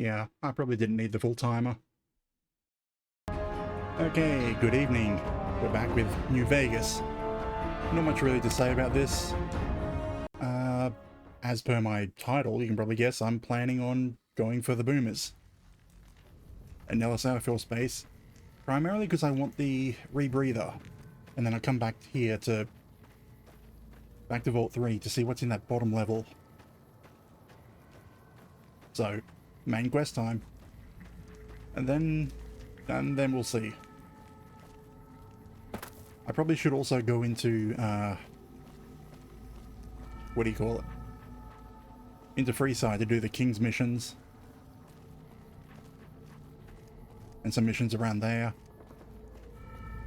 Yeah, I probably didn't need the full timer. Okay, good evening. We're back with New Vegas. Not much really to say about this. As per my title, you can probably guess I'm planning on going for the boomers. At Nellis Air Force Base. Primarily because I want the rebreather. And then I come back here to... back to Vault 3 to see what's in that bottom level. So, main quest time. And then we'll see. I probably should also go into, what do you call it? Into Freeside to do the King's missions. And some missions around there.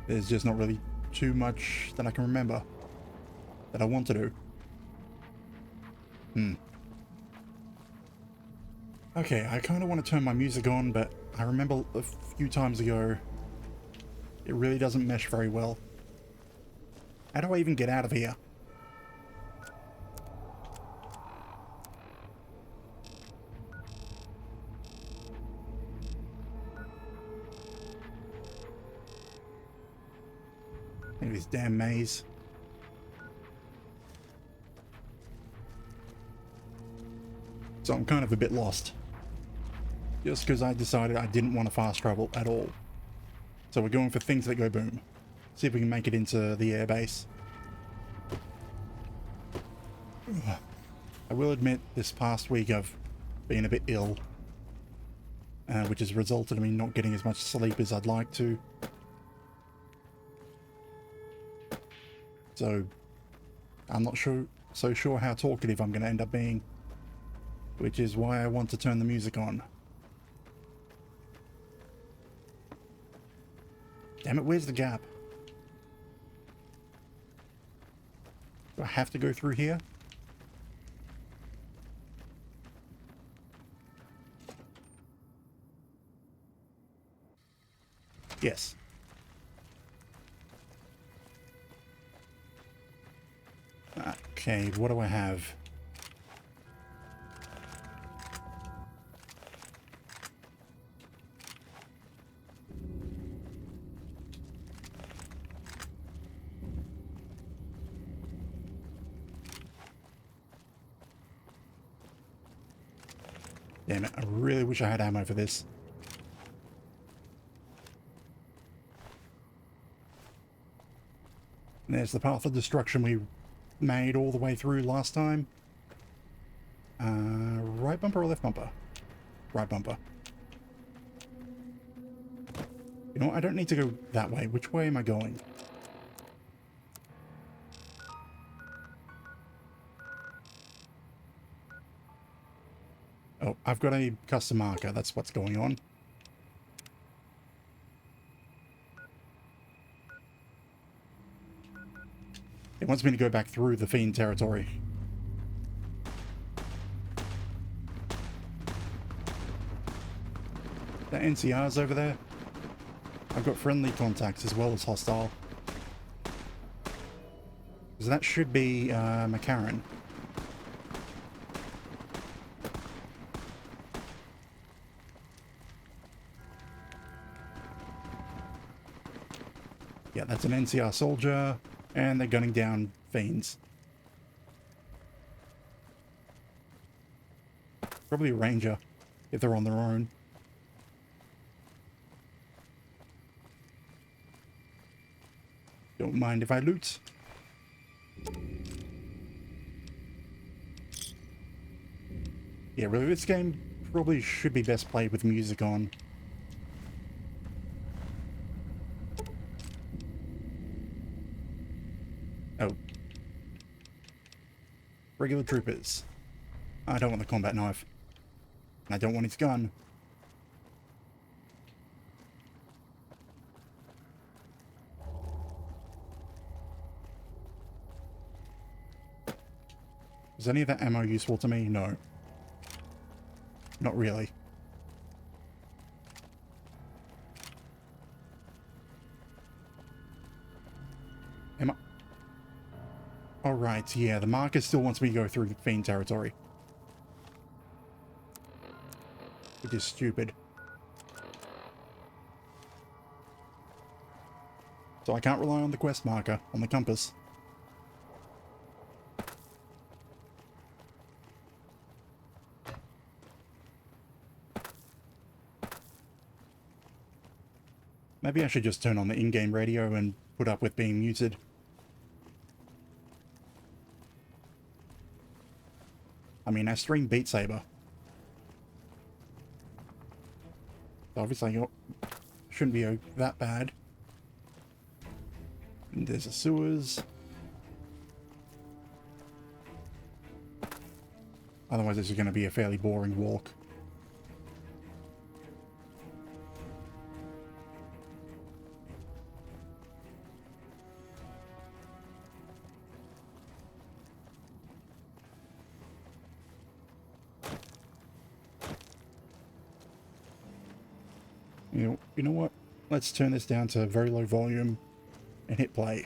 There's just not really too much that I can remember that I want to do. Okay, I kind of want to turn my music on, but I remember a few times ago, it really doesn't mesh very well. How do I even get out of here? Maybe this damn maze. So I'm kind of a bit lost. Just because I decided I didn't want to fast travel at all. So we're going for things that go boom. See if we can make it into the airbase. I will admit this past week I've been a bit ill. Which has resulted in me not getting as much sleep as I'd like to. So I'm not so sure how talkative I'm going to end up being. Which is why I want to turn the music on. Damn it, where's the gap? Do I have to go through here? Yes. Okay, what do I have? Damn it, I really wish I had ammo for this. And there's the path of destruction we made all the way through last time. Right bumper or left bumper? Right bumper. You know what, I don't need to go that way. Which way am I going? Oh, I've got a custom marker. That's what's going on. It wants me to go back through the Fiend territory. The NCR's over there. I've got friendly contacts as well as hostile. So that should be McCarran. Yeah, that's an NCR soldier, and they're gunning down Fiends. Probably a ranger, if they're on their own. Don't mind if I loot. Yeah, really, this game probably should be best played with music on. Oh. Regular troopers. I don't want the combat knife. And I don't want its gun. Is any of that ammo useful to me? No. Not really. Am I... Alright, yeah, the marker still wants me to go through the Fiend territory. which is stupid. So I can't rely on the quest marker on the compass. Maybe I should just turn on the in-game radio and put up with being muted. I mean, I stream Beat Saber. Obviously, it shouldn't be that bad. And there's the sewers. Otherwise, this is going to be a fairly boring walk. You know what? Let's turn this down to very low volume and hit play.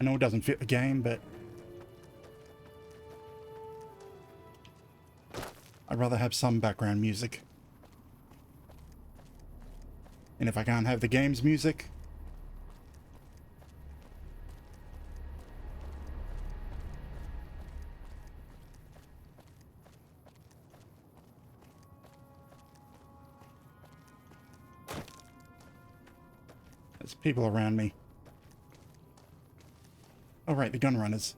I know it doesn't fit the game, but I'd rather have some background music. And if I can't have the game's music, there's people around me. Oh right, the gun runners.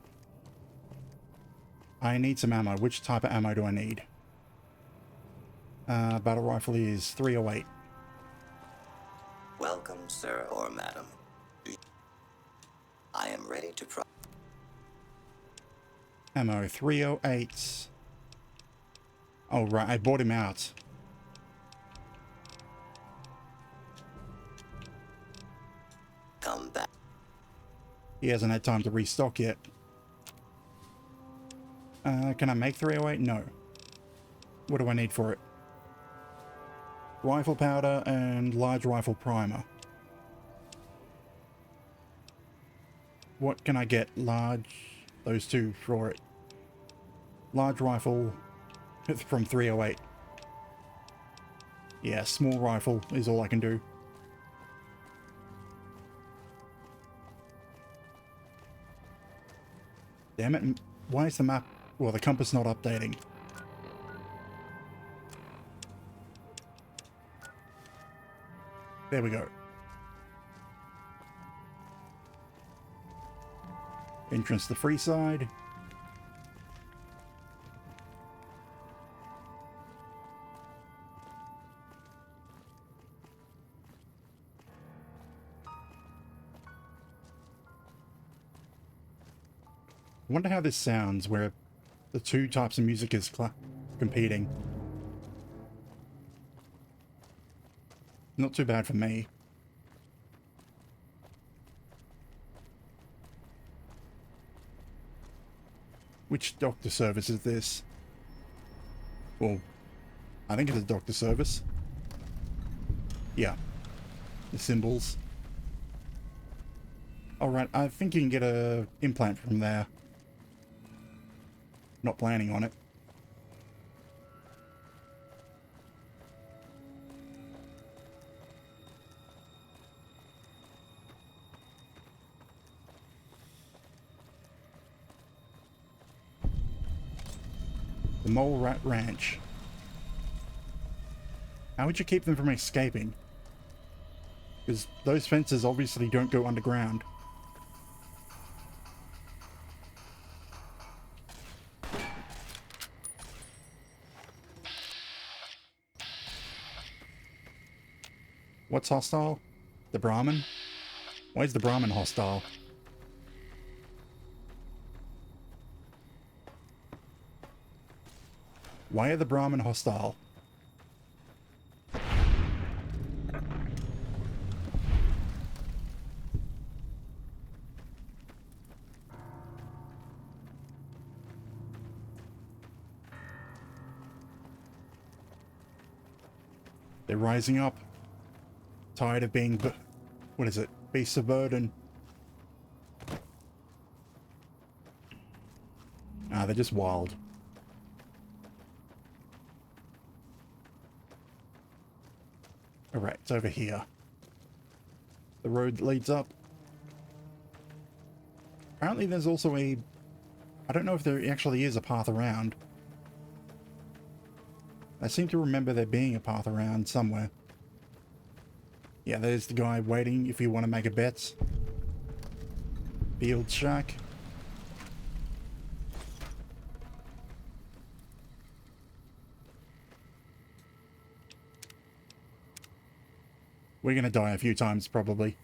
I need some ammo. Which type of ammo do I need? Battle rifle is 308. Welcome, sir or madam. I am ready to try. Ammo 308. Oh right, I bought him out. Come back. He hasn't had time to restock yet. Can I make 308? No. What do I need for it? Rifle powder and large rifle primer. What can I get? Large... those two for it. Large rifle from 308. Yeah, small rifle is all I can do. Damn it, why is the map... well, the compass not updating? There we go. Entrance to free side. I wonder how this sounds where the two types of music is competing. Not too bad for me. Which doctor service is this? Well, I think it's a doctor service. Yeah. The symbols. Alright, I think you can get a implant from there. Not planning on it. The Mole Rat Ranch. How would you keep them from escaping? Because those fences obviously don't go underground. What's hostile? The Brahmin? Why is the Brahmin hostile? Why are the Brahmin hostile? They're rising up. Tired of being, what is it? Beasts of burden. Ah, they're just wild. Alright, it's over here. The road leads up. Apparently there's also a... I don't know if there actually is a path around. I seem to remember there being a path around somewhere. Yeah, there's the guy waiting if you want to make a bet. Field shack. We're gonna die a few times, probably.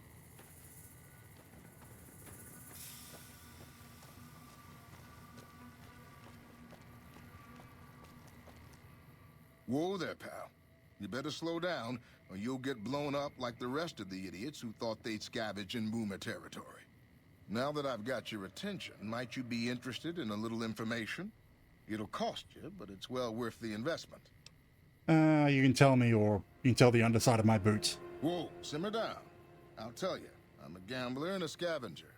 Whoa there, pal. You better slow down, or you'll get blown up like the rest of the idiots who thought they'd scavenge in boomer territory. Now that I've got your attention, might you be interested in a little information? It'll cost you, but it's well worth the investment. You can tell me, or you can tell the underside of my boots. Whoa, simmer down. I'll tell you, I'm a gambler and a scavenger.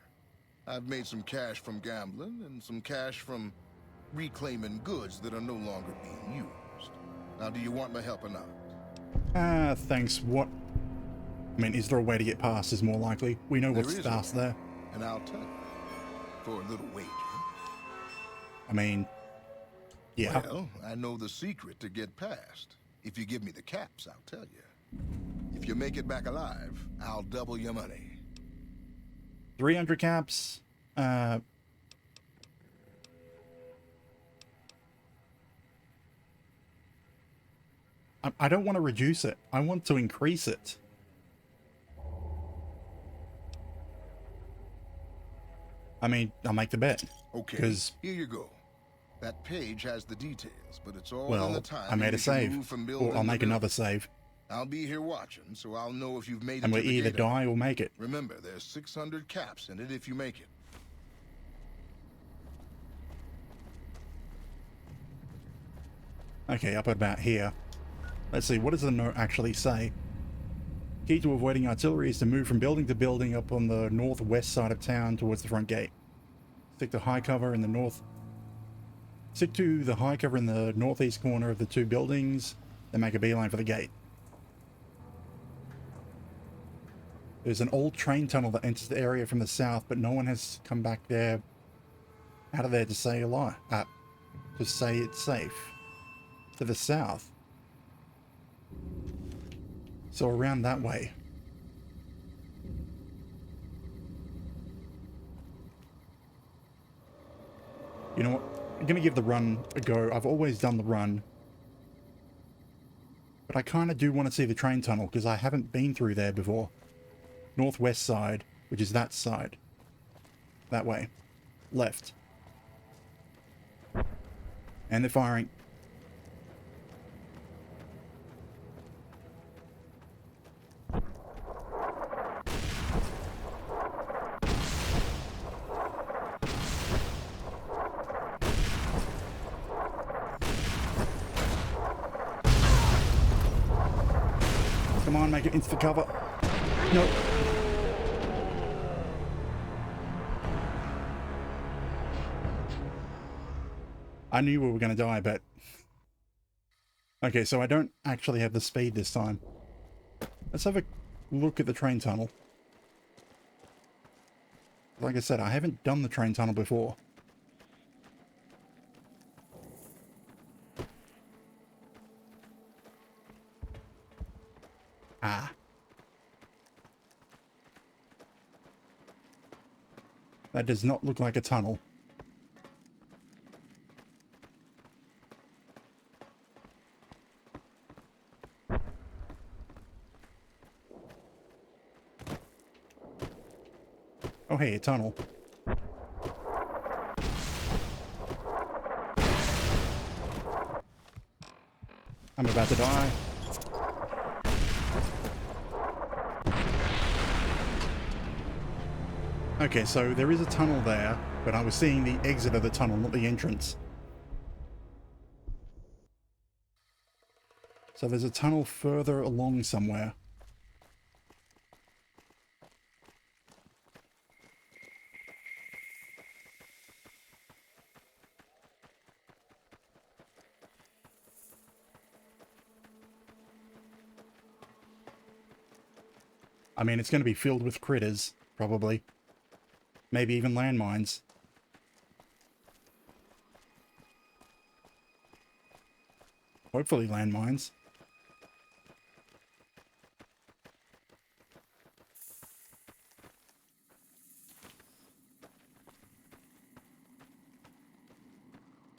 I've made some cash from gambling and some cash from reclaiming goods that are no longer being used. Now, do you want my help or not? Thanks. What? I mean, is there a way to get past is more likely. We know what's There is past a way, there. and I'll tell you. For a little wager. I mean, yeah. Well, I know the secret to get past. If you give me the caps, I'll tell you. If you make it back alive, I'll double your money. 300 caps. I don't want to reduce it. I want to increase it. I mean, I'll make the bet. Okay, Because, here you go. That page has the details, but it's all in well, the time I made a you save. move from Or building I'll to make building. another save. I'll be here watching, so I'll know if you've made it And to we'll the either gate. die or make it. Remember, there's 600 caps in it if you make it. Okay, up about here. Let's see, what does the note actually say? Key to avoiding artillery is to move from building to building up on the northwest side of town towards the front gate. Stick to high cover in the north. Stick to the high cover in the northeast corner of the two buildings, then make a beeline for the gate. There's an old train tunnel that enters the area from the south, but no one has come back there out of there to say a lie. To say it's safe. To the south. So around that way. You know what? I'm gonna give the run a go. I've always done the run. But I kind of do want to see the train tunnel because I haven't been through there before. Northwest side, which is that side. That way. Left. And they're firing. Come on, make it into the cover. No. I knew we were going to die, but... Okay, so I don't actually have the speed this time. Let's have a look at the train tunnel. Like I said, I haven't done the train tunnel before. Ah. That does not look like a tunnel. Oh hey, a tunnel. I'm about to die. Okay, so there is a tunnel there, but I was seeing the exit of the tunnel, not the entrance. So there's a tunnel further along somewhere. I mean, it's going to be filled with critters, probably. Maybe even landmines. Hopefully landmines.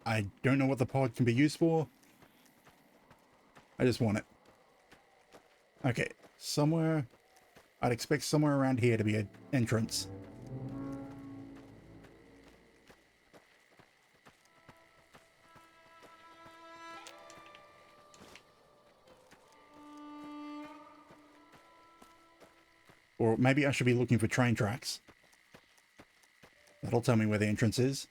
I don't know what the pod can be used for. I just want it. Okay, somewhere... I'd expect somewhere around here to be an entrance. Or maybe I should be looking for train tracks. That'll tell me where the entrance is.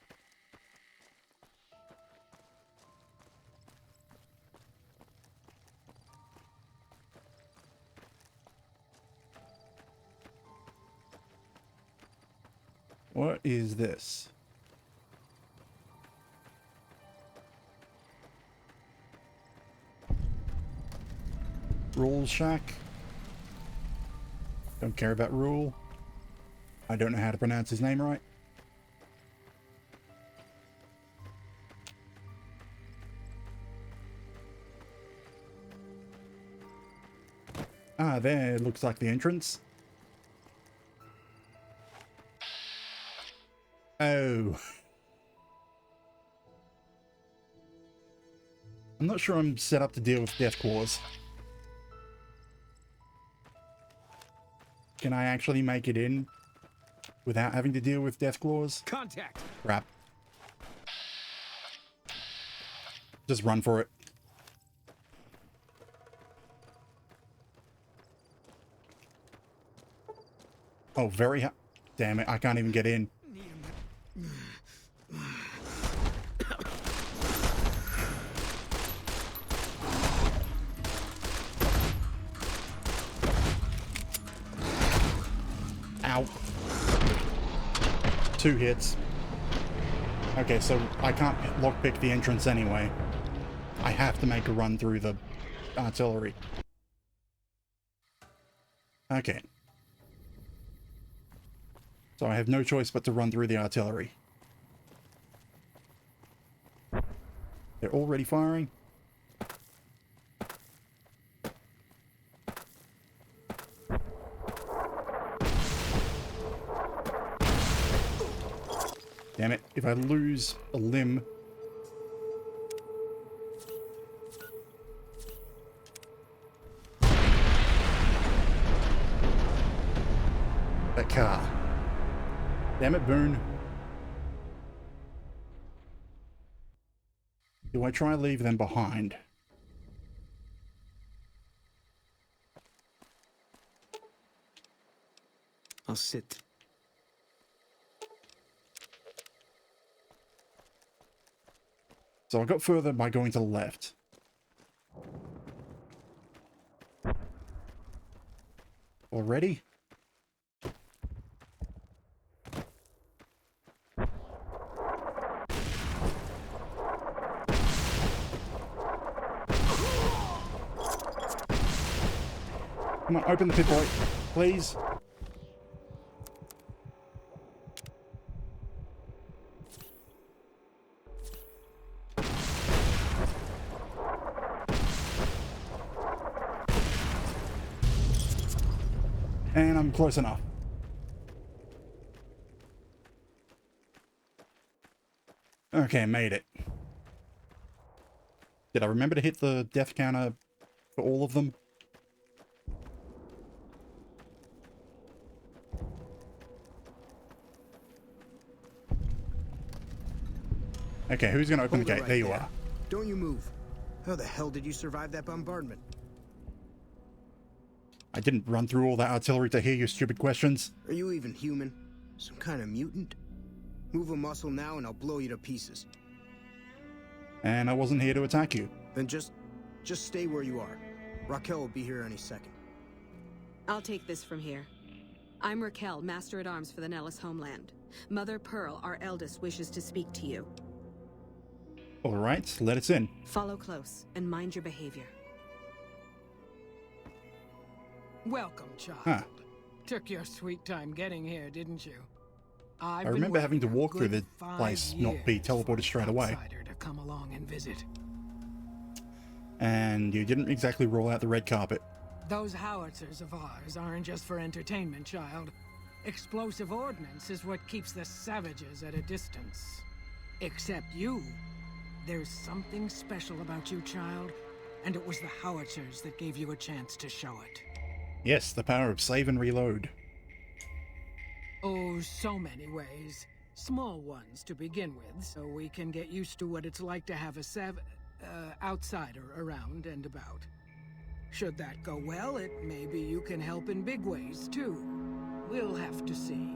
What is this? Rule Shack. Don't care about Rule. I don't know how to pronounce his name right. Ah, there looks like the entrance. Oh. I'm not sure I'm set up to deal with death claws. Can I actually make it in without having to deal with death claws? Contact. Crap. Just run for it. Oh, very high. Damn it, I can't even get in. Ow. 2 hits. Okay, so I can't lockpick the entrance anyway. I have to make a run through the artillery. Okay. So I have no choice but to run through the artillery. They're already firing. Damn it, if I lose a limb... That car. Damn it, Boone. Do I try and leave them behind? I'll sit. So I got further by going to the left. Already? Come on, open the pit boy, please. And I'm close enough. Okay, made it. Did I remember to hit the death counter for all of them? Okay, who's going to open the gate? Right there you are. Don't you move. How the hell did you survive that bombardment? I didn't run through all that artillery to hear your stupid questions. Are you even human? Some kind of mutant? Move a muscle now and I'll blow you to pieces. And I wasn't here to attack you. Then just Just stay where you are. Raquel will be here any second. I'll take this from here. I'm Raquel, Master-at-Arms for the Nellis homeland. Mother Pearl, our eldest, wishes to speak to you. All right, let us in. Follow close and mind your behavior. Welcome, child. Huh. Took your sweet time getting here, didn't you? I remember having to walk through the place, not be teleported straight away. To come along and visit. And you didn't exactly roll out the red carpet. Those howitzers of ours aren't just for entertainment, child. Explosive ordnance is what keeps the savages at a distance. Except you. There's something special about you, child, and it was the howitzers that gave you a chance to show it. Yes, the power of save and reload. Oh, so many ways. Small ones to begin with, so we can get used to what it's like to have a outsider around and about. Should that go well, maybe you can help in big ways, too. We'll have to see.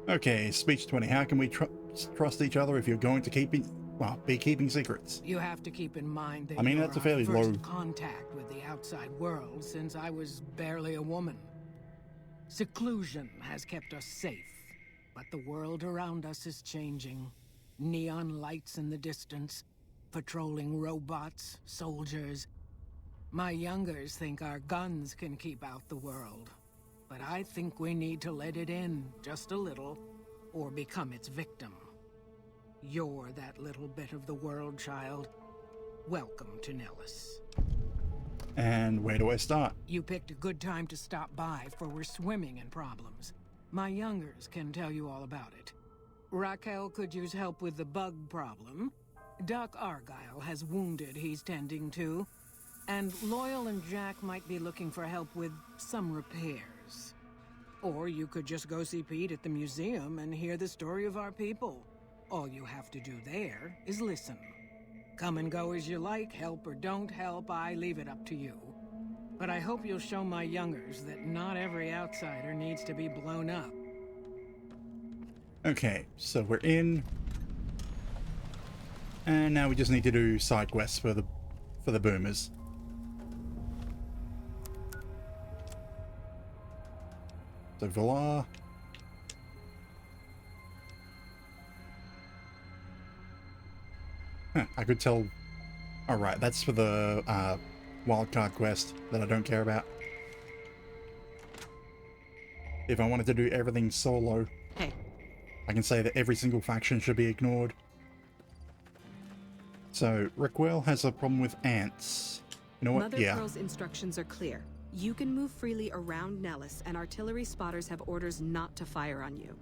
Okay, speech 20. How can we trust each other if you're going to be keeping secrets? You have to keep in mind that I mean, you're that's a our fairly first low contact with the outside world since I was barely a woman. Seclusion has kept us safe, but the world around us is changing. Neon lights in the distance, patrolling robots, soldiers. My youngers think our guns can keep out the world, but I think we need to let it in just a little, or become its victim. You're that little bit of the world, child. Welcome to Nellis. And where do I start? You picked a good time to stop by, for we're swimming in problems. My youngers can tell you all about it. Raquel could use help with the bug problem. Doc Argyle has wounded he's tending to. And Loyal and Jack might be looking for help with some repairs. Or you could just go see Pete at the museum and hear the story of our people. All you have to do there is listen. Come and go as you like, help or don't help, I leave it up to you. But I hope you'll show my youngers that not every outsider needs to be blown up. Okay, so we're in. And now we just need to do side quests for the boomers. So voila. Huh, I could tell. Alright, that's for the wildcard quest that I don't care about. If I wanted to do everything solo, Hey. I can say that every single faction should be ignored. So, Raquel has a problem with ants. You know what? Mother Yeah. Pearl's instructions are clear. You can move freely around Nellis, and artillery spotters have orders not to fire on you.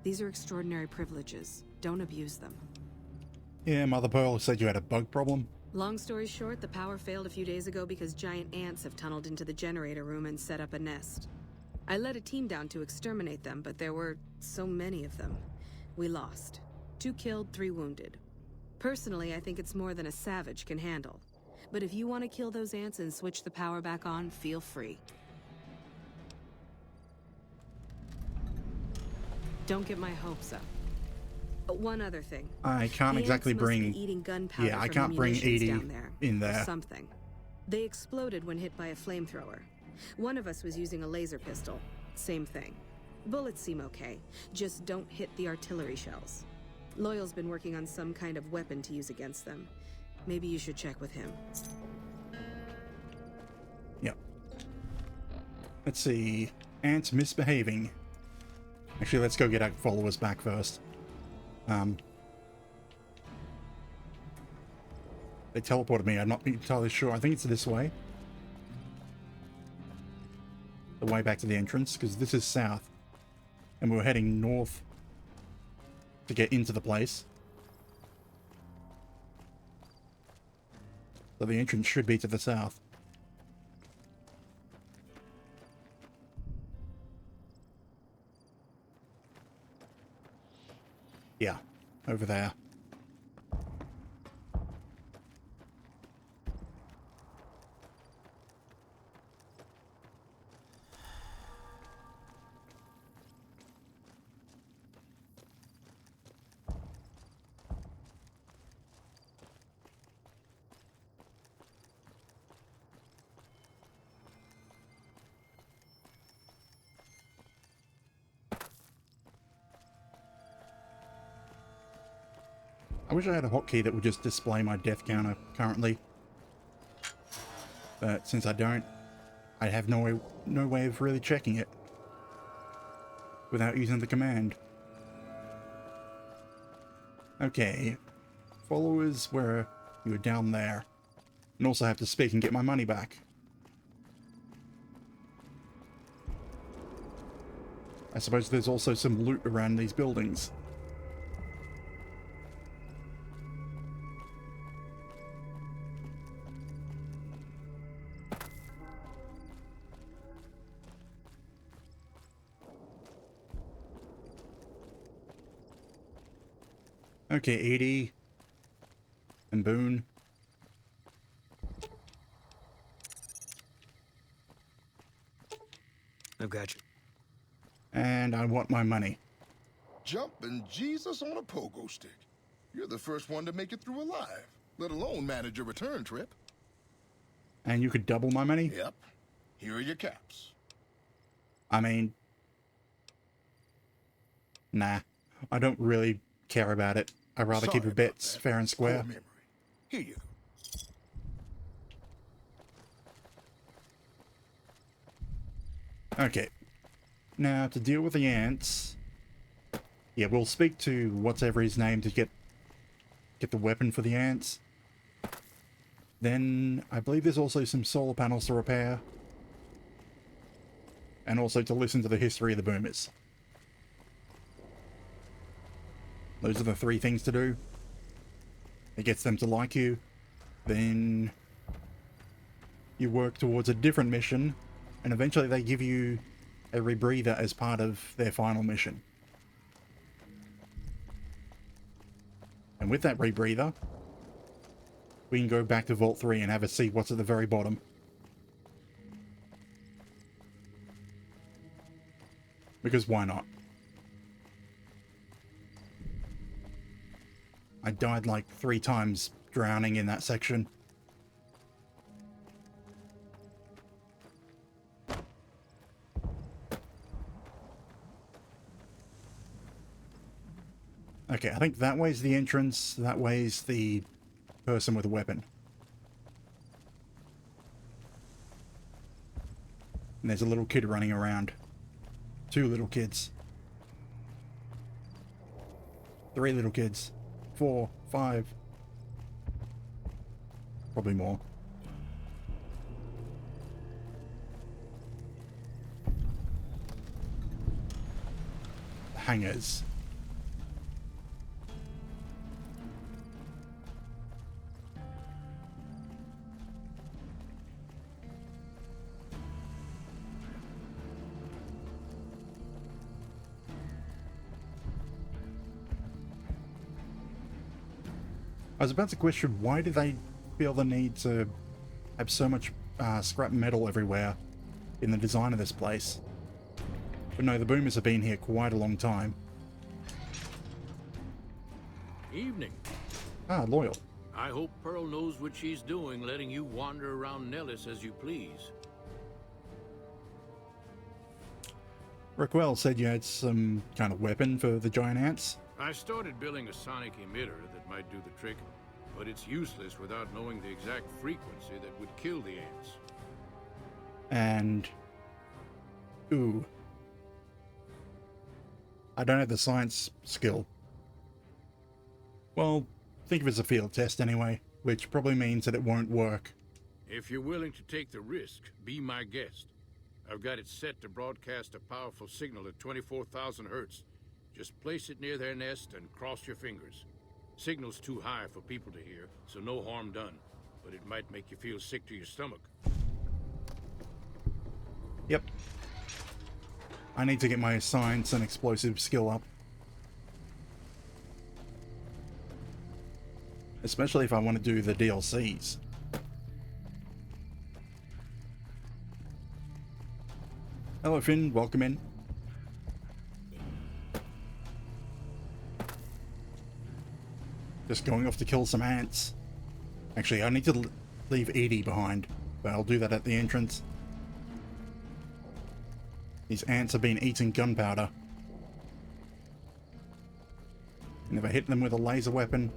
These are extraordinary privileges. Don't abuse them. Yeah, Mother Pearl said you had a bug problem. Long story short, the power failed a few days ago because giant ants have tunneled into the generator room and set up a nest. I led a team down to exterminate them, but there were so many of them. We lost. 2 killed, 3 wounded. Personally, I think it's more than a savage can handle. But if you want to kill those ants and switch the power back on, feel free. Don't get my hopes up. One other thing. I can't The exactly ants must bring. be eating gunpowder Yeah, I from can't bring munitions Edie down there, in or there. something. They exploded when hit by a flamethrower. One of us was using a laser pistol. Same thing. Bullets seem okay. Just don't hit the artillery shells. Loyal's been working on some kind of weapon to use against them. Maybe you should check with him. Yep. Let's see. Ants misbehaving. Actually, let's go get our followers back first. They teleported me. I'm not entirely sure. I think it's this way. The way back to the entrance, because this is south. And we're heading north to get into the place. So the entrance should be to the south. Yeah, over there. wish I had a hotkey that would just display my death counter currently. But since I don't, I have no way of really checking it without using the command. Okay. Followers where you were down there. And also have to speak and get my money back. I suppose there's also some loot around these buildings. Okay, Edie and Boone. I've got you. And I want my money. Jumping Jesus on a pogo stick. You're the first one to make it through alive, let alone manage a return trip. And you could double my money? Yep. Here are your caps. I mean... Nah. I don't really care about it. I'd rather keep Sorry the bets about that. fair and square. Poor memory. Here you go. Okay. Now, to deal with the ants... Yeah, we'll speak to whatever his name to get the weapon for the ants. Then, I believe there's also some solar panels to repair. And also to listen to the history of the boomers. Those are the 3 things to do. It gets them to like you. Then you work towards a different mission. And eventually they give you a rebreather as part of their final mission. And with that rebreather, we can go back to Vault 3 and have a see what's at the very bottom. Because why not? I died like 3 times drowning in that section. Okay, I think that way's the entrance, that way's the person with a weapon. And there's a little kid running around. 2 little kids. 3 little kids. 4, 5. Probably more. Hangers. I was about to question, why do they feel the need to have so much scrap metal everywhere in the design of this place? But no, the boomers have been here quite a long time. Evening. Ah, Loyal. I hope Pearl knows what she's doing, letting you wander around Nellis as you please. Raquel said you had some kind of weapon for the giant ants. I started building a sonic emitter that might do the trick, but it's useless without knowing the exact frequency that would kill the ants. And... ooh. I don't have the science skill. Well, think of it as a field test anyway, which probably means that it won't work. If you're willing to take the risk, be my guest. I've got it set to broadcast a powerful signal at 24,000 hertz. Just place it near their nest and cross your fingers. Signal's too high for people to hear, so no harm done. But it might make you feel sick to your stomach. Yep. I need to get my science and explosive skill up. Especially if I want to do the DLCs. Hello Finn, welcome in. Just going off to kill some ants. Actually, I need to leave Edie behind, but I'll do that at the entrance. These ants have been eating gunpowder. And if I hit them with a laser weapon,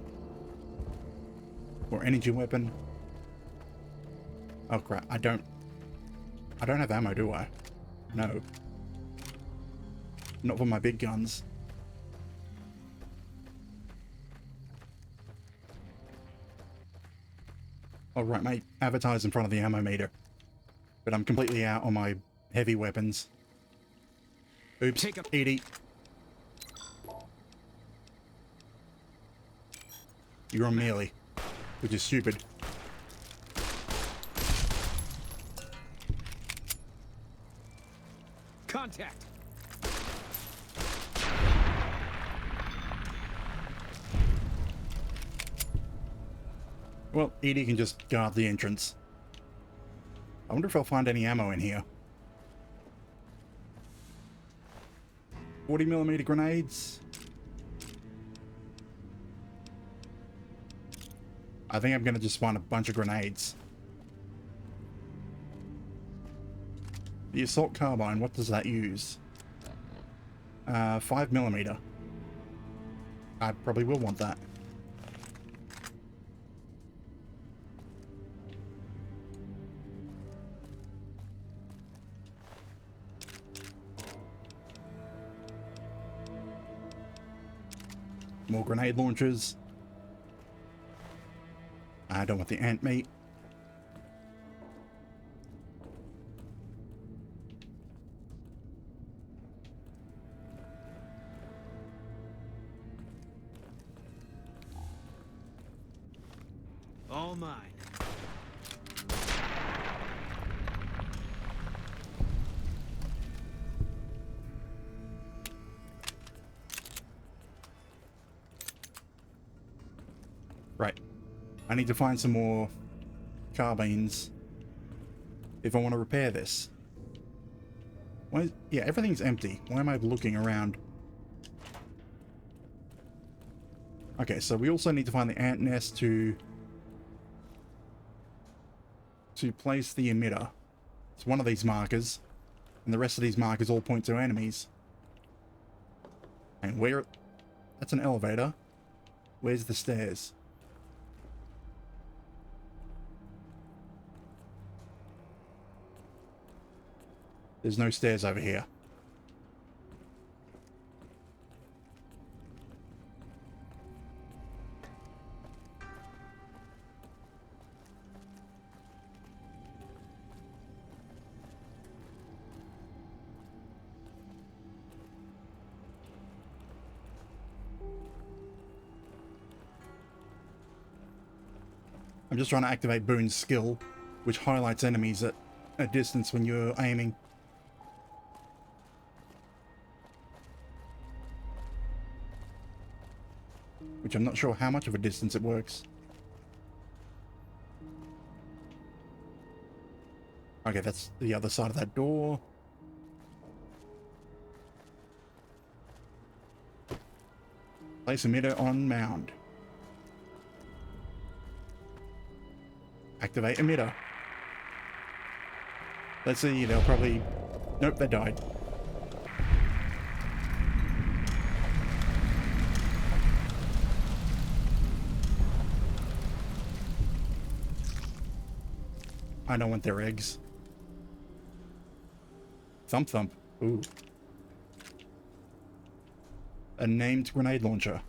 Or energy weapon. Oh crap, I don't have ammo, do I? No. Not for my big guns. Oh right, my avatar's in front of the ammo meter. But I'm completely out on my heavy weapons. Oops, Edie. You're on melee, which is stupid. Contact. Well, Edie can just guard the entrance. I wonder if I'll find any ammo in here. 40mm grenades. I think I'm gonna just find a bunch of grenades. The assault carbine, what does that use? 5mm. I probably will want that. More grenade launchers. I don't want the ant meat. All mine. Right. I need to find some more carbines if I want to repair this. Why is, yeah, everything's empty. Why am I looking around? Okay, so we also need to find the ant nest to place the emitter. It's one of these markers, and the rest of these markers all point to enemies. And where... That's an elevator. Where's the stairs? There's no stairs over here. I'm just trying to activate Boone's skill, which highlights enemies at a distance when you're aiming. Which I'm not sure how much of a distance it works. Okay, that's the other side of that door. Place emitter on mound. Activate emitter. Let's see, they'll probably... Nope, they died. I don't want their eggs. Thump thump. Ooh. A named grenade launcher.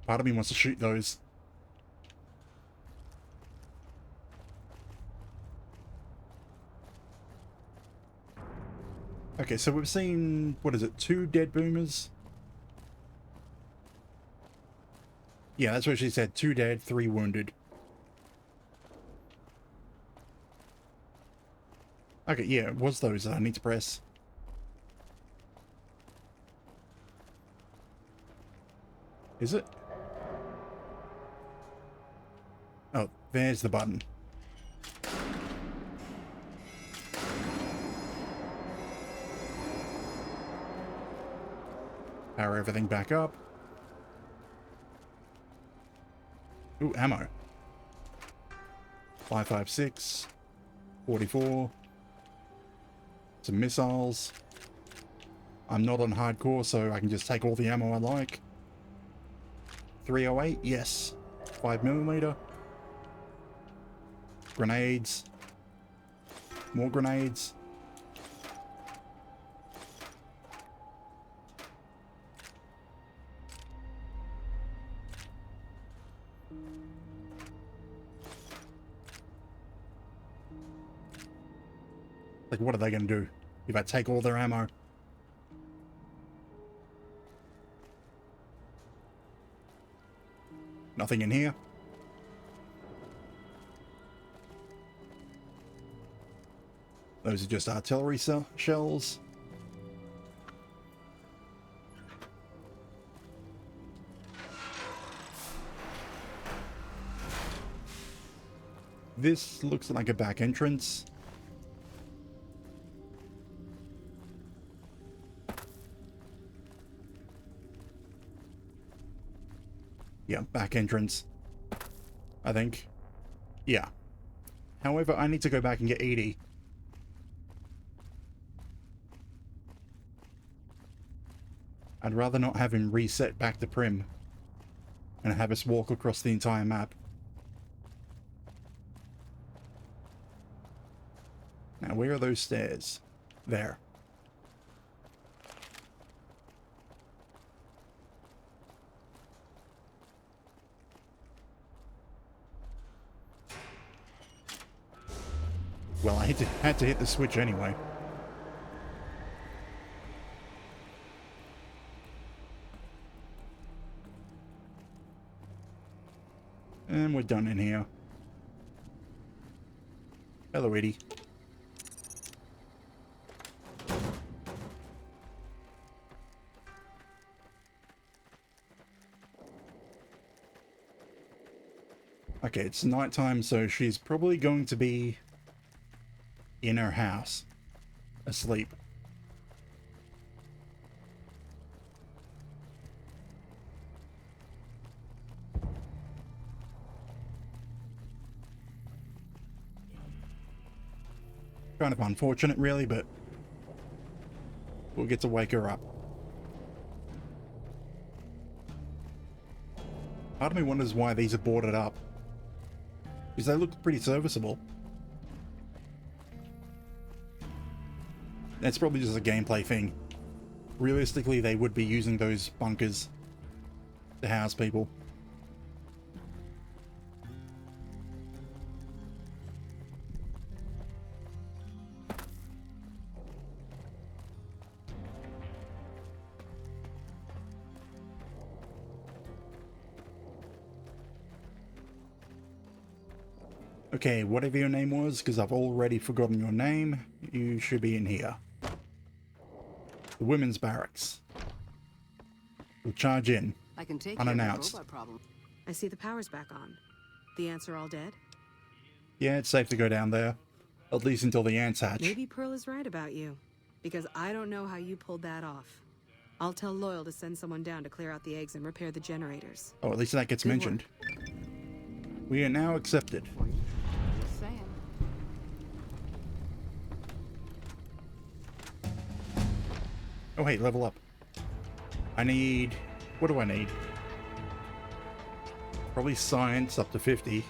Part of me wants to shoot those. Okay, so we've seen, what is it, 2 dead boomers? Yeah, that's what she said. 2 dead, 3 wounded. Okay, yeah, it was those that I need to press. Is it? Oh, there's the button. Power everything back up. Ooh, ammo. 5.56, 44. Some missiles. I'm not on hardcore, so I can just take all the ammo I like. 308, yes. 5mm. Grenades. More grenades. Like, what are they going to do if I take all their ammo? Nothing in here. Those are just artillery shells. This looks like a back entrance. Yeah, back entrance. I think. Yeah. However, I need to go back and get Edie. I'd rather not have him reset back to Prim and have us walk across the entire map. Now, where are those stairs? There. Well, I had to hit the switch anyway. And we're done in here. Hello, Edie. Okay, it's nighttime, so she's probably going to be in her house, asleep. Kind of unfortunate, really, but we'll get to wake her up. Part of me wonders why these are boarded up, because they look pretty serviceable. That's probably just a gameplay thing. Realistically, they would be using those bunkers to house people. Okay, whatever your name was, because I've already forgotten your name, you should be in here. The women's barracks. We'll charge in, I can take unannounced. care of the robot problem. I see the power's back on. The ants are all dead? Yeah, it's safe to go down there. At least until the ants hatch. Maybe Pearl is right about you. Because I don't know how you pulled that off. I'll tell Loyal to send someone down to clear out the eggs and repair the generators. Oh, at least that gets Good mentioned. We are now accepted. Just saying. Oh, hey, level up. I need... What do I need? Probably science up to 50.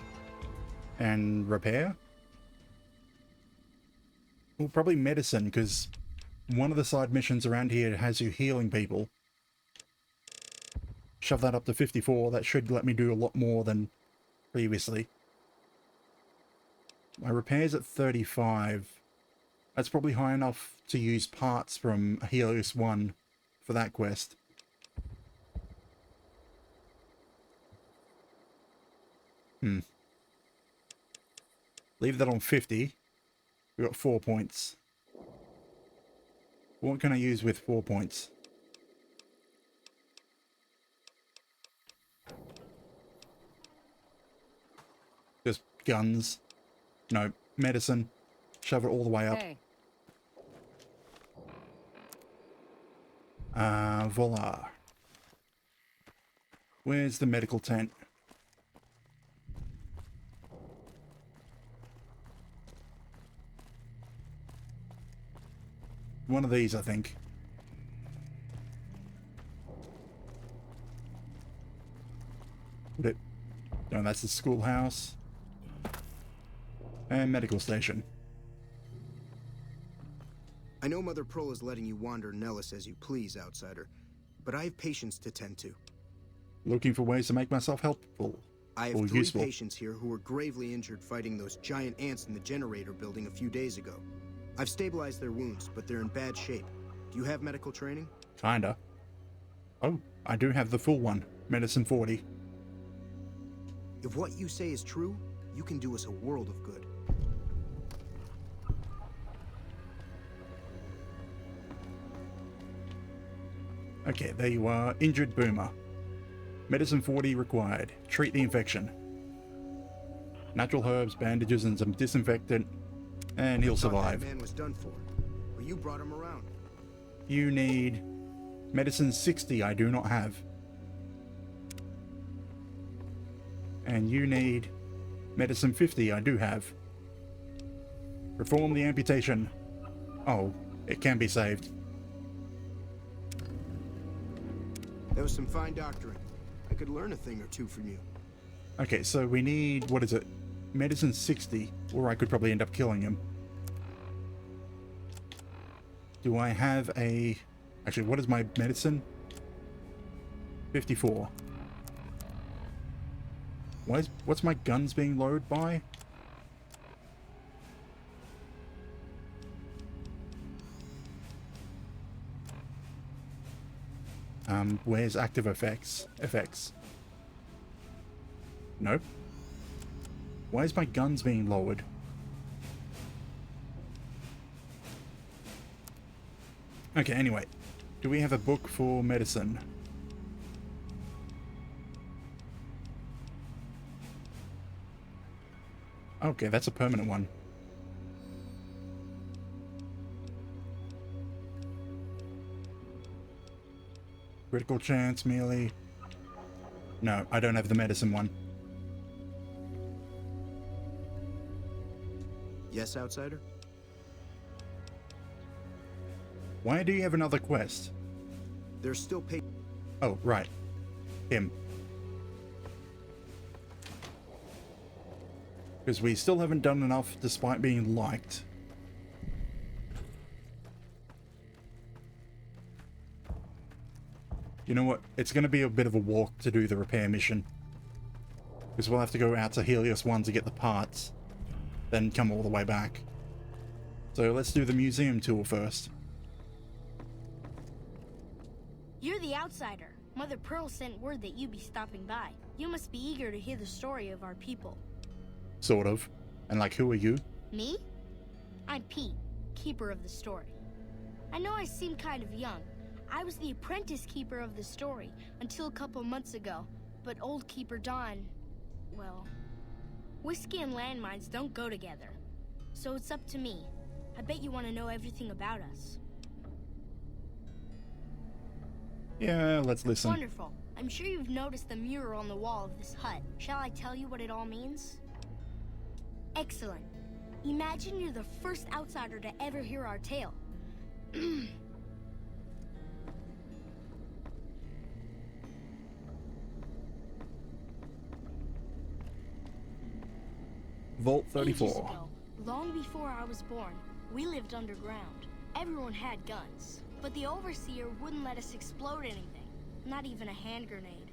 And repair? Well, probably medicine, because one of the side missions around here has you healing people. Shove that up to 54. That should let me do a lot more than previously. My repair's at 35. That's probably high enough to use parts from Helios 1 for that quest. Leave that on 50. We got 4 points. What can I use with 4 points? Just guns. No, medicine. Shove it all the way up. Hey, Voila. Where's the medical tent? One of these, I think. Would it? No, that's the schoolhouse. And medical station. I know Mother Pearl is letting you wander Nellis as you please, Outsider, but I have patients to tend to. Looking for ways to make myself helpful. I have or 3 useful. patients here who were gravely injured fighting those giant ants in the generator building a few days ago. I've stabilized their wounds, but they're in bad shape. Do you have medical training? Kinda. Oh, I do have the full one. Medicine 40. If what you say is true, you can do us a world of good. Okay, there you are. Injured boomer. Medicine 40 required. Treat the infection. Natural herbs, bandages, and some disinfectant, and he'll survive. That man was done for, but you brought him around. You need medicine 60 I do not have. And you need medicine 50 I do have. Perform the amputation. Oh, it can be saved. That was some fine doctoring. I could learn a thing or two from you. Okay, so we need, what is it? Medicine 60, or I could probably end up killing him. Do I have a... Actually, what is my medicine? 54. What's my guns being loaded by? Where's active effects? Nope. Why is my guns being lowered? Okay, anyway. Do we have a book for medicine? Okay, that's a permanent one. Critical chance, melee. No, I don't have the medicine one. Yes, Outsider? Why do you have another quest? There's still Oh, right. Him. Because we still haven't done enough despite being liked. You know what? It's going to be a bit of a walk to do the repair mission. Because we'll have to go out to Helios 1 to get the parts. Then come all the way back. So let's do the museum tour first. You're the Outsider. Mother Pearl sent word that you'd be stopping by. You must be eager to hear the story of our people. Sort of. And like, who are you? Me? I'm Pete, keeper of the story. I know I seem kind of young. I was the apprentice keeper of the story until a couple months ago, but old Keeper Don, well, whiskey and landmines don't go together. So it's up to me. I bet you want to know everything about us. Yeah, let's listen. Wonderful. I'm sure you've noticed the mural on the wall of this hut. Shall I tell you what it all means? Excellent. Imagine you're the first outsider to ever hear our tale. Vault Ages 34. ago, long before I was born, we lived underground. Everyone had guns, but the Overseer wouldn't let us explode anything, not even a hand grenade.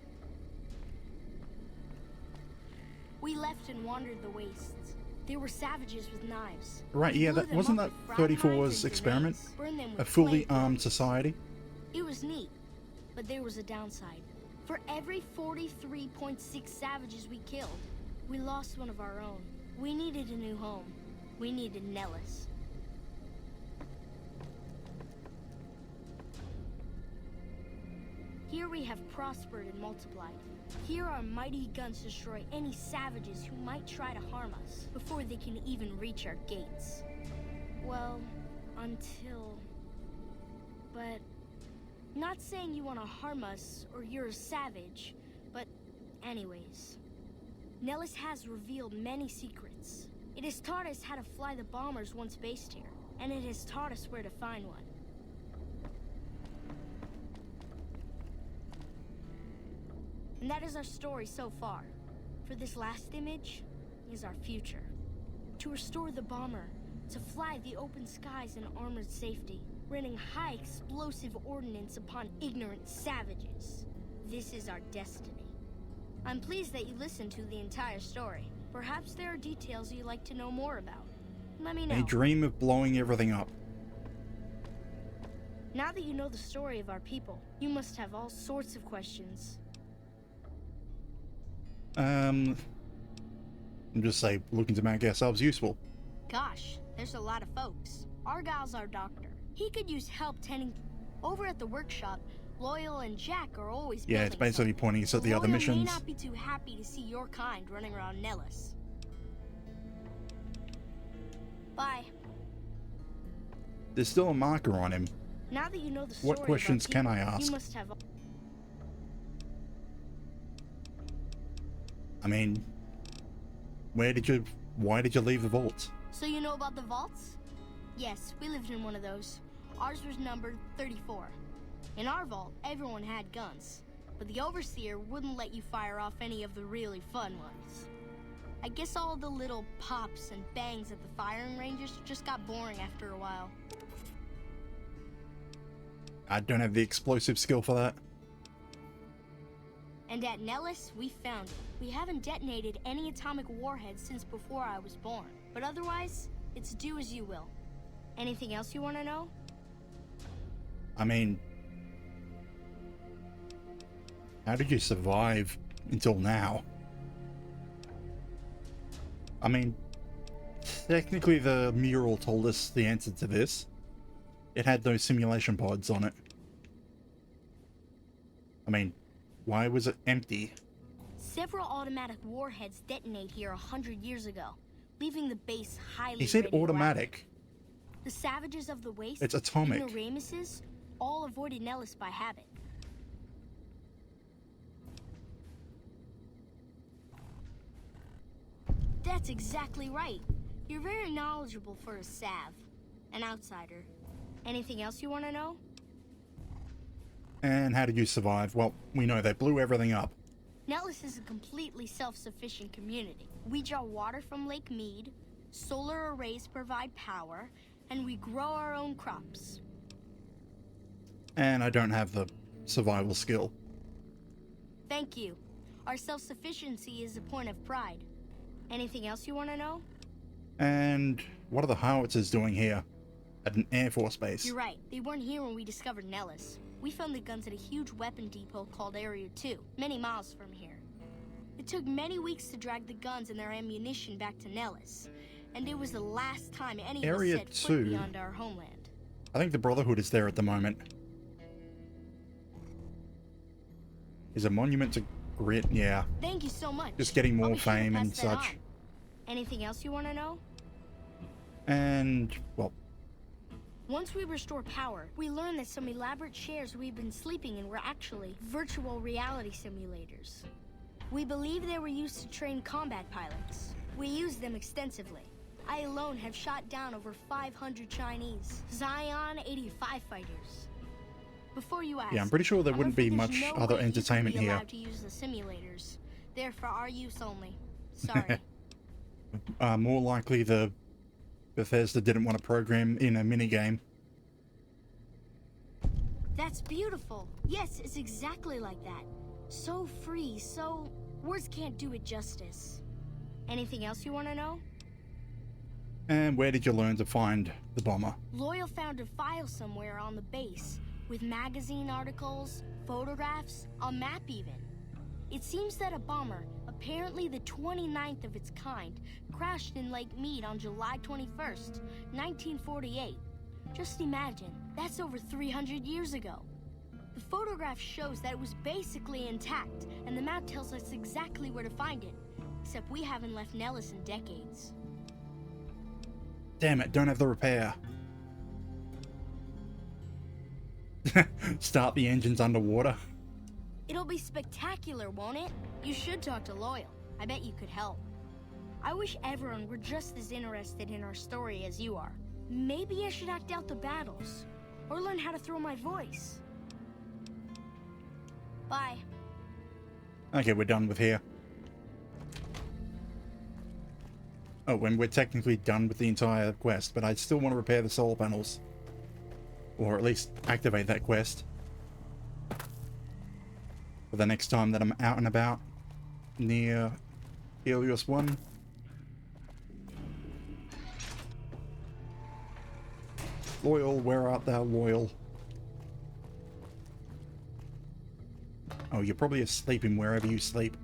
We left and wandered the wastes. There were savages with knives. Right, yeah, Blew that them wasn't up that with frowning 34's knives and experiment? grenades, burned them A with fully flame armed guns. society? It was neat, but there was a downside. For every 43.6 savages we killed, we lost one of our own. We needed a new home. We needed Nellis. Here we have prospered and multiplied. Here our mighty guns destroy any savages who might try to harm us before they can even reach our gates. Well, until... But... Not saying you want to harm us or you're a savage, but anyways. Nellis has revealed many secrets. It has taught us how to fly the bombers once based here, and it has taught us where to find one. And that is our story so far. For this last image is our future. To restore the bomber, to fly the open skies in armored safety, raining high explosive ordnance upon ignorant savages. This is our destiny. I'm pleased that you listened to the entire story. Perhaps there are details you'd like to know more about. Let me know. A dream of blowing everything up. Now that you know the story of our people, you must have all sorts of questions. I'm just say looking to make ourselves useful. Gosh, there's a lot of folks. Argyle's our doctor. He could use help tending... Over at the workshop, Loyal and Jack are always Yeah, it's building basically something. pointing us at the other Loyal missions. may not be too happy to see your kind running around Nellis. Bye. There's still a marker on him. Now that you know the story What questions of our can I people, ask? You must have... I mean, why did you leave the vault? So you know about the vaults? Yes, we lived in one of those. Ours was numbered 34. In our vault, everyone had guns, but the Overseer wouldn't let you fire off any of the really fun ones. I guess all the little pops and bangs at the firing ranges just got boring after a while. I don't have the explosive skill for that. And at Nellis, we found it. We haven't detonated any atomic warheads since before I was born, but otherwise, it's do as you will. Anything else you want to know? I mean, how did you survive until now? I mean, technically the mural told us the answer to this. It had those simulation pods on it. I mean, why was it empty? Several automatic warheads detonate here 100 years ago, leaving the base highly He said radioactive. automatic. The savages of the waste, It's atomic. ignoramuses, all avoided Nellis by habit. That's exactly right. You're very knowledgeable for a Sav, an outsider. Anything else you want to know? And how did you survive? Well, we know they blew everything up. Nellis is a completely self-sufficient community. We draw water from Lake Mead, solar arrays provide power, and we grow our own crops. And I don't have the survival skill. Thank you. Our self-sufficiency is a point of pride. Anything else you want to know? And what are the howitzers doing here? At an Air Force base? You're right. They weren't here when we discovered Nellis. We found the guns at a huge weapon depot called Area 2, many miles from here. It took many weeks to drag the guns and their ammunition back to Nellis, and it was the last time any of us Area set 2? foot beyond our homeland. I think the Brotherhood is there at the moment. Is a monument to grit? Yeah. Thank you so much. Just getting I'll more be sure to fame pass and that such. on. Anything else you want to know? And, well, Once we restore power, we learn that some elaborate chairs we've been sleeping in were actually virtual reality simulators. We believe they were used to train combat pilots. We use them extensively. I alone have shot down over 500 Chinese Zion 85 fighters. Before you ask, yeah, I'm pretty sure there I'm wouldn't be afraid much there's no other way you could entertainment be here. allowed to use the simulators. They're for our use only. Sorry. More likely the Bethesda didn't want to program in a minigame. That's beautiful. Yes, it's exactly like that. So free, so... Words can't do it justice. Anything else you want to know? And where did you learn to find the bomber? Loyal found a file somewhere on the base, with magazine articles, photographs, a map even. It seems that a bomber, apparently the 29th of its kind, crashed in Lake Mead on July 21st, 1948. Just imagine, that's over 300 years ago. The photograph shows that it was basically intact, and the map tells us exactly where to find it. Except we haven't left Nellis in decades. Damn it, don't have the repair. Start the engines underwater. It'll be spectacular, won't it? You should talk to Loyal. I bet you could help. I wish everyone were just as interested in our story as you are. Maybe I should act out the battles, or learn how to throw my voice. Bye. Okay, we're done with here. Oh, and we're technically done with the entire quest, but I still want to repair the solar panels. Or at least activate that quest. For the next time that I'm out and about near Helios 1. Loyal, where art thou, Loyal? Oh, you're probably asleep in wherever you sleep.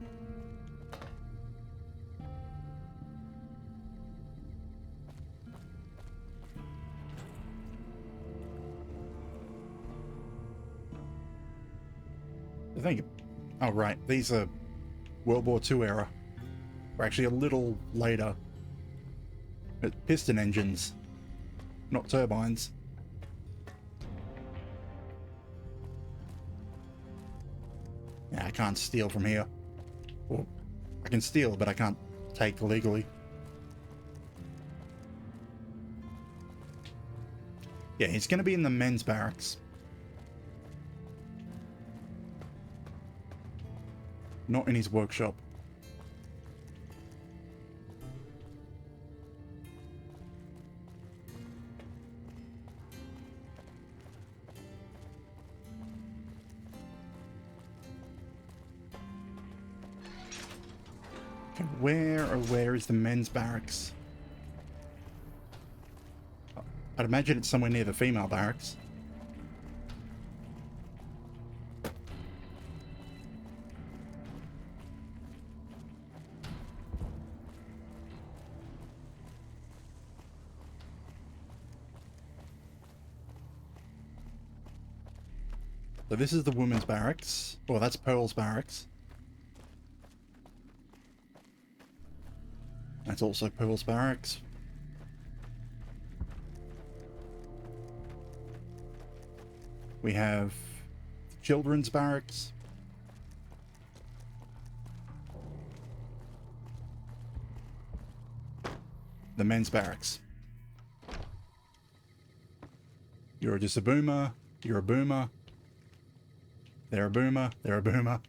I think... Oh, right. These are World War II era. Or actually a little later. But piston engines. Not turbines. Yeah, I can't steal from here. Well, I can steal, but I can't take legally. Yeah, he's going to be in the men's barracks. Not in his workshop. Okay, where is the men's barracks? I'd imagine it's somewhere near the female barracks. So this is the women's barracks. Well, that's Pearl's barracks. That's also Pearl's barracks. We have children's barracks. The men's barracks. You're just a boomer. You're a boomer. They're a boomer. They're a boomer.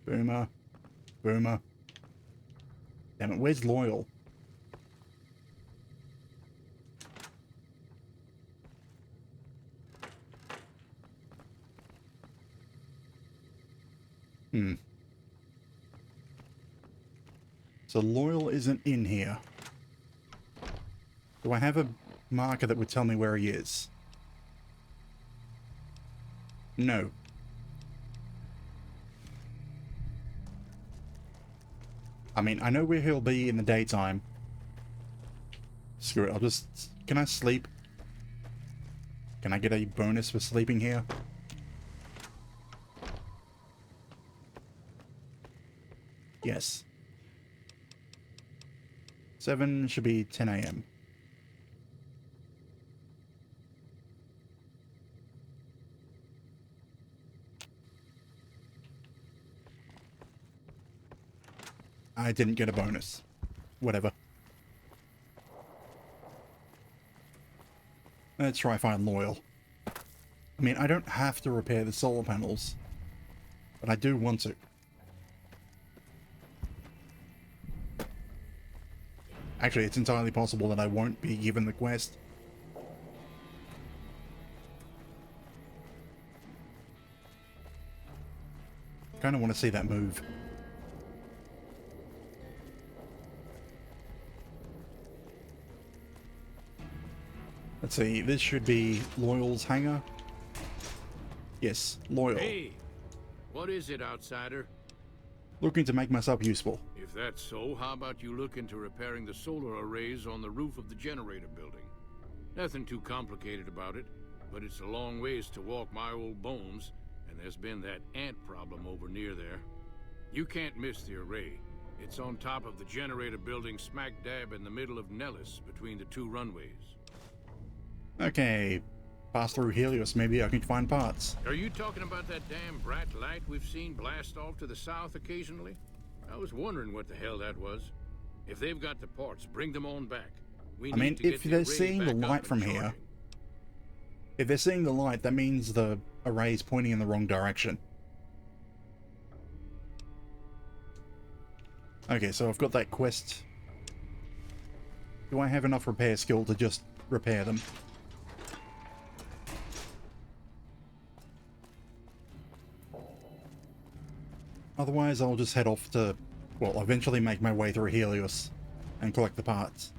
Boomer. Boomer. Damn it, where's Loyal? So Loyal isn't in here. Do I have a marker that would tell me where he is? No. I mean, I know where he'll be in the daytime. Screw it, I'll just... Can I sleep? Can I get a bonus for sleeping here? Yes. 7 should be 10 a.m. I didn't get a bonus. Whatever. Let's try find Loyal. I mean, I don't have to repair the solar panels, but I do want to. Actually, it's entirely possible that I won't be given the quest. Kind of want to see that move. Let's see, this should be Loyal's hangar. Yes, Loyal. Hey, what is it, outsider? Looking to make myself useful. If that's so, how about you look into repairing the solar arrays on the roof of the generator building? Nothing too complicated about it, but it's a long ways to walk my old bones, and there's been that ant problem over near there. You can't miss the array. It's on top of the generator building smack dab in the middle of Nellis, between the two runways. Okay, pass through Helios, maybe I can find parts. Are you talking about that damn bright light we've seen blast off to the south occasionally? I was wondering what the hell that was. If they've got the parts, bring them on back. I mean, if they're seeing the light from here, if they're seeing the light, that means the array's pointing in the wrong direction. Okay, so I've got that quest. Do I have enough repair skill to just repair them? Otherwise, I'll just head off to, well, eventually make my way through Helios and collect the parts.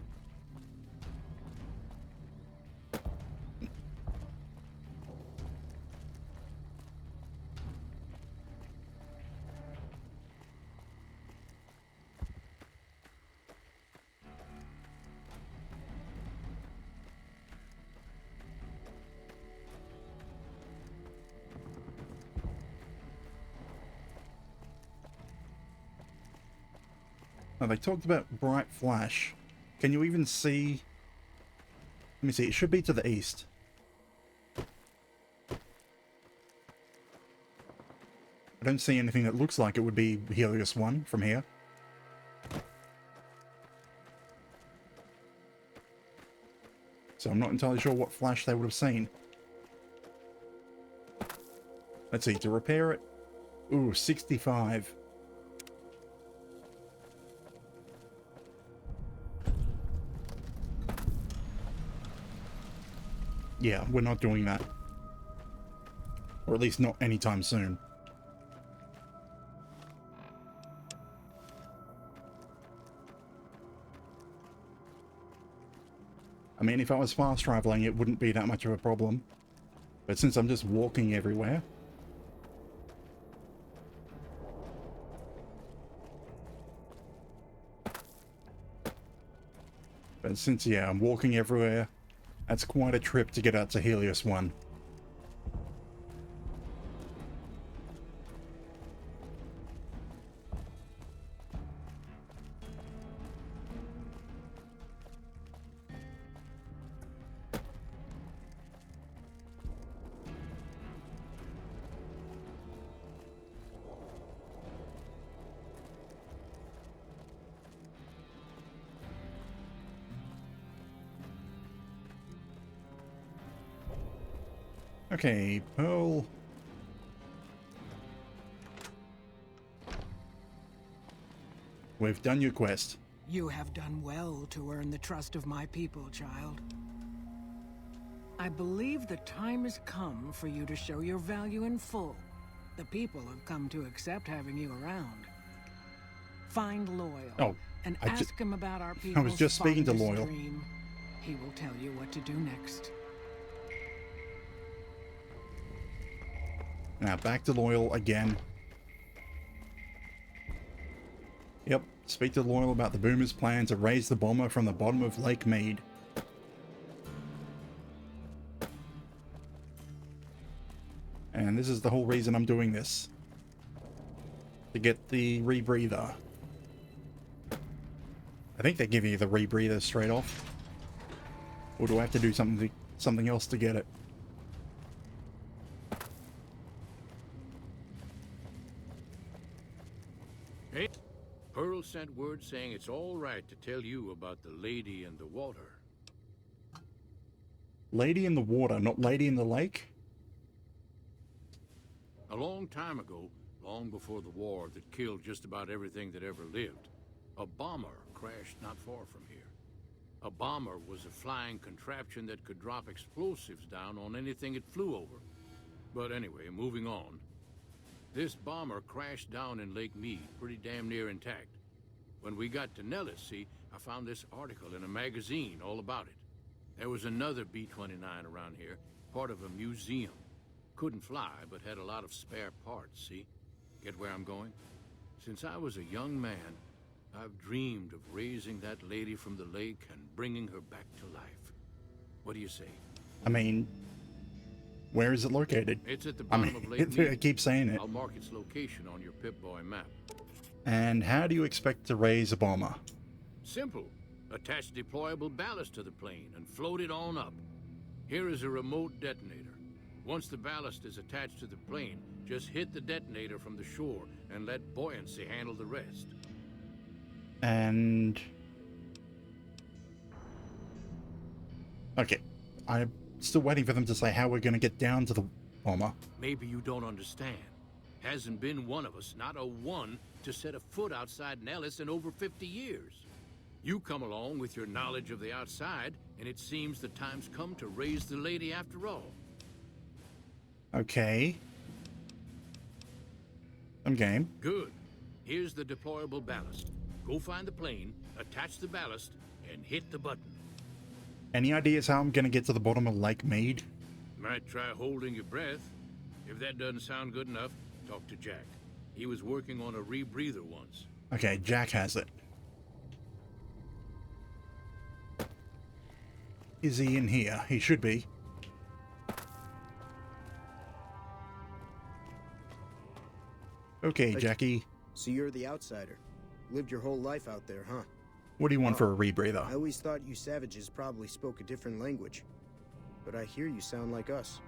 Now, they talked about bright flash. Can you even see? Let me see, it should be to the east. I don't see anything that looks like it would be Helios 1 from here. So I'm not entirely sure what flash they would have seen. Let's see, to repair it. Ooh, 65. Yeah, we're not doing that. Or at least not anytime soon. I mean, if I was fast traveling, it wouldn't be that much of a problem. But since I'm just walking everywhere... But since, yeah, I'm walking everywhere, that's quite a trip to get out to Helios 1. Okay, Pearl. We've done your quest. You have done well to earn the trust of my people, child. I believe the time has come for you to show your value in full. The people have come to accept having you around. Find Loyal and ask him about our people's I was just speaking to Loyal. Dream. He will tell you what to do next. Now back to Loyal again. Yep, speak to Loyal about the Boomer's plan to raise the bomber from the bottom of Lake Mead. And this is the whole reason I'm doing this. To get the rebreather. I think they give you the rebreather straight off. Or do I have to do something else to get it? Hey, Pearl sent word saying it's all right to tell you about the lady in the water. Lady in the water, not lady in the lake? A long time ago, long before the war that killed just about everything that ever lived, a bomber crashed not far from here. A bomber was a flying contraption that could drop explosives down on anything it flew over. But anyway, moving on. This bomber crashed down in Lake Mead, pretty damn near intact. When we got to Nellis, see, I found this article in a magazine all about it. There was another B-29 around here, part of a museum. Couldn't fly, but had a lot of spare parts, see? Get where I'm going? Since I was a young man, I've dreamed of raising that lady from the lake and bringing her back to life. What do you say? I mean, where is it located? It's at the bottom of Lake I Mead. keep saying it. I'll mark its location on your Pip-Boy map. And how do you expect to raise a bomber? Simple. Attach deployable ballast to the plane and float it on up. Here is a remote detonator. Once the ballast is attached to the plane, just hit the detonator from the shore and let buoyancy handle the rest. And... okay. I'm still waiting for them to say how we're going to get down to the bomber. Maybe you don't understand. Hasn't been one of us, not a one, to set a foot outside Nellis in over 50 years. You come along with your knowledge of the outside, and it seems the time's come to raise the lady after all. Okay. I'm game. Good. Here's the deployable ballast. Go find the plane, attach the ballast, and hit the button. Any ideas how I'm gonna get to the bottom of Lake Mead? Might try holding your breath. If that doesn't sound good enough, talk to Jack. He was working on a rebreather once. Okay, Jack has it. Is he in here? He should be. Okay, Jackie. So you're the outsider. Lived your whole life out there, huh? What do you want for a rebreather? I always thought you savages probably spoke a different language. But I hear you sound like us.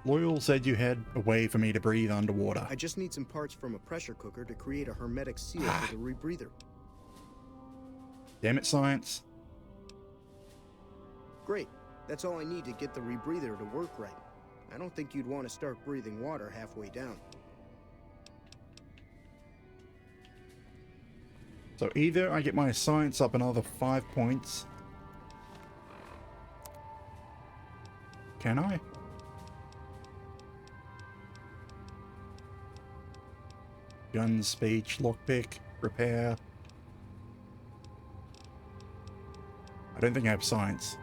Loyal said you had a way for me to breathe underwater. I just need some parts from a pressure cooker to create a hermetic seal for the rebreather. Damn it, science. Great. That's all I need to get the rebreather to work right. I don't think you'd want to start breathing water halfway down. So either I get my science up another 5 points. Can I? Gun, speech, lockpick, repair. I don't think I have science.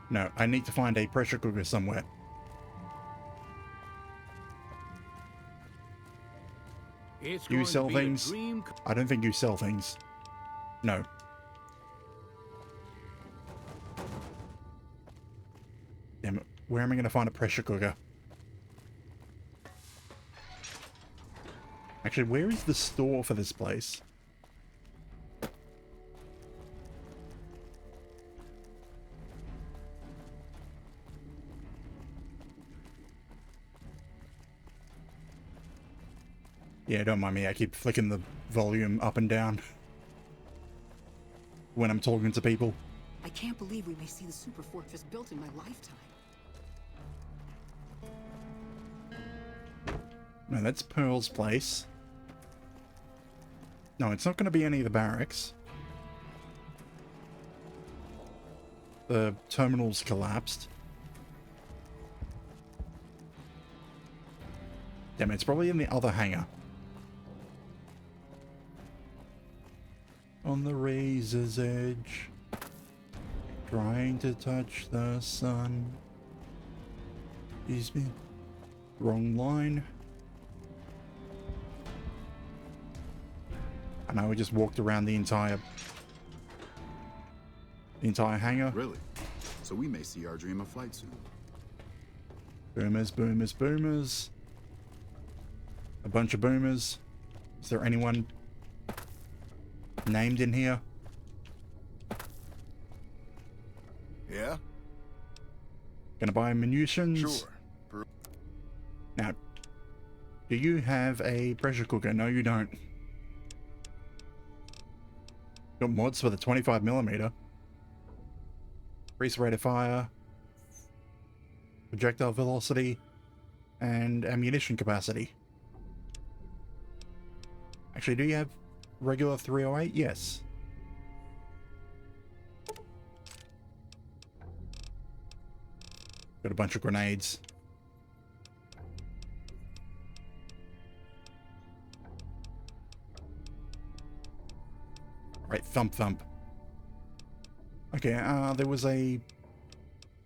No, I need to find a pressure cooker somewhere. It's You going sell to be a things? dream I don't think you sell things. No. Damn it. Where am I going to find a pressure cooker? Actually, where is the store for this place? Yeah, don't mind me. I keep flicking the volume up and down when I'm talking to people. I can't believe we may see the super fortress built in my lifetime. No, that's Pearl's place. No, it's not going to be any of the barracks. The terminal's collapsed. Damn it, it's probably in the other hangar. On the razor's edge, trying to touch the sun. Excuse me. Wrong line. And I just walked around the entire hangar. Really? So we may see our dream of flight soon. Boomers, boomers, boomers. A bunch of boomers. Is there anyone named in here? Yeah? Gonna buy munitions? Sure. Now, do you have a pressure cooker? No, you don't. Got mods for the 25mm. Increase rate of fire, projectile velocity, and ammunition capacity. Actually, do you have regular 308? Yes. Got a bunch of grenades. Right, thump thump. Okay, there was a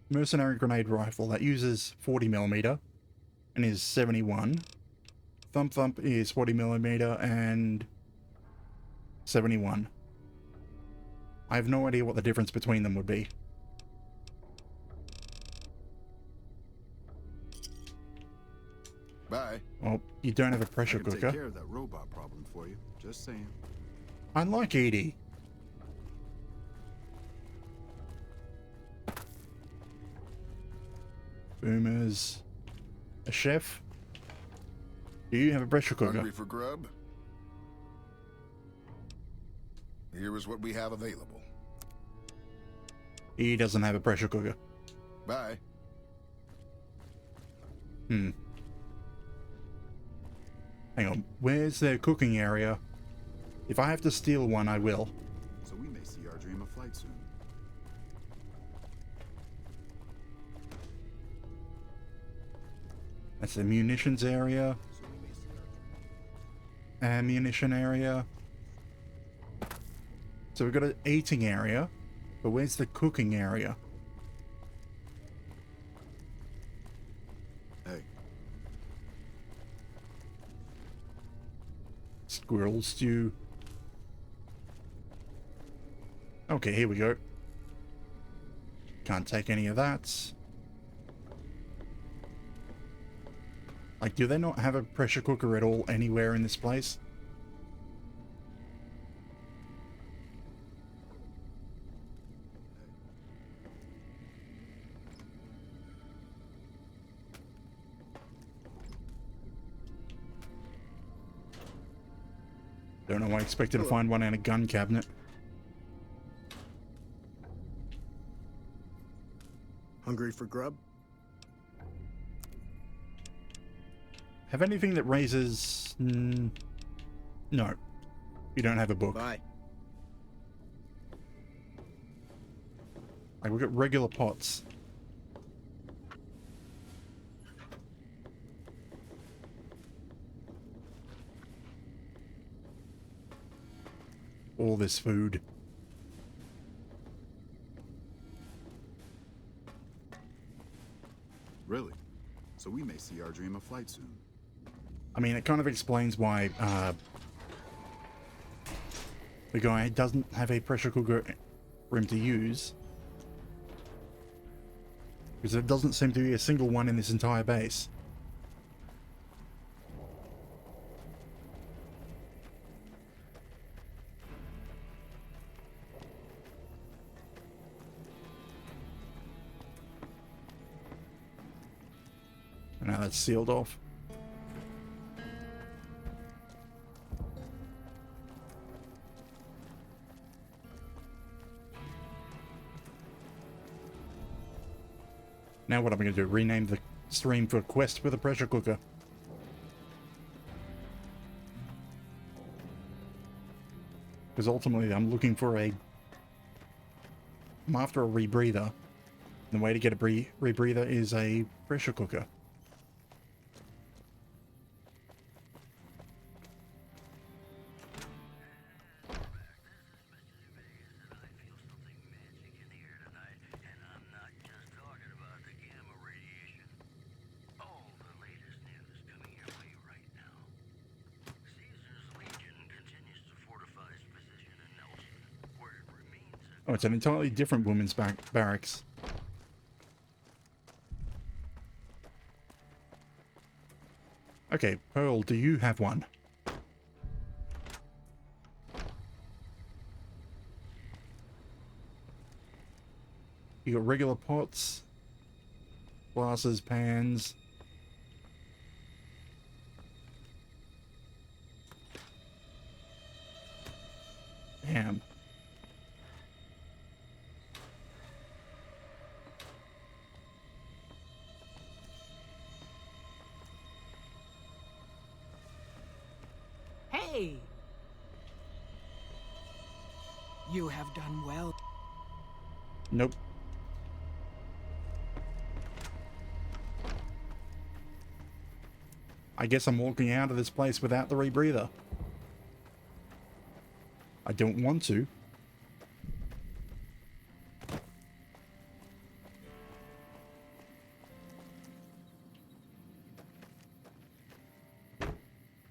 mercenary grenade rifle that uses 40mm and is 71. Thump thump is 40mm and 71. I have no idea what the difference between them would be. Bye. Well, you don't have a I pressure can take cooker. care of that robot problem for you. Just saying. I like Edie. Boomers. A chef? Do you have a pressure cooker? Hungry for grub? Here is what we have available. He doesn't have a pressure cooker. Bye. Hang on, where's their cooking area? If I have to steal one, I will. So we may see our dream of flight soon. That's the munitions area. Ammunition area. So we've got an eating area, but where's the cooking area? Hey, Squirrel stew. Okay, here we go. Can't take any of that. Like, do they not have a pressure cooker at all anywhere in this place? Don't know why I expected to find one in a gun cabinet. Hungry for grub? Have anything that raises... No. You don't have a book. Bye. Like, we've got regular pots. All this food. really? So we may see our dream of flight soon. I mean, it kind of explains why the guy doesn't have a pressure cooker for him to use. Because there doesn't seem to be a single one in this entire base. Now that's sealed off. Now what am I going to do? Rename the stream for Quest with a Pressure Cooker. Because ultimately I'm looking for a... I'm after a rebreather. The way to get a rebreather is a pressure cooker. Oh, it's an entirely different women's barracks. Okay, Pearl, do you have one? You got regular pots, glasses, pans. Damn. Hey! You have done well. Nope. I guess I'm walking out of this place without the rebreather. I don't want to.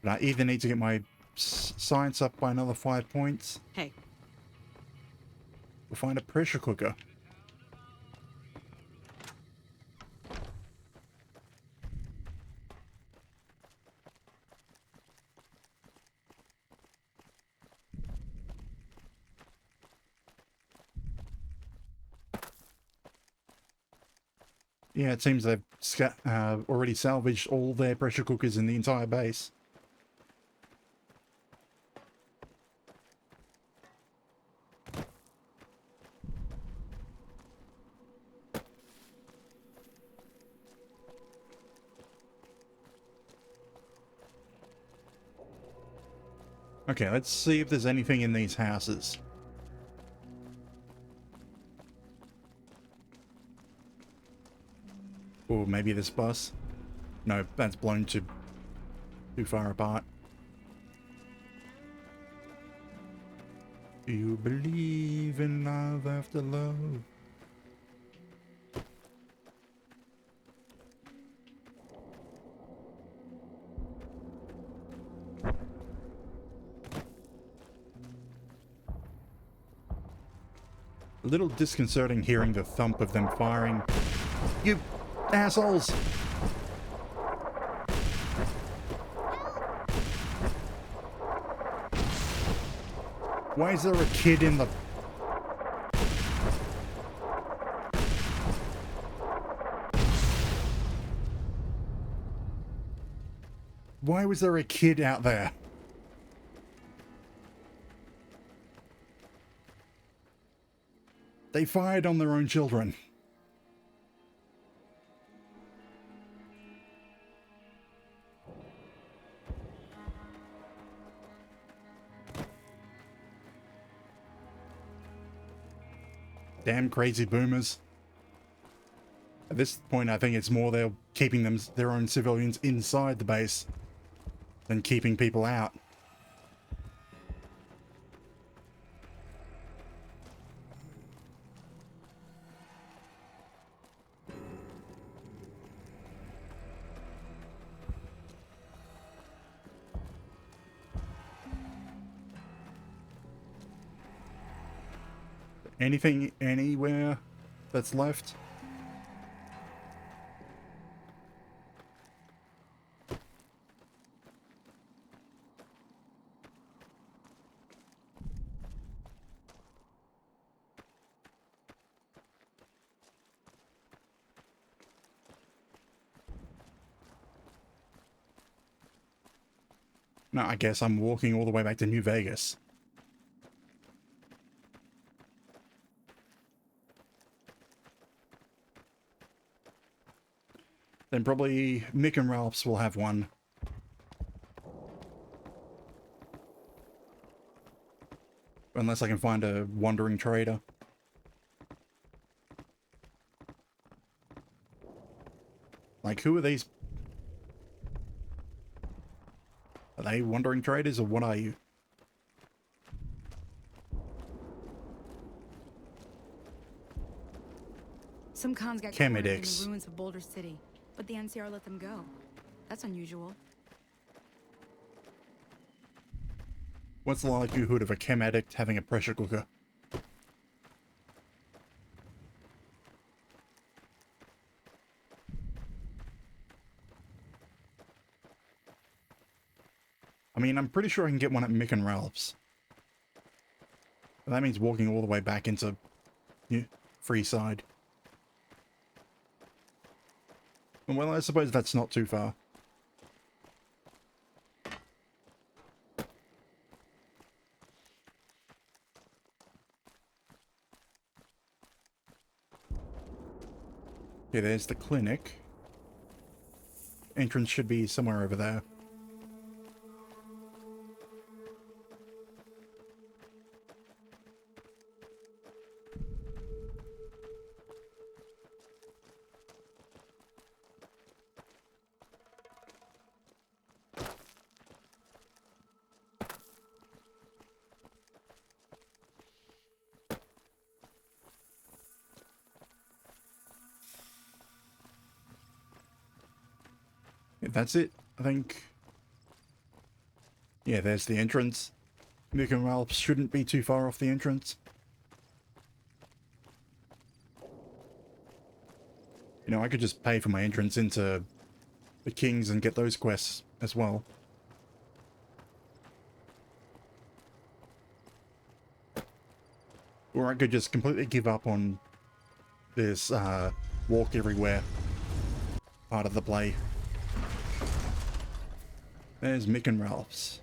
But I either need to get my science up by another 5 points. Hey. Or find a pressure cooker. Yeah, it seems they've already salvaged all their pressure cookers in the entire base. Okay, let's see if there's anything in these houses. Or maybe this bus. No, that's blown too far apart. Do you believe in love after love? A little disconcerting hearing the thump of them firing. You assholes! Why is there a kid in the... Why was there a kid out there? They fired on their own children. Damn crazy boomers. At this point, I think it's more they're keeping their own civilians inside the base than keeping people out. Anything anywhere that's left? No, I guess I'm walking all the way back to New Vegas. Then probably Mick and Ralph's will have one. Unless I can find a wandering trader. Like, who are these? Are they wandering traders or what are you? Some cons got cornered in the ruins of Boulder City, but the NCR let them go. That's unusual. What's the likelihood of a chem addict having a pressure cooker? I mean, I'm pretty sure I can get one at Mick and Ralph's. But that means walking all the way back into Freeside. Well, I suppose that's not too far. Okay, there's the clinic. Entrance should be somewhere over there. That's it, I think. Yeah, there's the entrance. Mick and Ralph shouldn't be too far off the entrance. You know, I could just pay for my entrance into the Kings and get those quests as well. Or I could just completely give up on this walk everywhere part of the play. There's Mick and Ralph's.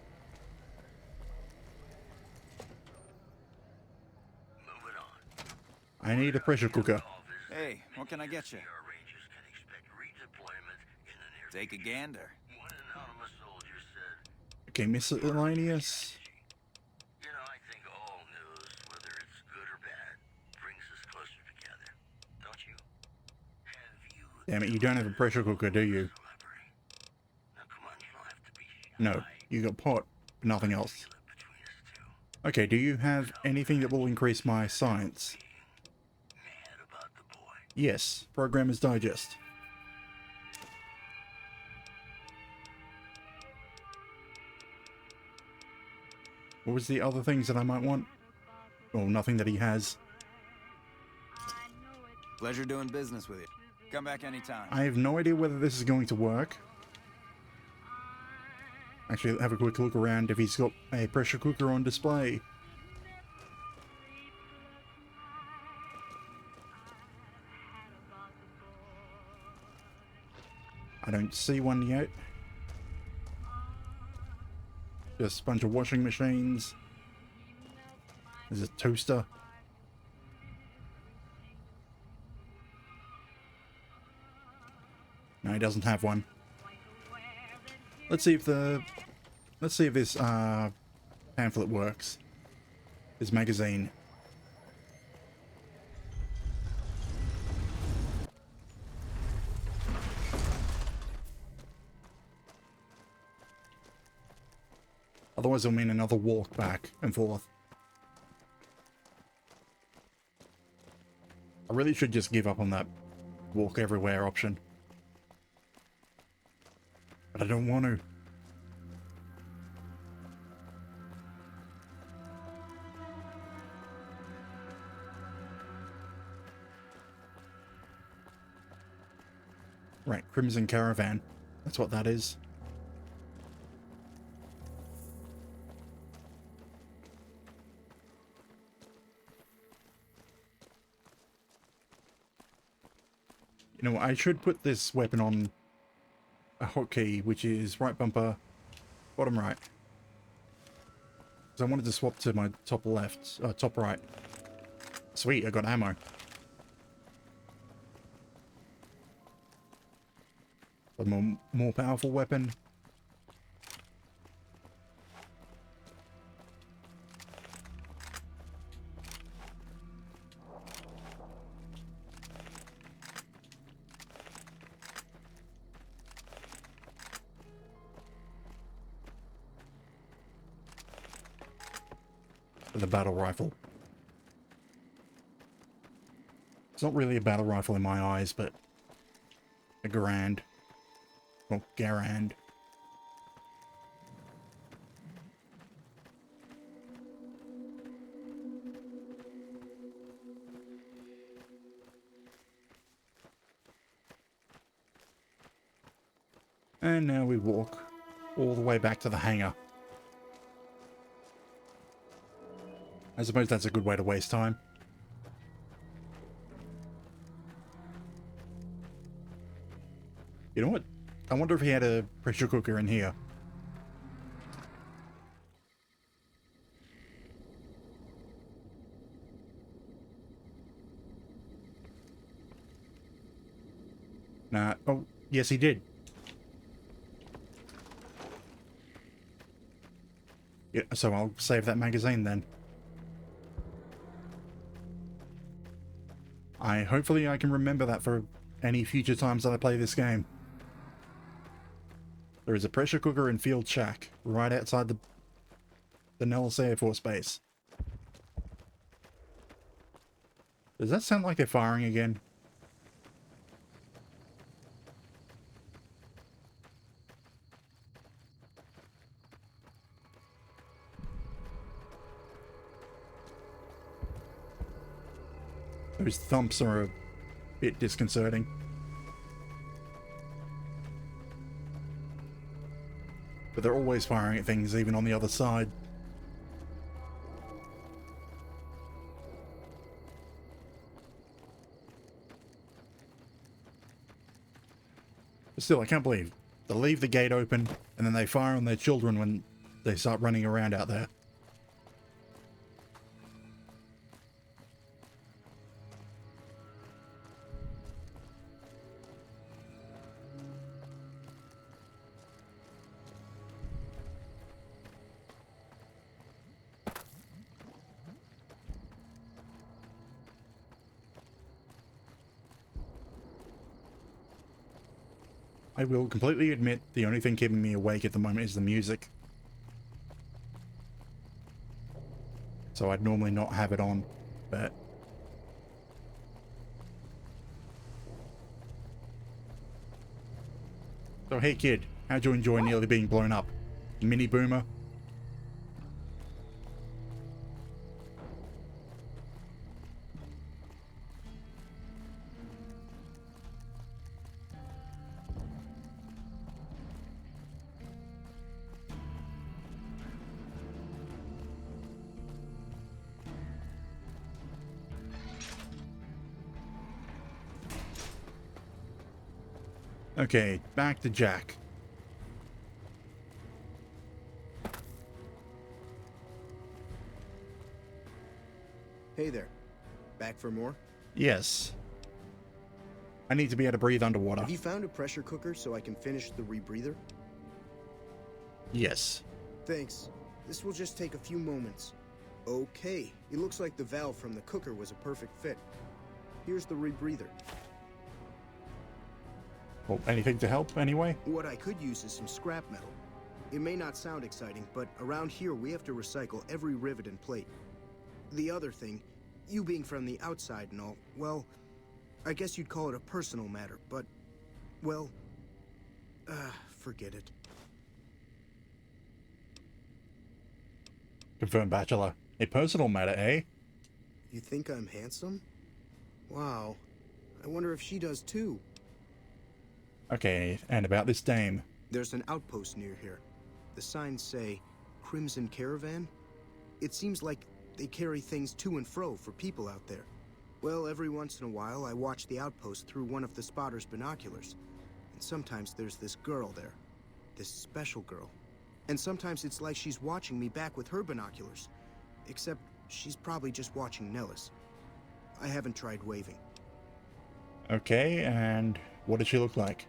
Moving on. I need a pressure cooker. Hey, what can I get you? Take a gander. Okay, miscellaneous. Damn it, you don't have a pressure cooker, do you? No, you got pot, but nothing else. Okay, do you have anything that will increase my science? Yes, Programmer's Digest. What was the other things that I might want? Well, nothing that he has. Pleasure doing business with you. Come back anytime. I have no idea whether this is going to work. Actually, have a quick look around if he's got a pressure cooker on display. I don't see one yet. Just a bunch of washing machines. There's a toaster. No, he doesn't have one. Let's see if this pamphlet works. This magazine. Otherwise it'll mean another walk back and forth. I really should just give up on that walk everywhere option. But I don't want to. Right, Crimson Caravan. That's what that is. You know, I should put this weapon on a hotkey, which is right bumper, bottom right. Because I wanted to swap to my top left, top right. Sweet, I got ammo. A more powerful weapon. The battle rifle. It's not really a battle rifle in my eyes, but a Garand. Well, Garand. And now we walk all the way back to the hangar. I suppose that's a good way to waste time. You know what? I wonder if he had a pressure cooker in here. Nah. Oh, yes he did. Yeah, so I'll save that magazine then. Hopefully I can remember that for any future times that I play this game. There is a pressure cooker in Field Shack, right outside the Nellis Air Force Base. Does that sound like they're firing again? Those thumps are a bit disconcerting. But they're always firing at things, even on the other side. But still, I can't believe they leave the gate open and then they fire on their children when they start running around out there. I will completely admit the only thing keeping me awake at the moment is the music. So I'd normally not have it on, but... So hey kid, how'd you enjoy nearly being blown up? Mini boomer? Okay, back to Jack. Hey there. Back for more? Yes. I need to be able to breathe underwater. Have you found a pressure cooker so I can finish the rebreather? Yes. Thanks. This will just take a few moments. Okay, it looks like the valve from the cooker was a perfect fit. Here's the rebreather. Well, anything to help anyway? What I could use is some scrap metal. It may not sound exciting, but around here we have to recycle every rivet and plate. The other thing, you being from the outside and all, well, I guess you'd call it a personal matter, but, well, forget it. Confirmed bachelor. A personal matter, eh? You think I'm handsome? Wow. I wonder if she does too. Okay, and about this dame. There's an outpost near here. The signs say, Crimson Caravan. It seems like they carry things to and fro for people out there. Well, every once in a while, I watch the outpost through one of the spotter's binoculars. And sometimes there's this girl there. This special girl. And sometimes it's like she's watching me back with her binoculars. Except she's probably just watching Nellis. I haven't tried waving. Okay, and what does she look like?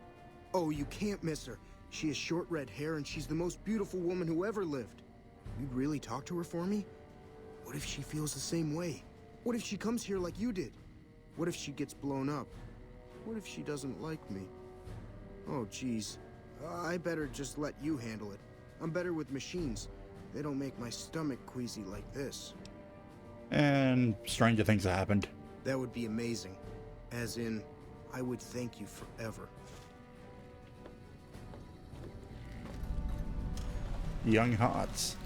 Oh, you can't miss her. She has short red hair and she's the most beautiful woman who ever lived. You'd really talk to her for me? What if she feels the same way? What if she comes here like you did? What if she gets blown up? What if she doesn't like me? Oh, geez. I better just let you handle it. I'm better with machines. They don't make my stomach queasy like this. And stranger things have happened. That would be amazing. As in, I would thank you forever. Young hearts.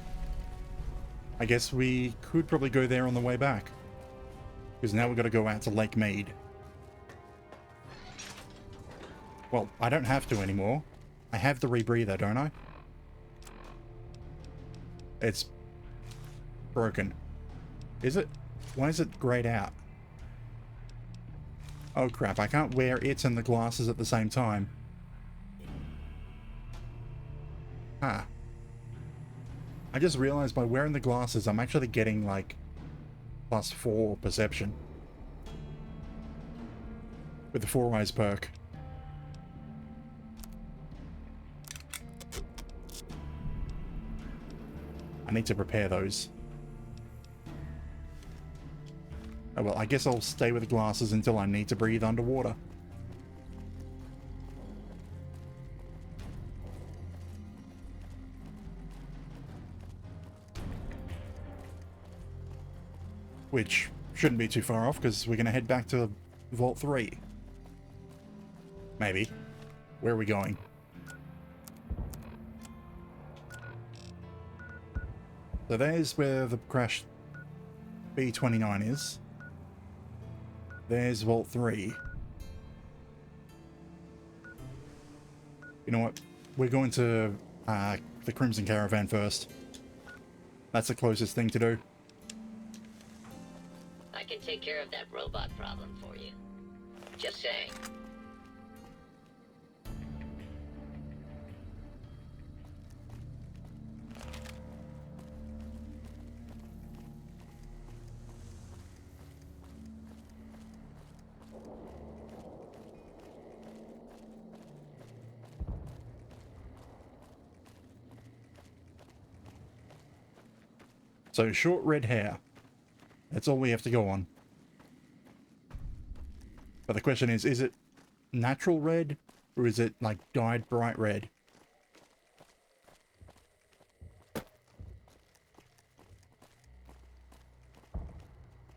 I guess we could probably go there on the way back. Because now we've got to go out to Lake Mead. Well, I don't have to anymore. I have the rebreather, don't I? It's broken. Is it? Why is it grayed out? Oh crap, I can't wear it and the glasses at the same time. Huh. I just realized by wearing the glasses, I'm actually getting like +4 perception. With the 4 eyes perk. I need to prepare those. Oh well, I guess I'll stay with the glasses until I need to breathe underwater. Which shouldn't be too far off, because we're going to head back to Vault 3. Maybe. Where are we going? So there's where the crashed B-29 is. There's Vault 3. You know what? We're going to the Crimson Caravan first. That's the closest thing to do. I can take care of that robot problem for you. Just saying. So short red hair. That's all we have to go on. But the question is it natural red Or is it like dyed bright red?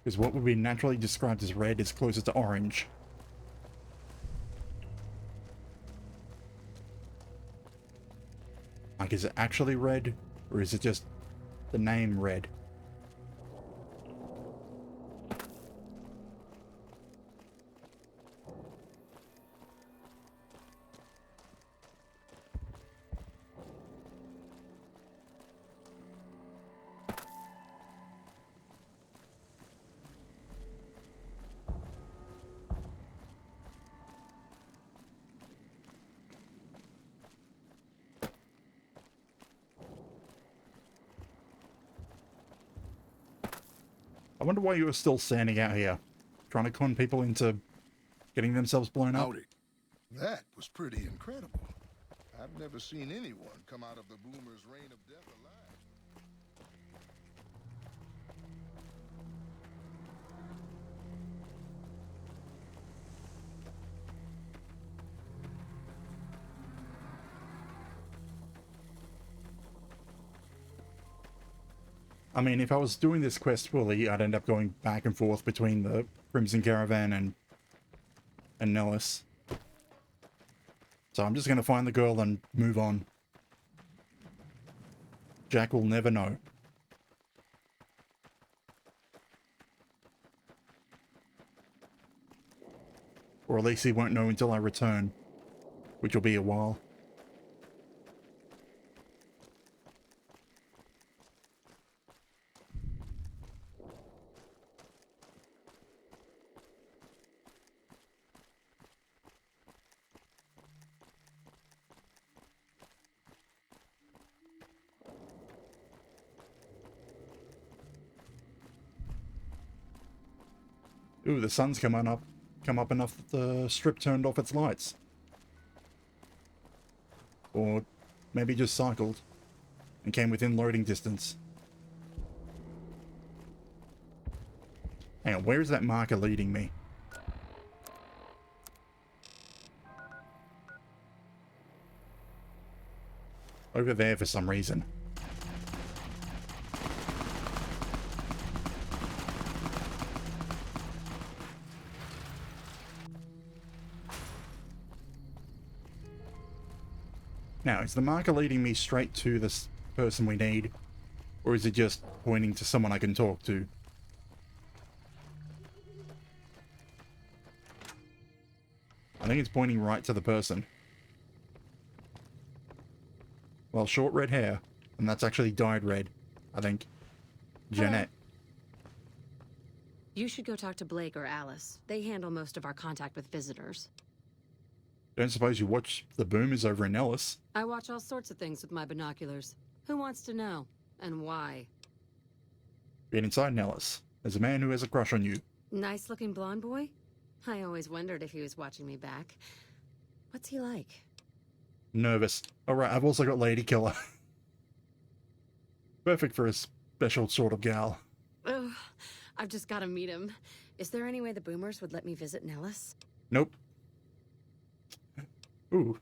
Because what would be naturally described as red is closer to orange. Like, is it actually red? Or is it just the name red? I wonder why you were still standing out here, trying to con people into getting themselves blown up. Howdy. That was pretty incredible. I've never seen anyone come out of the boomer's reign of death alive. I mean, if I was doing this quest fully, I'd end up going back and forth between the Crimson Caravan and Nellis. So I'm just going to find the girl and move on. Jack will never know. Or at least he won't know until I return, which will be a while. Ooh, the sun's come up enough that the strip turned off its lights. Or maybe just cycled and came within loading distance. Hang on, where is that marker leading me? Over there for some reason. Now, is the marker leading me straight to this person we need? Or is it just pointing to someone I can talk to? I think it's pointing right to the person. Well, short red hair, and that's actually dyed red, I think. Jeanette. You should go talk to Blake or Alice. They handle most of our contact with visitors. Don't suppose you watch the boomers over in Ellis? I watch all sorts of things with my binoculars. Who wants to know? And why? Being inside Nellis, there's a man who has a crush on you. Nice-looking blonde boy? I always wondered if he was watching me back. What's he like? Nervous. Alright, I've also got Lady Killer. Perfect for a special sort of gal. Ugh, I've just got to meet him. Is there any way the boomers would let me visit Nellis? Nope. Ooh.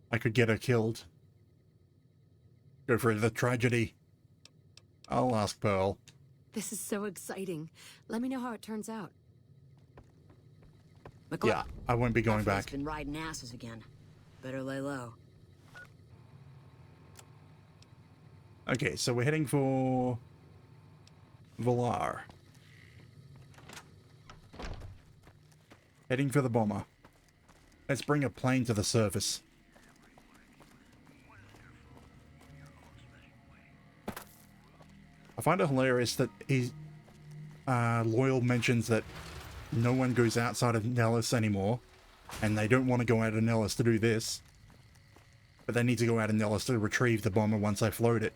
I could get her killed. Go for the tragedy. I'll ask Pearl. This is so exciting. Let me know how it turns out. Yeah, I won't be going back. Been riding asses again. Better lay low. Okay, so we're heading for Valar. Heading for the bomber. Let's bring a plane to the surface. I find it hilarious that Loyal mentions that no one goes outside of Nellis anymore, and they don't want to go out of Nellis to do this, but they need to go out of Nellis to retrieve the bomber once they float it.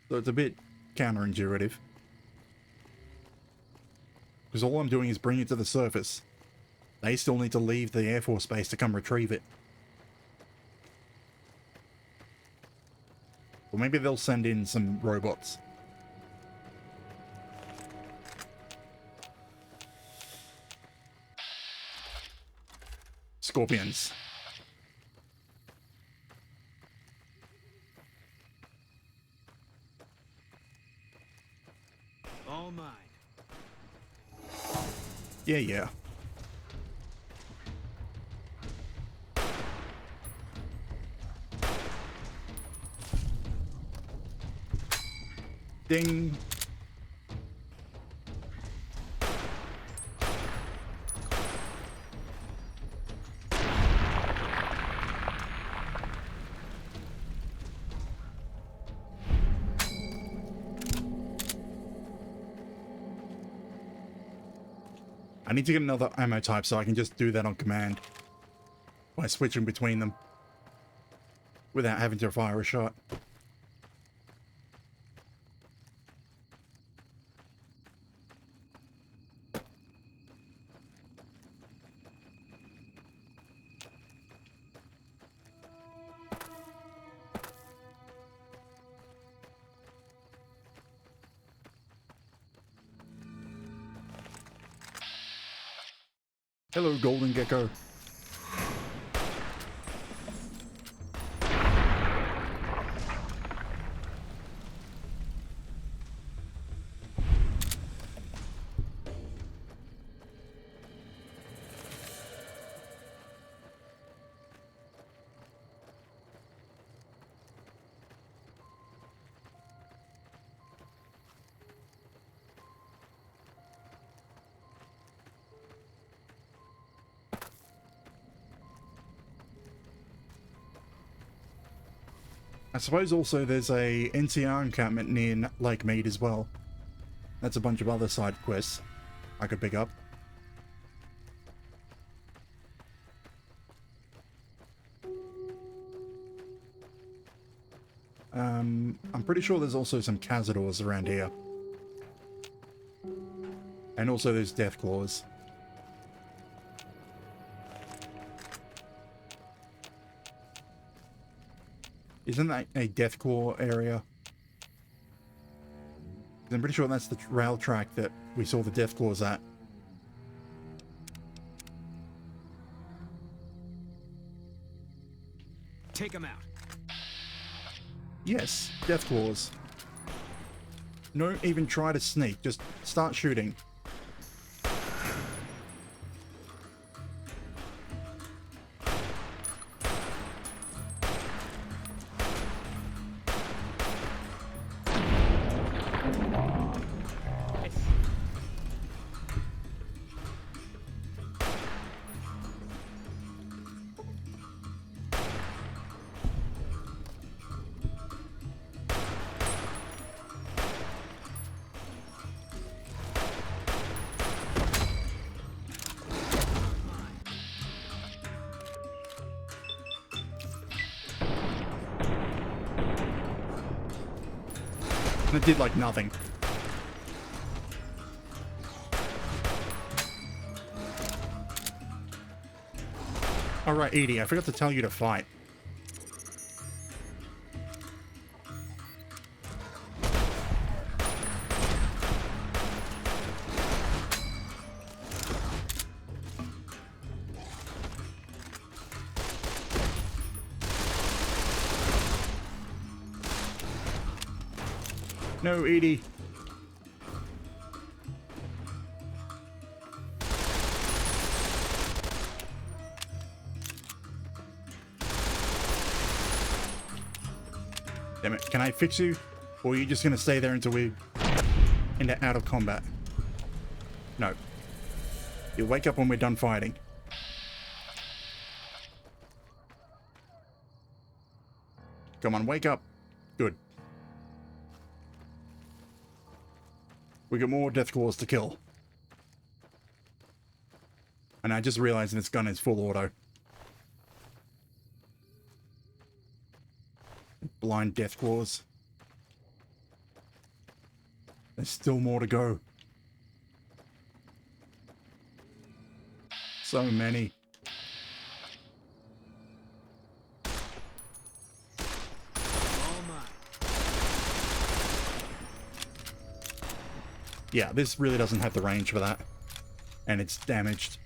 So it's a bit counterintuitive. Because all I'm doing is bring it to the surface. They still need to leave the Air Force base to come retrieve it. Or maybe they'll send in some robots. scorpions. All mine. Yeah, yeah. Ding. I need to get another ammo type so I can just do that on command by switching between them without having to fire a shot. Hello, Golden Gecko. I suppose also there's a NCR encampment near Lake Mead as well. That's a bunch of other side quests I could pick up. I'm pretty sure there's also some Cazadors around here. And also there's Deathclaws. Isn't that a Deathclaw area? I'm pretty sure that's the rail track that we saw the Deathclaws at. Take him out. Yes, Deathclaws. Don't even try to sneak, just start shooting. And it did like nothing. Alright, Edie, I forgot to tell you to fight. No, Edie. Damn it, can I fix you? Or are you just gonna stay there until we're out of combat? No. You'll wake up when we're done fighting. Come on, wake up. Good. We got more Deathclaws to kill. And I just realized this gun is full auto. Blind Deathclaws. There's still more to go. So many. Yeah, this really doesn't have the range for that. And it's damaged.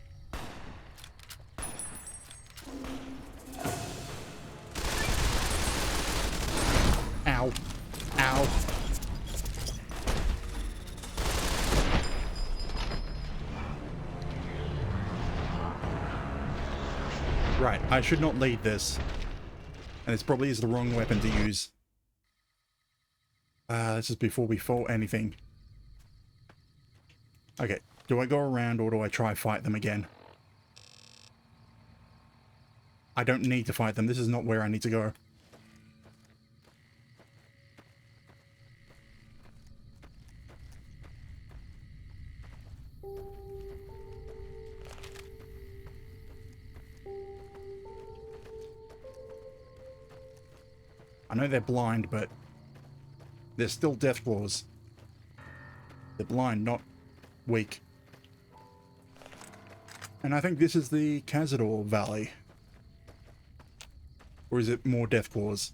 Right, I should not lead this. And this probably is the wrong weapon to use. This is before we fought anything. Okay, do I go around or do I try fight them again? I don't need to fight them. This is not where I need to go. I know they're blind, but they're still Deathclaws. They're blind, not weak. And I think this is the Cazador Valley. Or is it more Deathclaws?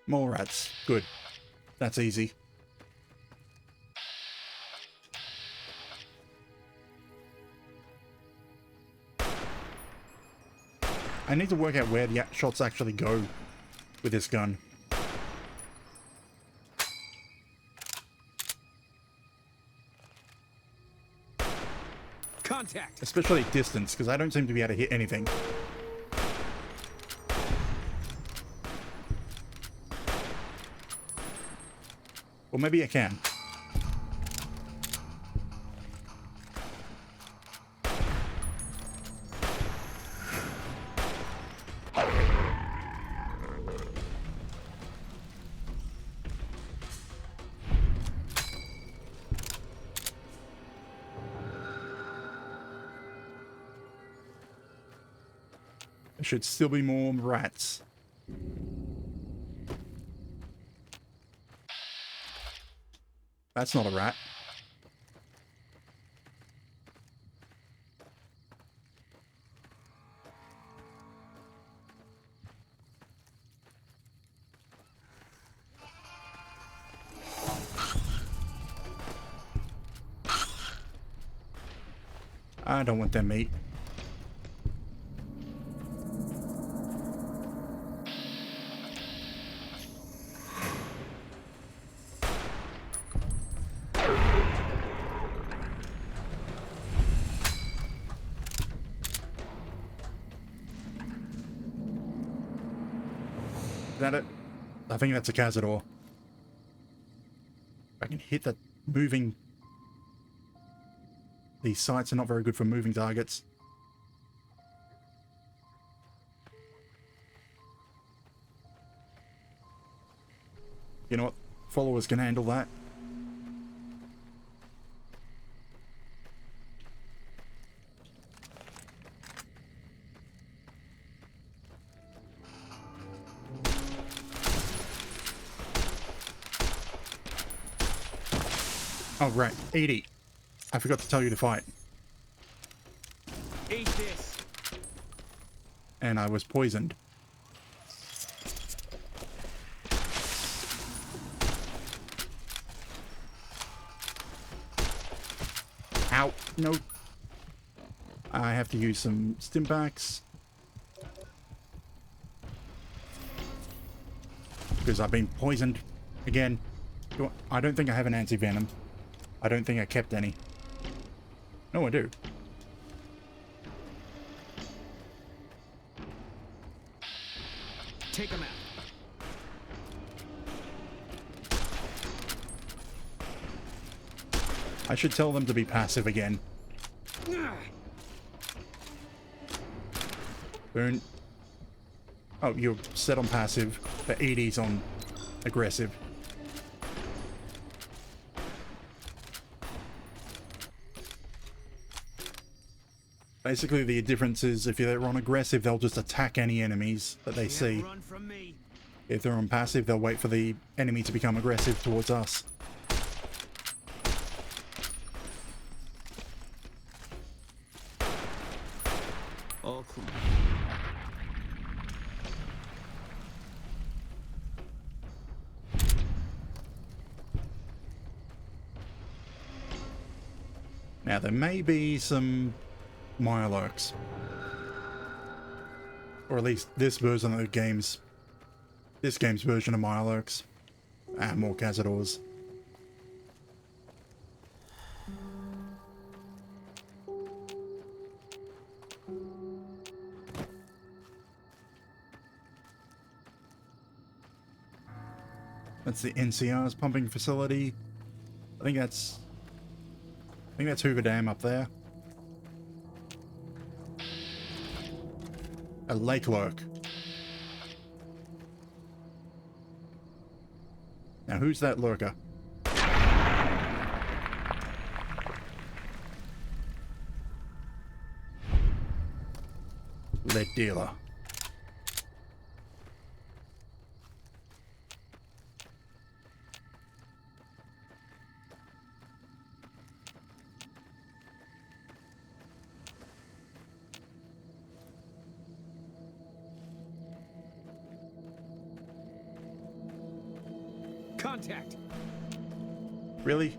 Mole rats. Good. That's easy. I need to work out where the shots actually go with this gun. Contact. Especially distance, because I don't seem to be able to hit anything. Or maybe I can. There should still be more rats. That's not a rat. I don't want their meat. Is that it? I think that's a Cazador. I can hit that moving... These sights are not very good for moving targets. You know what? Followers can handle that. Oh, right. 80. I forgot to tell you to fight. Eat this. And I was poisoned. Ow. No. I have to use some stimpaks. Because I've been poisoned again. I don't think I have an anti-venom. I don't think I kept any. No, I do. Take him out. I should tell them to be passive again. Boone. Oh, you're set on passive. The 80's on aggressive. Basically, the difference is if they're on aggressive, they'll just attack any enemies that they see. If they're on passive, they'll wait for the enemy to become aggressive towards us. All clear. Now, there may be some Mirelurks. Or at least this version of the game's... This game's version of Mirelurks. And more Cazadors. That's the NCR's pumping facility. I think that's Hoover Dam up there. A lake lurk. Now who's that lurker? Lead dealer. Contact. Really?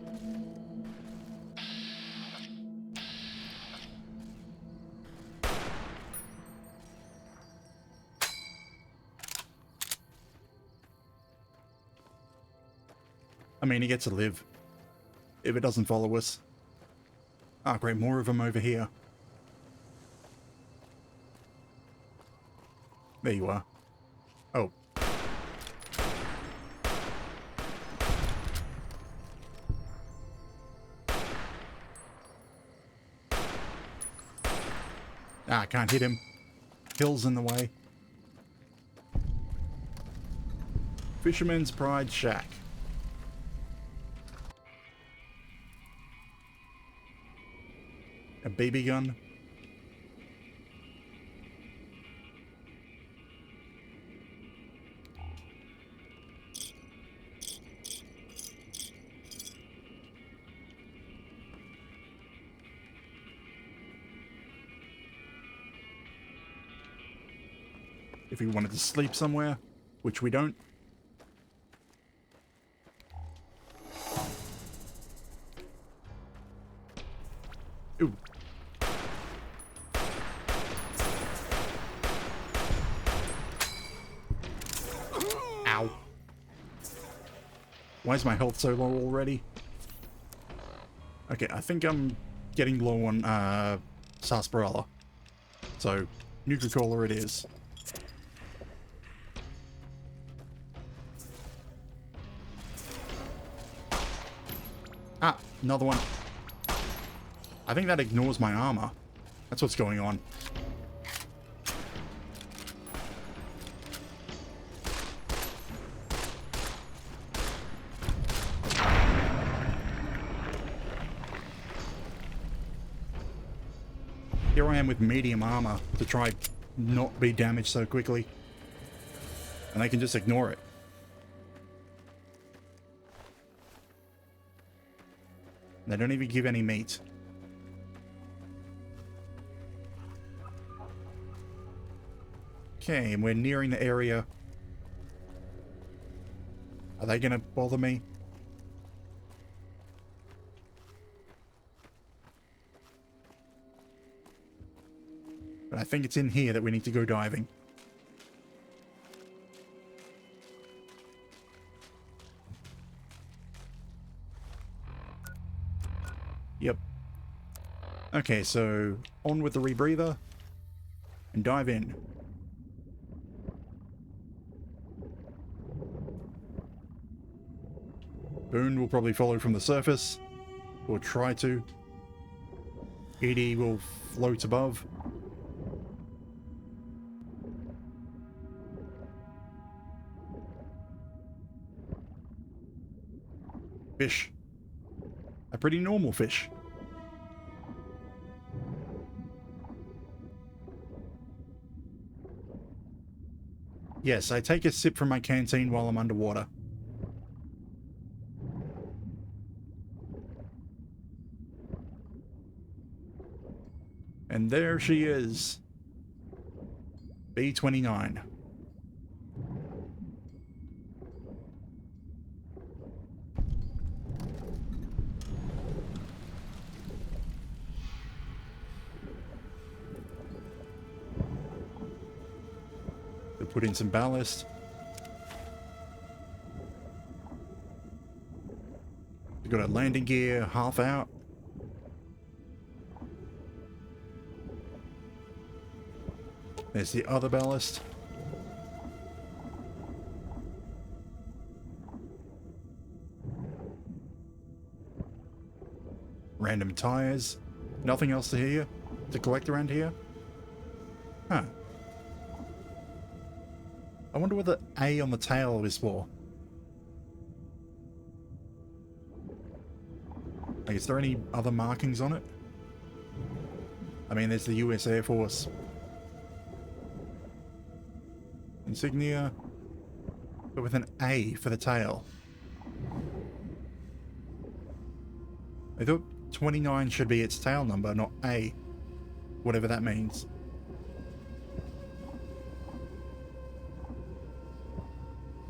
I mean, he gets to live. If it doesn't follow us. Ah, great, more of them over here. There you are. Oh. Ah, I can't hit him. Hill's in the way. Fisherman's Pride Shack. A BB gun. If we wanted to sleep somewhere, which we don't. Ooh. Ow. Why is my health so low already? Okay, I think I'm getting low on sarsaparilla. So, Nuka-Cola it is. Ah, another one. I think that ignores my armor. That's what's going on. Here I am with medium armor to try not be damaged so quickly. And they can just ignore it. They don't even give any meat. Okay, and we're nearing the area. Are they gonna bother me? But I think it's in here that we need to go diving. Yep. Okay, so on with the rebreather and dive in. Boone will probably follow from the surface, or try to. Edie will float above. Fish. A pretty normal fish. Yes, I take a sip from my canteen while I'm underwater. And there she is. B-29. To put in some ballast. We've got our landing gear half out. There's the other ballast. Random tires. Nothing else to collect around here? Huh. I wonder what the A on the tail is for. Like, is there any other markings on it? I mean, there's the US Air Force insignia, but with an A for the tail. I thought 29 should be its tail number, not A. Whatever that means.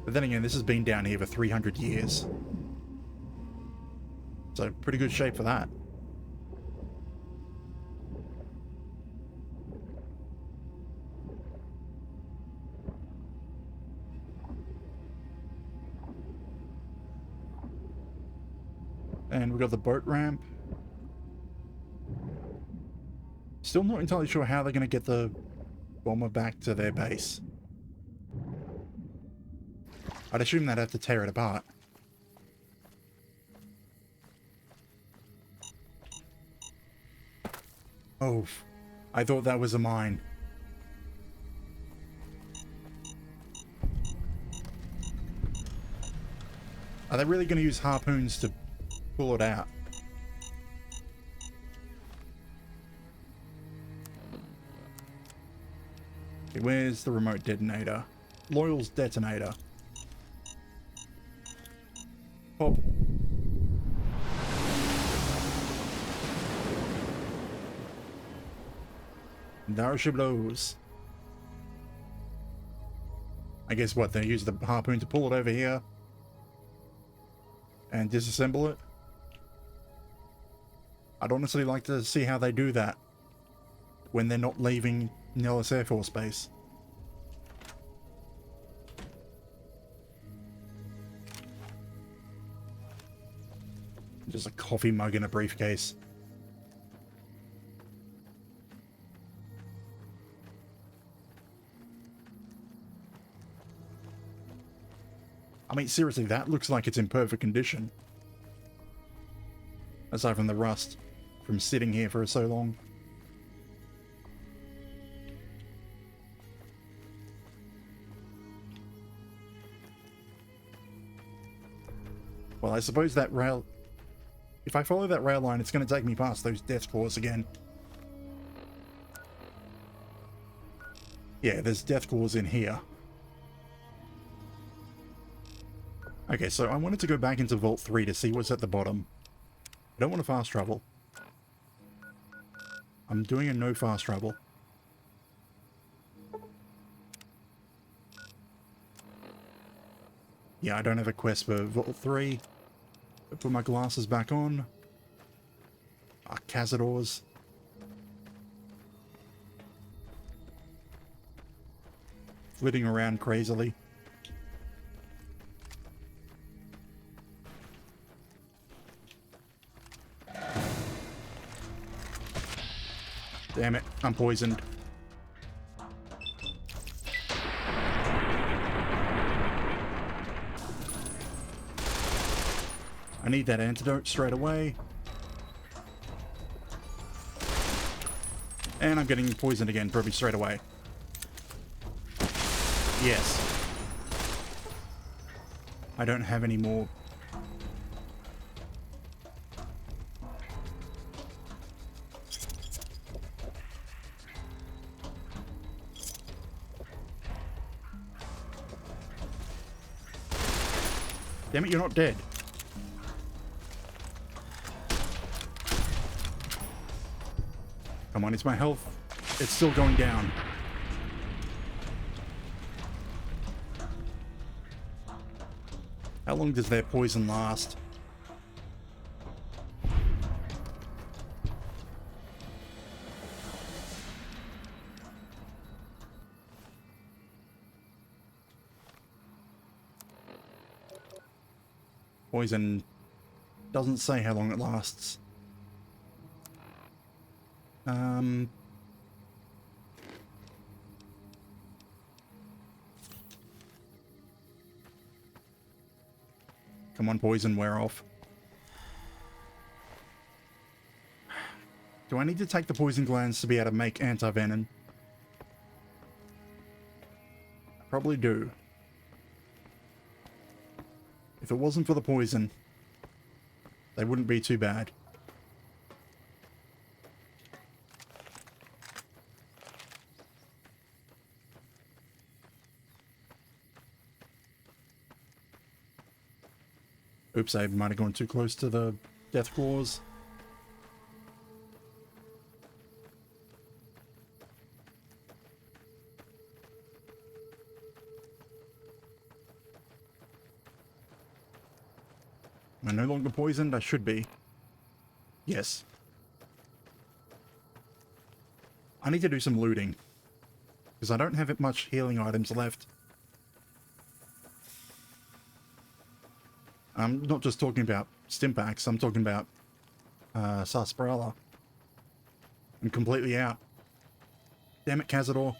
But then again, this has been down here for 300 years. So, pretty good shape for that. And we've got the boat ramp. Still not entirely sure how they're going to get the bomber back to their base. I'd assume they'd have to tear it apart. Oh, I thought that was a mine. Are they really going to use harpoons to pull it out? Okay, where's the remote detonator? Loyal's detonator. Pop. There she blows. I guess what, they use the harpoon to pull it over here and disassemble it? I'd honestly like to see how they do that when they're not leaving Nellis Air Force Base. Just a coffee mug in a briefcase. I mean, seriously, that looks like it's in perfect condition. Aside from the rust from sitting here for so long. Well, I suppose that rail... If I follow that rail line, it's going to take me past those death claws again. Yeah, there's death claws in here. Okay, so I wanted to go back into Vault 3 to see what's at the bottom. I don't want to fast travel. I'm doing a no fast travel. Yeah, I don't have a quest for Vault 3. Put my glasses back on. Cazadors. Flitting around crazily. Damn it, I'm poisoned. I need that antidote straight away. And I'm getting poisoned again, probably straight away. Yes. I don't have any more. Damn it, you're not dead. Come on, it's my health. It's still going down. How long does their poison last? Poison doesn't say how long it lasts. Come on, poison, wear off. Do I need to take the poison glands to be able to make anti-venom? I probably do. If it wasn't for the poison, they wouldn't be too bad. Oops, I might have gone too close to the death claws. Am I no longer poisoned? I should be. Yes. I need to do some looting, because I don't have much healing items left. I'm not just talking about Stimpaks, I'm talking about Sarsaparilla. I'm completely out. Damn it, Cazador.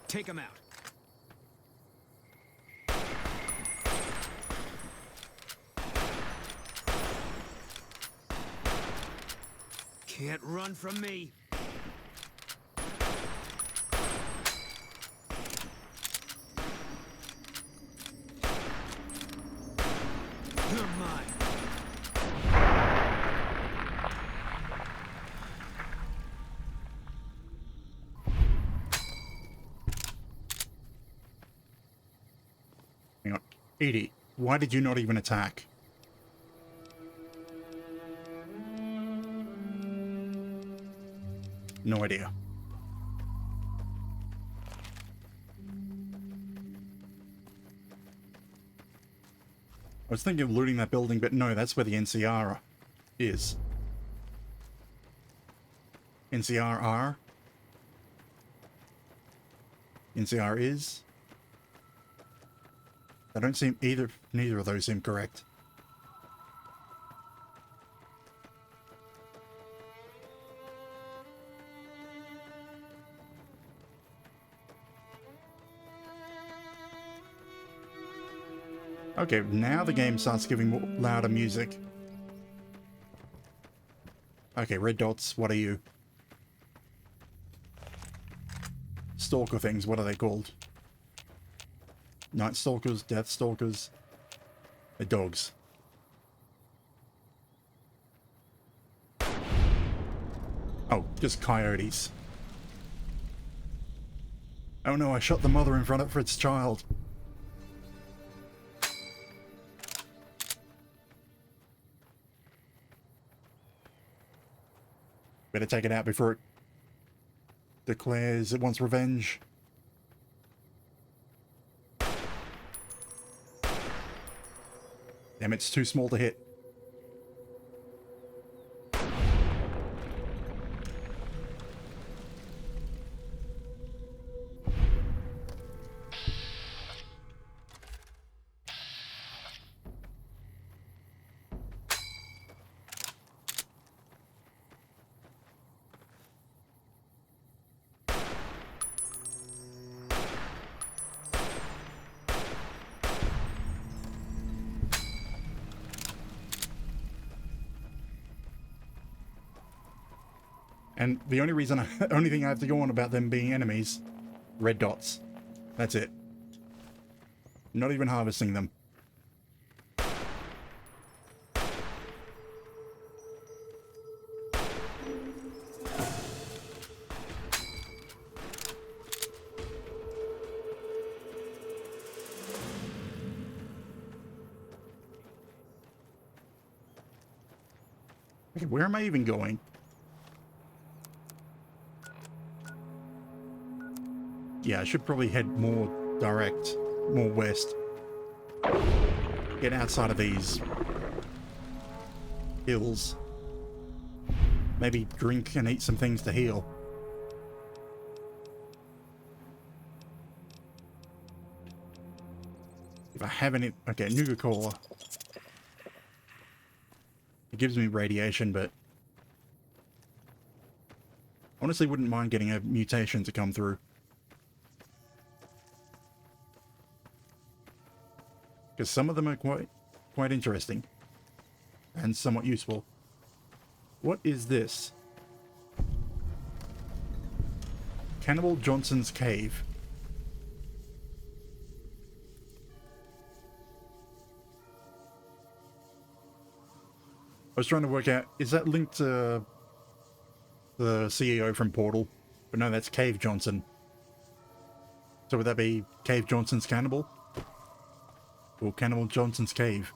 Take him out. Can't run from me. You're mine. Hang on. Edie, why did you not even attack? No idea. I was thinking of looting that building, but no, that's where the NCR is. NCRR? NCR is? I don't seem neither of those seem correct. Okay, now the game starts giving more louder music. Okay, red dots, what are you? Stalker things, what are they called? Night Stalkers, Death Stalkers. They're dogs. Oh, just coyotes. Oh no, I shot the mother in front of its child. Better take it out before it declares it wants revenge. Damn, it's too small to hit. And the only reason, only thing I have to go on about them being enemies, red dots. That's it. Not even harvesting them. Okay, where am I even going? Yeah, I should probably head more direct, more west. Get outside of these hills. Maybe drink and eat some things to heal. If I have any... Okay, Nuka-Cola. It gives me radiation, but... Honestly, wouldn't mind getting a mutation to come through. Because some of them are quite interesting. And somewhat useful. What is this? Cannibal Johnson's Cave. I was trying to work out, is that linked to the CEO from Portal? But no, that's Cave Johnson. So would that be Cave Johnson's Cannibal? Or Cannibal Johnson's Cave?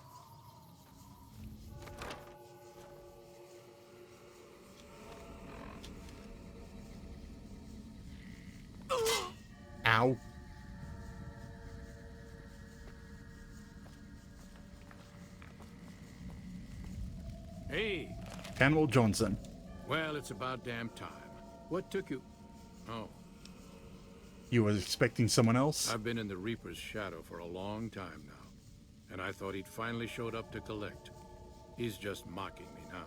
Ow. Hey. Cannibal Johnson. Well, it's about damn time. What took you? Oh. You was expecting someone else? I've been in the Reaper's shadow for a long time now, and I thought he'd finally showed up to collect. He's just mocking me now.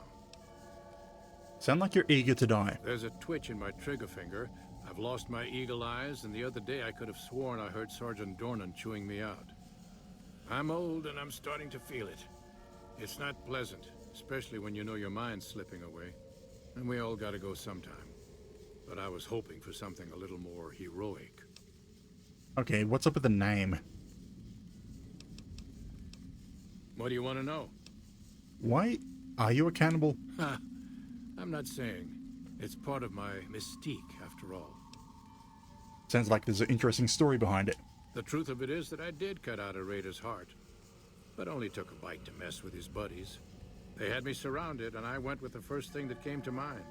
Sound like you're eager to die. There's a twitch in my trigger finger. I've lost my eagle eyes, and the other day I could have sworn I heard Sergeant Dornan chewing me out. I'm old, and I'm starting to feel it. It's not pleasant, especially when you know your mind's slipping away. And we all gotta go sometime. But I was hoping for something a little more heroic. Okay, what's up with the name? What do you want to know? Why are you a cannibal? I'm not saying. It's part of my mystique, after all. Sounds like there's an interesting story behind it. The truth of it is that I did cut out a raider's heart, but only took a bite to mess with his buddies. They had me surrounded, and I went with the first thing that came to mind.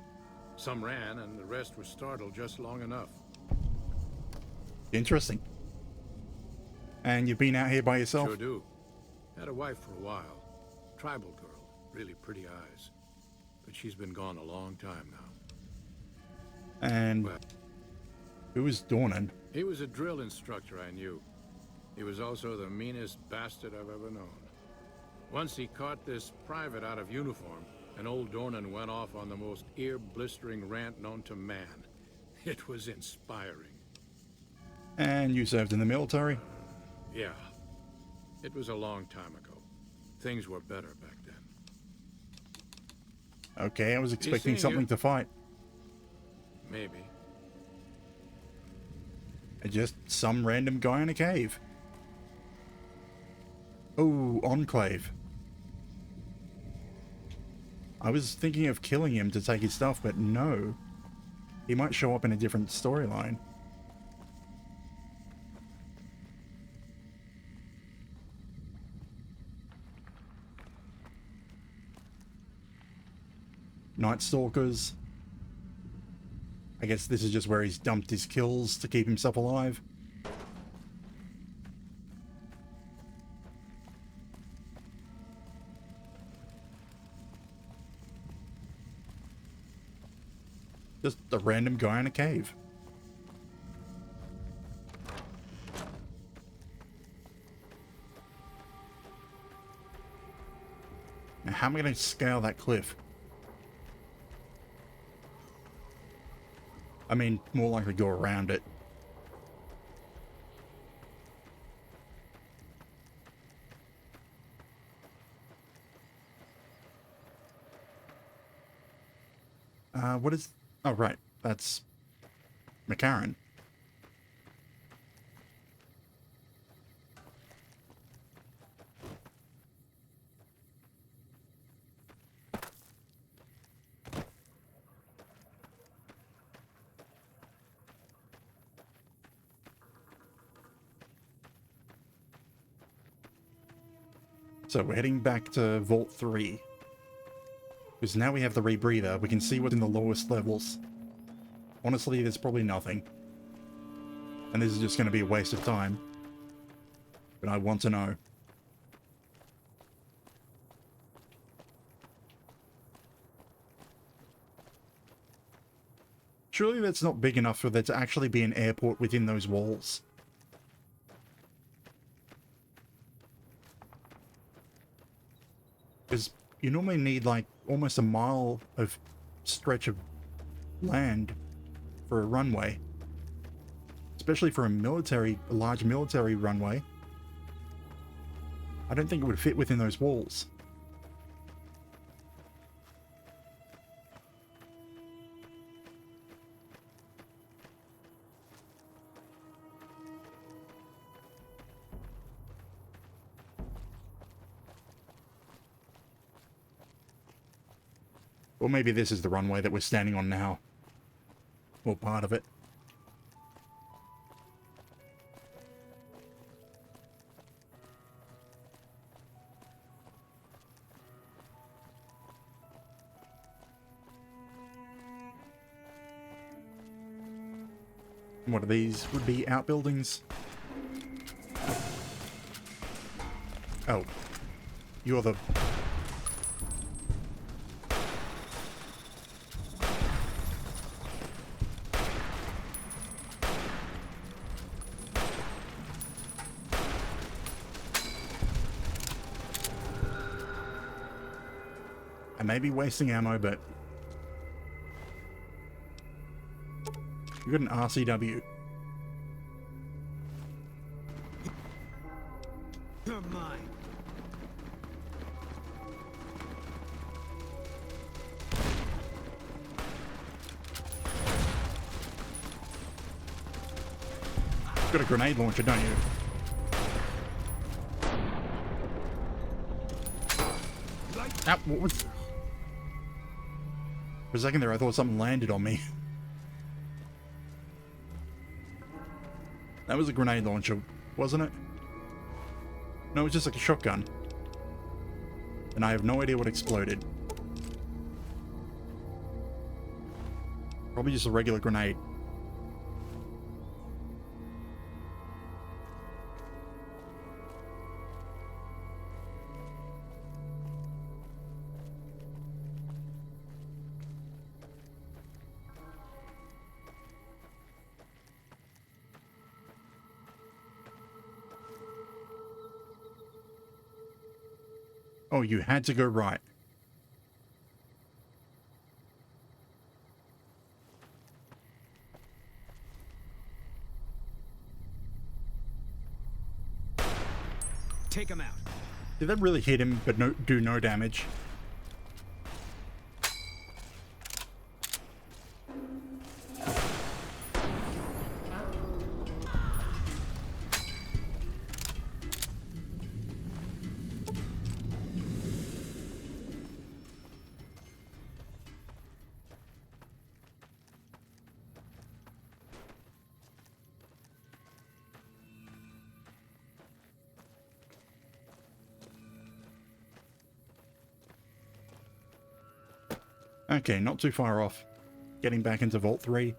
Some ran, and the rest were startled just long enough. Interesting. And you've been out here by yourself? Sure do. Had a wife for a while. Tribal girl. Really pretty eyes. But she's been gone a long time now. And well, who was Dornan? He was a drill instructor I knew. He was also the meanest bastard I've ever known. Once he caught this private out of uniform, and old Dornan went off on the most ear-blistering rant known to man. It was inspiring. And you served in the military? Yeah. It was a long time ago. Things were better back then. Okay, I was expecting something to fight. Maybe. And just some random guy in a cave. Oh, Enclave. I was thinking of killing him to take his stuff, but no. He might show up in a different storyline. Night Stalkers. I guess this is just where he's dumped his kills to keep himself alive. Just a random guy in a cave. Now, how am I going to scale that cliff? I mean, more likely go around it. What is... Oh, right. That's... McCarran. So we're heading back to Vault 3. Because now we have the rebreather, we can see what's in the lowest levels. Honestly, there's probably nothing. And this is just going to be a waste of time. But I want to know. Surely that's not big enough for there to actually be an airport within those walls. Because you normally need like almost a mile of stretch of land for a runway. Especially for a large military runway. I don't think it would fit within those walls. Or maybe this is the runway that we're standing on now. Or part of it. What are these? Would be outbuildings? Oh. You're the... I may be wasting ammo, but... You got an RCW. You're mine. You've got a grenade launcher, don't you? Ow, what was... For a second there, I thought something landed on me. That was a grenade launcher, wasn't it? No, it was just like a shotgun. And I have no idea what exploded. Probably just a regular grenade. Oh, you had to go right. Take him out. Did that really hit him, but do no damage? Okay, not too far off. Getting back into Vault 3.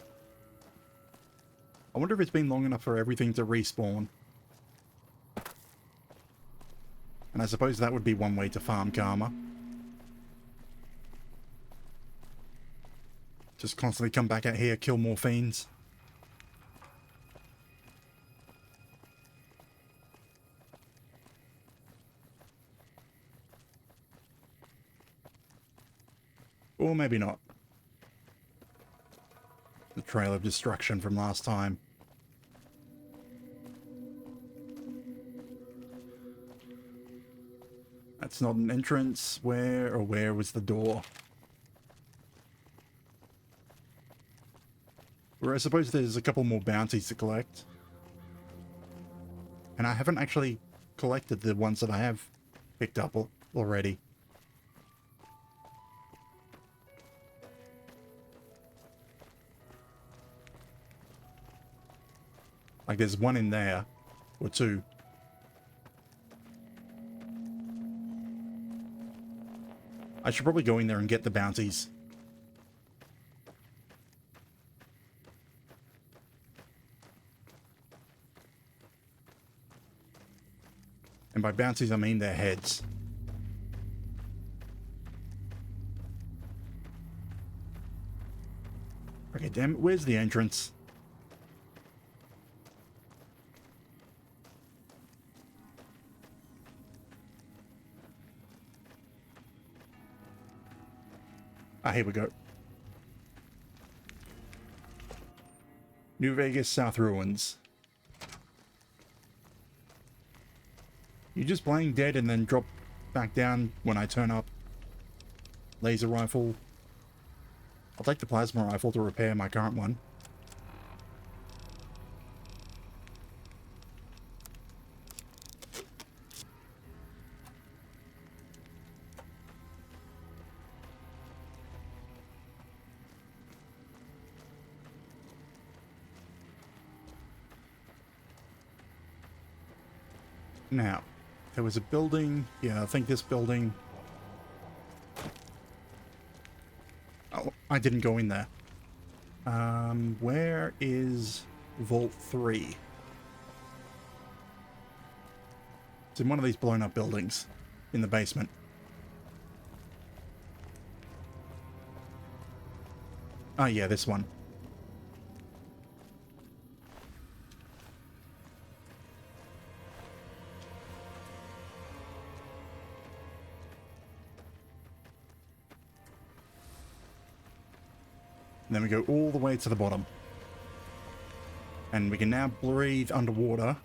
I wonder if it's been long enough for everything to respawn. And I suppose that would be one way to farm karma. Just constantly come back out here, kill more fiends. Or maybe not. The trail of destruction from last time. That's not an entrance. Where was the door? Where I suppose there's a couple more bounties to collect. And I haven't actually collected the ones that I have picked up already. Like there's one in there, or two. I should probably go in there and get the bounties. And by bounties I mean their heads. Okay, damn it, where's the entrance? Ah, here we go. New Vegas South Ruins. You just playing dead and then drop back down when I turn up. Laser rifle. I'll take the plasma rifle to repair my current one. Now, there was a building. Yeah, I think this building. Oh, I didn't go in there. Where is Vault 3? It's in one of these blown up buildings in the basement. Oh yeah, this one. And then we go all the way to the bottom. And we can now breathe underwater.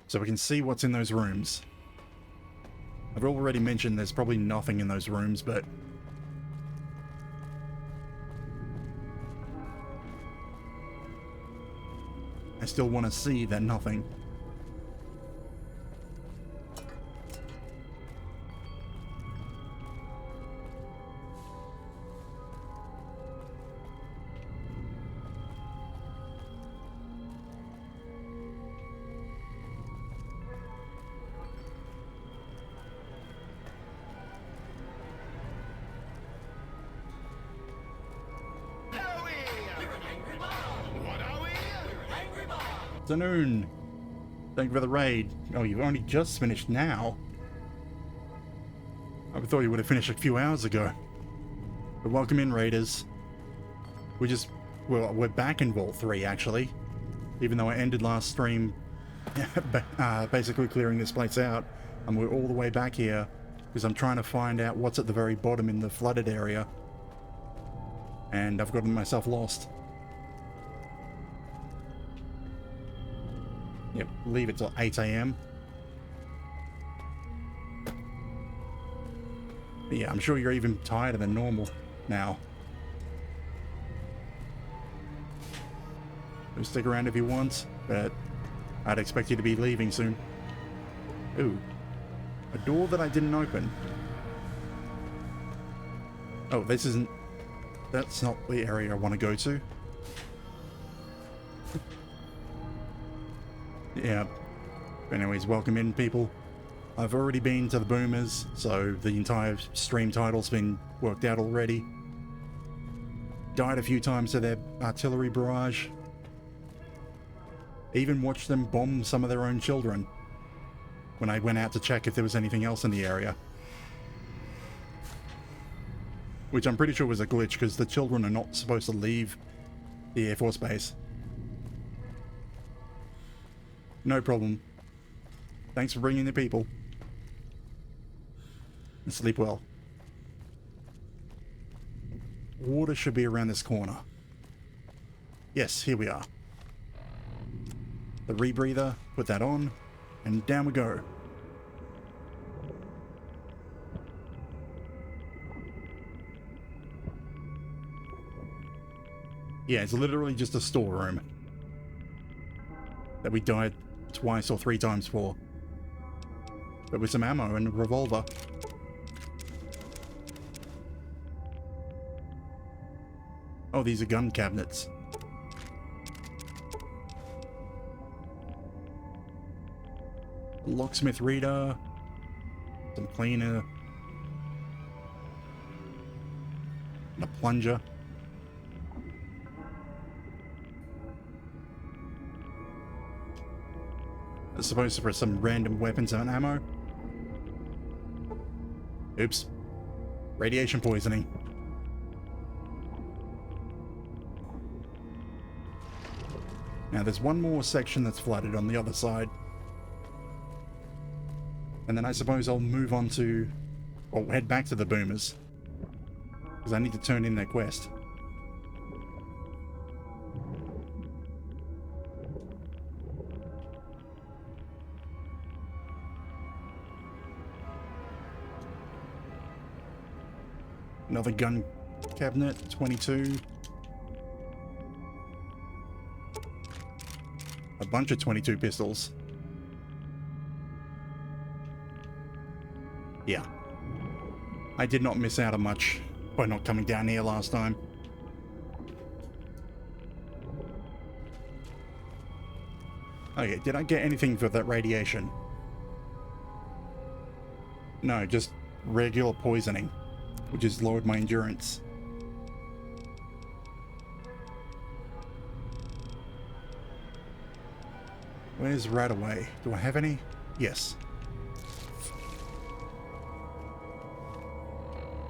So we can see what's in those rooms. I've already mentioned there's probably nothing in those rooms, but I still want to see that nothing. Afternoon. Thank you for the raid. Oh, you've only just finished now. I thought you would have finished a few hours ago. But welcome in, raiders. We're back in Vault 3, actually. Even though I ended last stream basically clearing this place out. And we're all the way back here because I'm trying to find out what's at the very bottom in the flooded area. And I've gotten myself lost. Yep, leave it till 8 AM. But yeah, I'm sure you're even tireder than normal now. You'll stick around if you want, but I'd expect you to be leaving soon. Ooh, a door that I didn't open. Oh, this isn't... That's not the area I want to go to. Yeah. Anyways, welcome in, people. I've already been to the boomers, so the entire stream title's been worked out already. Died a few times to their artillery barrage. Even watched them bomb some of their own children when I went out to check if there was anything else in the area. Which I'm pretty sure was a glitch, because the children are not supposed to leave the Air Force Base. No problem. Thanks for bringing the people. And sleep well. Water should be around this corner. Yes, here we are. The rebreather, put that on, and down we go. Yeah, it's literally just a storeroom that we died twice or 3 times for. But with some ammo and a revolver. Oh, these are gun cabinets. A locksmith reader. Some cleaner. And a plunger. It's supposed to for some random weapons and ammo. Oops. Radiation poisoning. Now there's one more section that's flooded on the other side. And then I suppose I'll move on to, or head back to the boomers, because I need to turn in their quest. Another gun cabinet, 22. A bunch of 22 pistols. Yeah. I did not miss out on much by not coming down here last time. Okay, did I get anything for that radiation? No, just regular poisoning, which has lowered my endurance. Where's Radaway? Do I have any? Yes.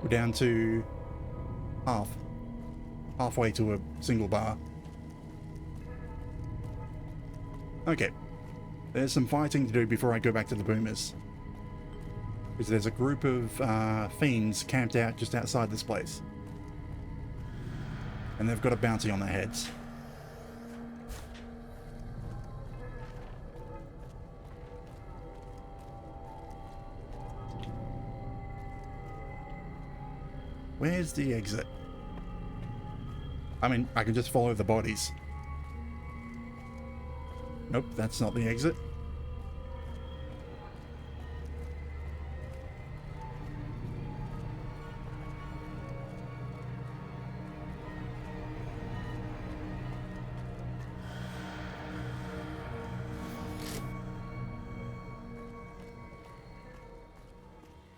We're down to halfway to a single bar. Okay. There's some fighting to do before I go back to the boomers. Because there's a group of fiends camped out just outside this place. And they've got a bounty on their heads. Where's the exit? I mean, I can just follow the bodies. Nope, that's not the exit.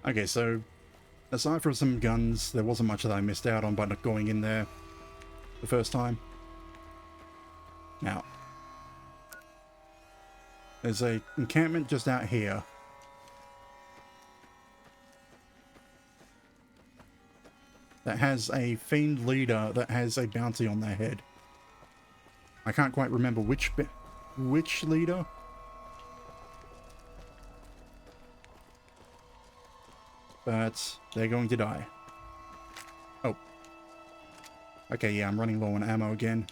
Okay, so aside from some guns, there wasn't much that I missed out on by not going in there the first time. Now, there's a encampment just out here. That has a fiend leader that has a bounty on their head. I can't quite remember which leader. But they're going to die. Oh. Okay, yeah, I'm running low on ammo again.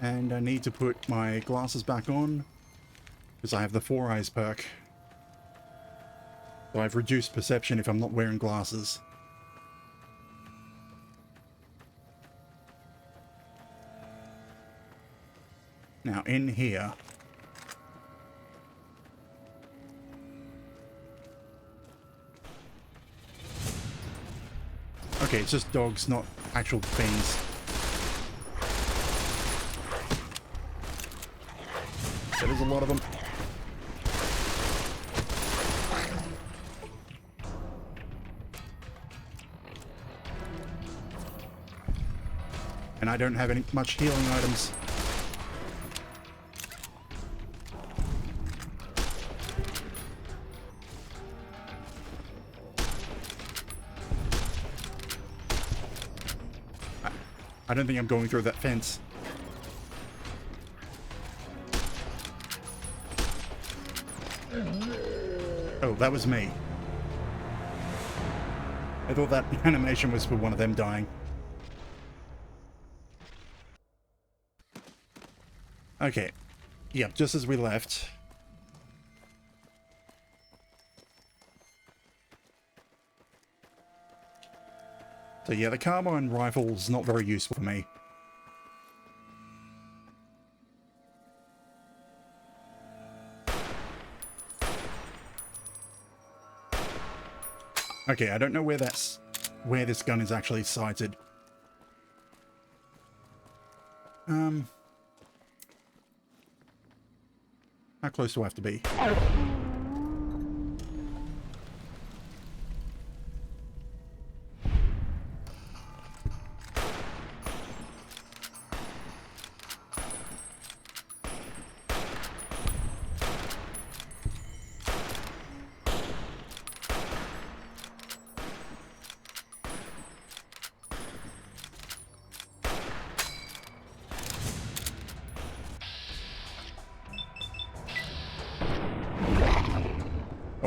And I need to put my glasses back on, because I have the 4 eyes perk. So I've reduced perception if I'm not wearing glasses. Now in here. Okay, it's just dogs, not actual fiends. There's a lot of them. And I don't have any much healing items. I don't think I'm going through that fence. Oh, that was me. I thought that animation was for one of them dying. Okay. Yep, just as we left. So yeah, the carbine rifle's not very useful for me. Okay, I don't know where this gun is actually sighted. How close do I have to be?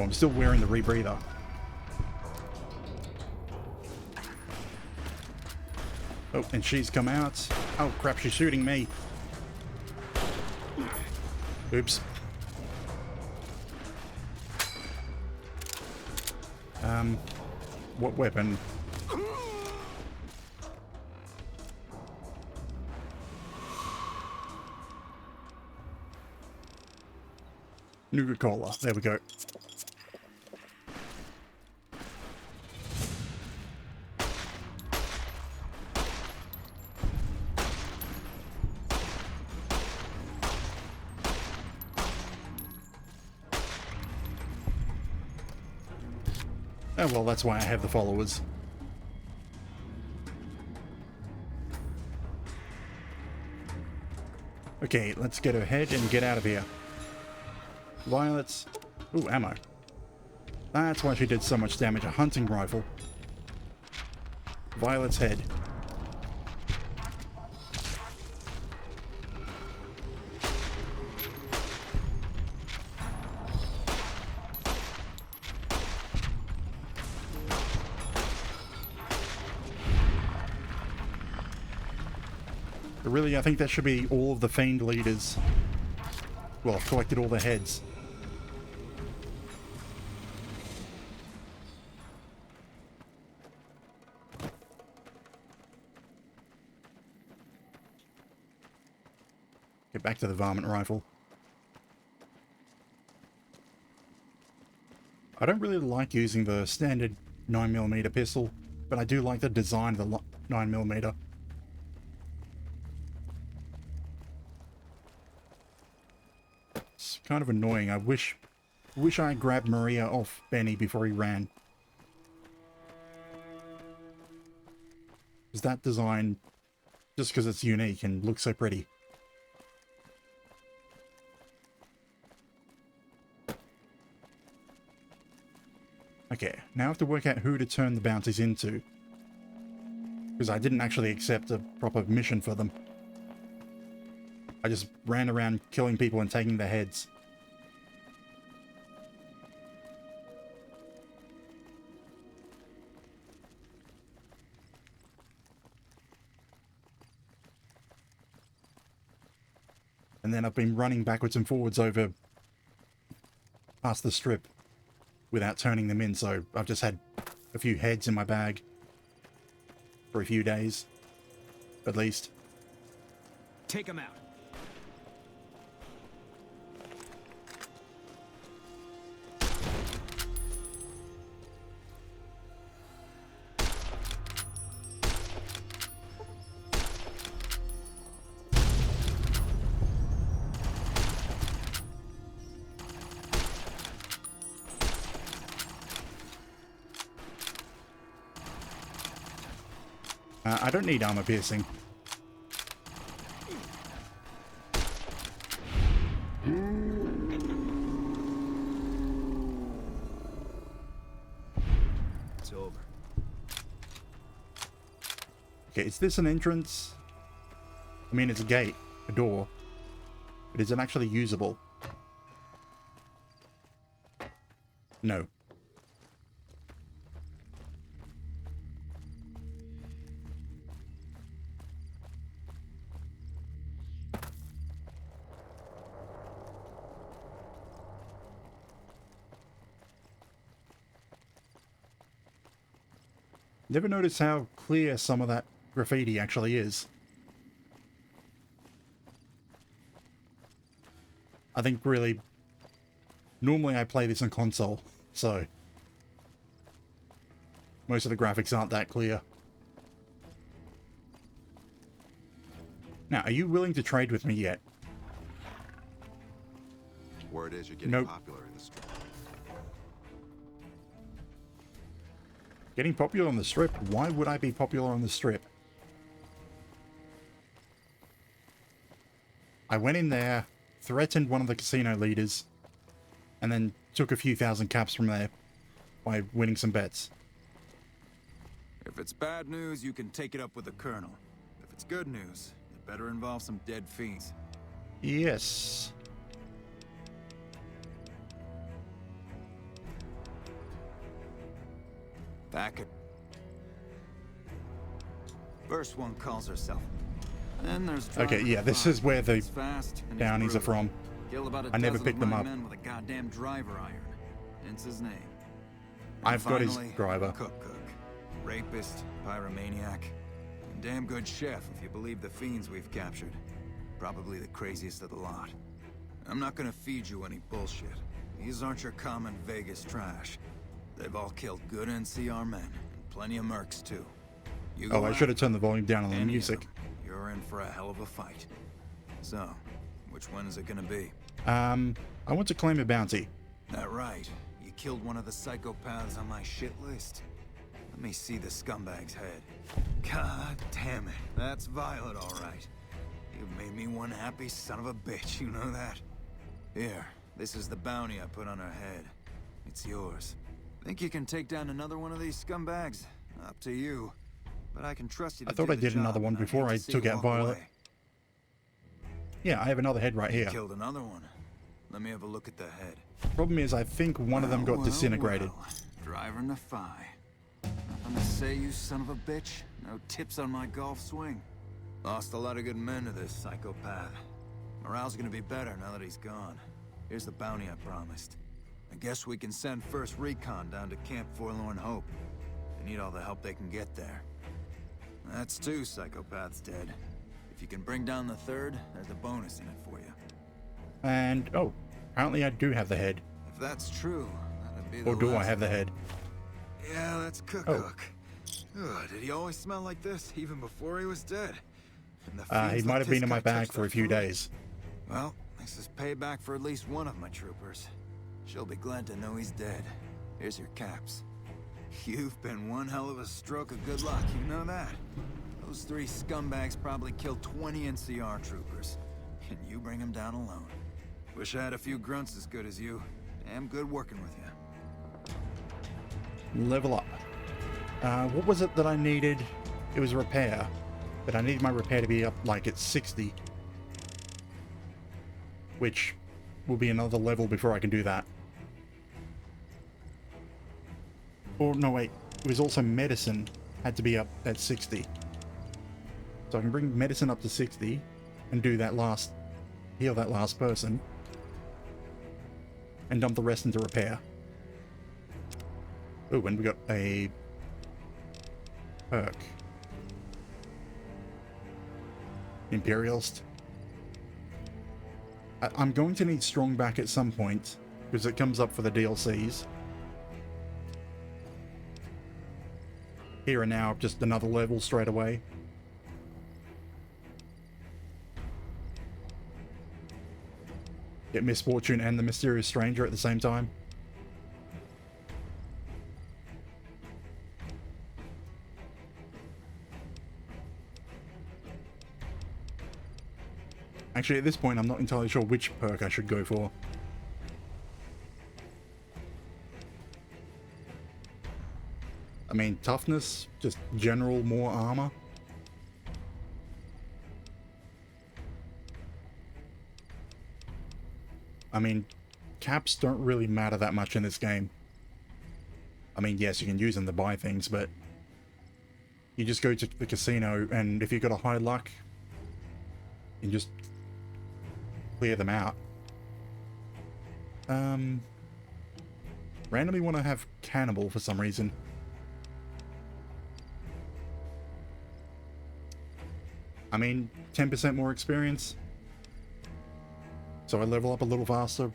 Oh, I'm still wearing the rebreather. Oh, and she's come out. Oh crap, she's shooting me. Oops. What weapon? Nuka-Cola. There we go. Oh well, that's why I have the followers. Okay, let's get ahead and get out of here. Violet's... Ooh, ammo. That's why she did so much damage. A hunting rifle. Violet's head. But really, I think that should be all of the Fiend leaders. Well, I've collected all their heads. Get back to the varmint rifle. I don't really like using the standard 9mm pistol, but I do like the design of the 9mm. It's kind of annoying. I wish I grabbed Maria off Benny before he ran. Because that design, just because it's unique and looks so pretty. Okay, now I have to work out who to turn the bounties into. Because I didn't actually accept a proper mission for them. I just ran around killing people and taking their heads. And then I've been running backwards and forwards over past the strip without turning them in, so I've just had a few heads in my bag for a few days, at least. Take them out. I don't need armor piercing. It's over. Okay, is this an entrance? I mean, it's a gate, a door, but is it actually usable? No. Never noticed how clear some of that graffiti actually is. I think really, normally I play this on console, so most of the graphics aren't that clear. Now, are you willing to trade with me yet? Word is you're getting Nope. popular in the street. Getting popular on the strip? Why would I be popular on the strip? I went in there, threatened one of the casino leaders, and then took a few thousand caps from there by winning some bets. If it's bad news, you can take it up with the Colonel. If it's good news, it better involve some dead fiends. Yes. Back at... First one calls herself. Then there's Okay, yeah, this is where the bounties are from. I never picked them up. With a goddamn driver iron. Hence his name. I've got his driver. Cook. Rapist, pyromaniac, and damn good chef if you believe the fiends we've captured. Probably the craziest of the lot. I'm not gonna feed you any bullshit. These aren't your common Vegas trash. They've all killed good NCR men, and plenty of mercs too. Oh, I should have turned the volume down on the music. You're in for a hell of a fight. So, which one is it gonna be? I want to claim a bounty. That right. You killed one of the psychopaths on my shit list. Let me see the scumbag's head. God damn it. That's Violet, all right. You've made me one happy son of a bitch, you know that? Here, this is the bounty I put on her head. It's yours. Think you can take down another one of these scumbags? Up to you. But I can trust you to I thought I did another one before I took out Violet. Yeah, I have another head right here. Killed another one. Let me have a look at the head. Problem is, I think one of them got disintegrated. Driving the Phi. Nothing to say, you son of a bitch. No tips on my golf swing. Lost a lot of good men to this psychopath. Morale's gonna be better now that he's gone. Here's the bounty I promised. I guess we can send first recon down to Camp Forlorn Hope. They need all the help they can get there. That's 2 psychopaths dead. If you can bring down the 3rd, there's a bonus in it for you. And, oh, apparently I do have the head. If that's true, that'd be the Or do I last have the head? Yeah, that's Cook. Ugh, did he always smell like this, even before he was dead? He might have been in my bag for a few days. Well, this is payback for at least one of my troopers. She'll be glad to know he's dead. Here's your caps. You've been one hell of a stroke of good luck, you know that? Those 3 scumbags probably killed 20 NCR troopers. And you bring them down alone. Wish I had a few grunts as good as you. Damn good working with you. Level up. What was it that I needed? It was repair. But I need my repair to be up like at 60. Which will be another level before I can do that. Or no, wait. It was also medicine had to be up at 60. So I can bring medicine up to 60 and do that heal that last person. And dump the rest into repair. Oh, and we got a perk. Imperialist. I'm going to need strong back at some point because it comes up for the DLCs. Here and now, just another level straight away. Get Misfortune and the Mysterious Stranger at the same time. Actually, at this point, I'm not entirely sure which perk I should go for. I mean, toughness, just general more armor. I mean, caps don't really matter that much in this game. I mean, yes, you can use them to buy things, but you just go to the casino, and if you've got a high luck, you can just clear them out. Randomly want to have Cannibal for some reason. I mean, 10% more experience. So I level up a little faster.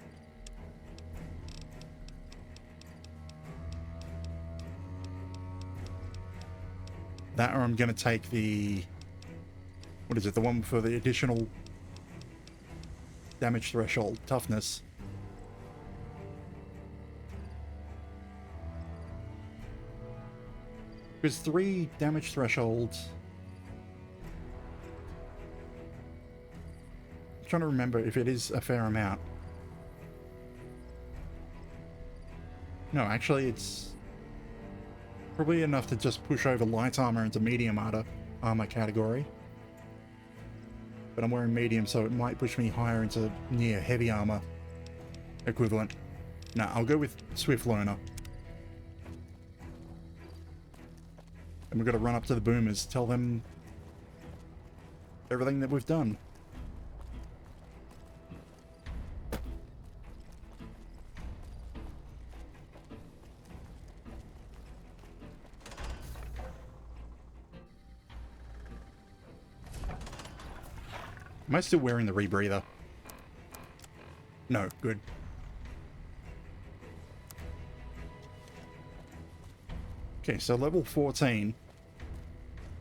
That, or I'm going to take the... What is it? The one for the additional damage threshold, toughness. There's 3 damage thresholds. I'm trying to remember if it is a fair amount. No, actually it's probably enough to just push over light armor into medium armor category. But I'm wearing medium, so it might push me higher into near heavy armor equivalent. Nah, I'll go with Swift Learner. And we've got to run up to the boomers, tell them everything that we've done. Am I still wearing the rebreather? No, good. Okay, so level 14.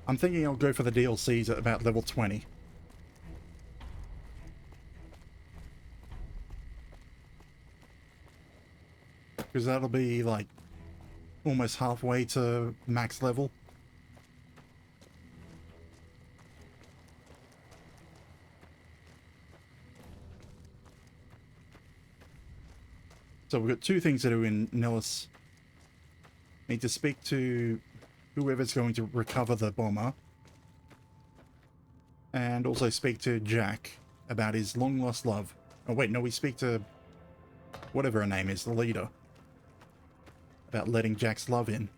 I'm thinking I'll go for the DLCs at about level 20. Because that'll be like almost halfway to max level. So we've got two things to do in Nellis. Need to speak to whoever's going to recover the bomber. And also speak to Jack about his long-lost love. Oh wait, no, we speak to whatever her name is, the leader. About letting Jack's love in.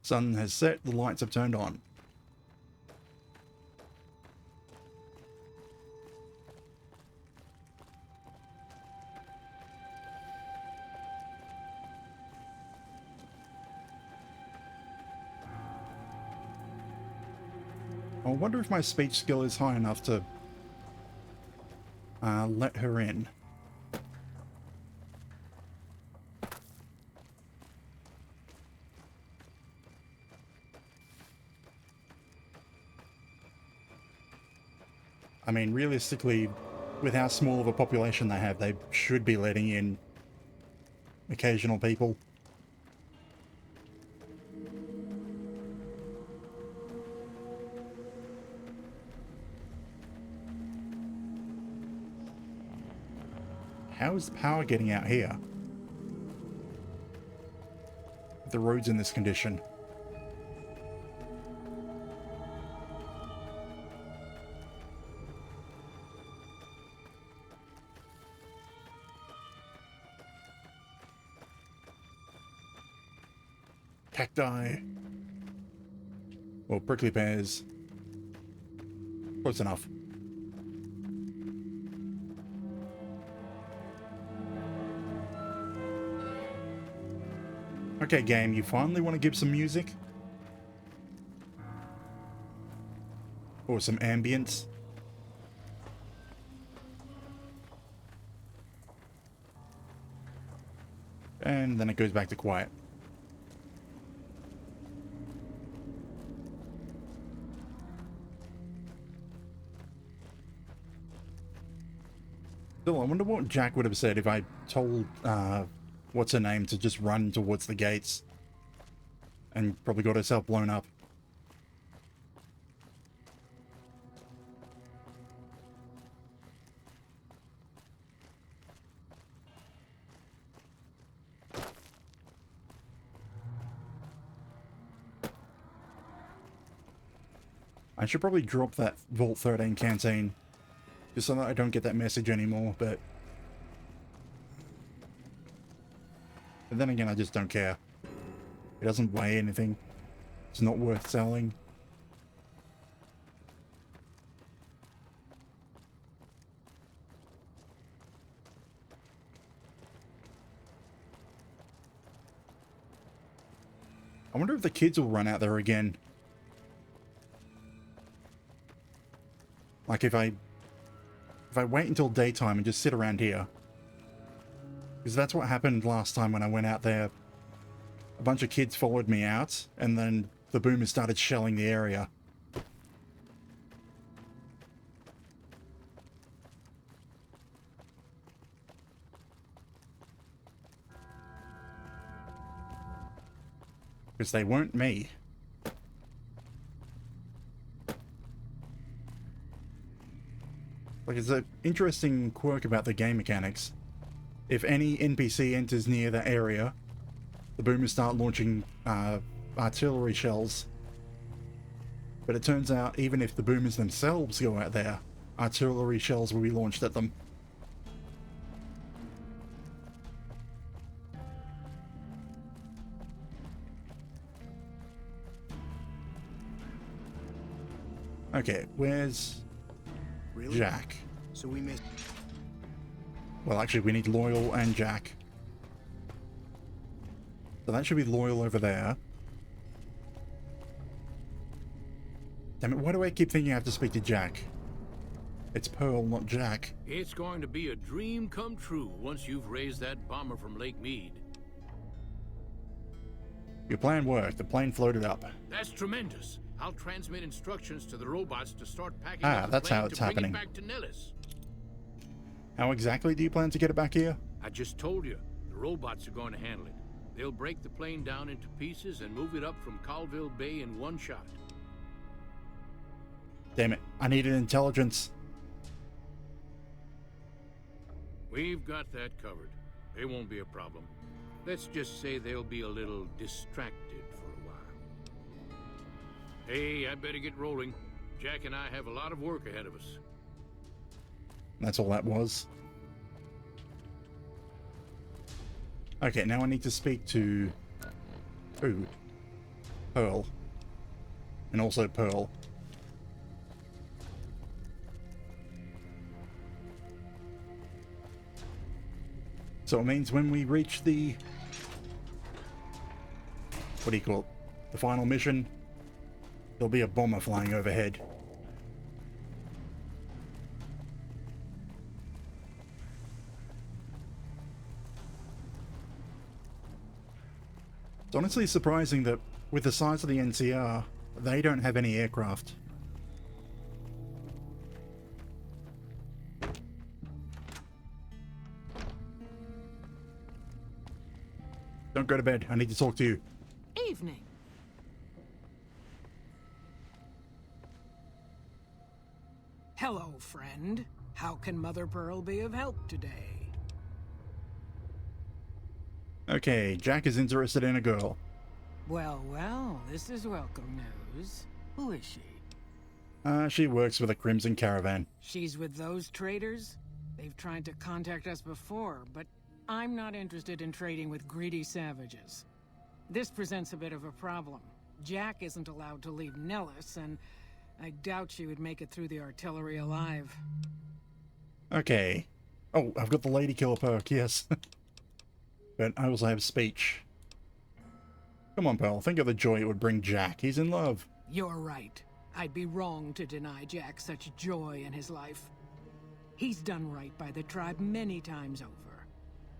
Sun has set, the lights have turned on. I wonder if my speech skill is high enough to let her in. I mean, realistically, with how small of a population they have, they should be letting in occasional people. How is the power getting out here? The road's in this condition. Cacti. Well, prickly pears. Close enough. Okay, game, you finally want to give some music? Or some ambience? And then it goes back to quiet. Still, I wonder what Jack would have said if I told, what's her name to just run towards the gates. And probably got herself blown up. I should probably drop that Vault 13 canteen. Just so that I don't get that message anymore, but then again, I just don't care. It doesn't weigh anything. It's not worth selling. I wonder if the kids will run out there again. Like if I wait until daytime and just sit around here. Because that's what happened last time when I went out there. A bunch of kids followed me out, and then the boomers started shelling the area. Because they weren't me. Like, it's an interesting quirk about the game mechanics. If any NPC enters near that area, the boomers start launching artillery shells. But it turns out, even if the boomers themselves go out there, artillery shells will be launched at them. Okay, where's Really? Jack? So we may... Well, actually, we need Loyal and Jack. So that should be Loyal over there. Damn it, why do I keep thinking I have to speak to Jack? It's Pearl, not Jack. It's going to be a dream come true once you've raised that bomber from Lake Mead. Your plan worked. The plane floated up. That's tremendous. I'll transmit instructions to the robots to start packing up the That's plane how it's to bring happening. it back to Nellis. How exactly do you plan to get it back here? I just told you, the robots are going to handle it. They'll break the plane down into pieces and move it up from Colville Bay in one shot. Damn it, I needed intelligence. We've got that covered. They won't be a problem. Let's just say they'll be a little distracted for a while. Hey, I better get rolling. Jack and I have a lot of work ahead of us. That's all that was. Okay, now I need to speak to... Ooh. Pearl. And also Pearl. So it means when we reach the... What do you call it? The final mission, there'll be a bomber flying overhead. It's honestly surprising that with the size of the NCR, they don't have any aircraft. Don't go to bed. I need to talk to you. Evening. Hello, friend. How can Mother Pearl be of help today? Okay, Jack is interested in a girl. Well, well, this is welcome news. Who is she? She works for the Crimson Caravan. She's with those traders? They've tried to contact us before, but I'm not interested in trading with greedy savages. This presents a bit of a problem. Jack isn't allowed to leave Nellis, and I doubt she would make it through the artillery alive. Okay. Oh, I've got the Lady Killer perk, yes. But I also have speech. Come on, Pearl. Think of the joy it would bring Jack. He's in love. You're right. I'd be wrong to deny Jack such joy in his life. He's done right by the tribe many times over.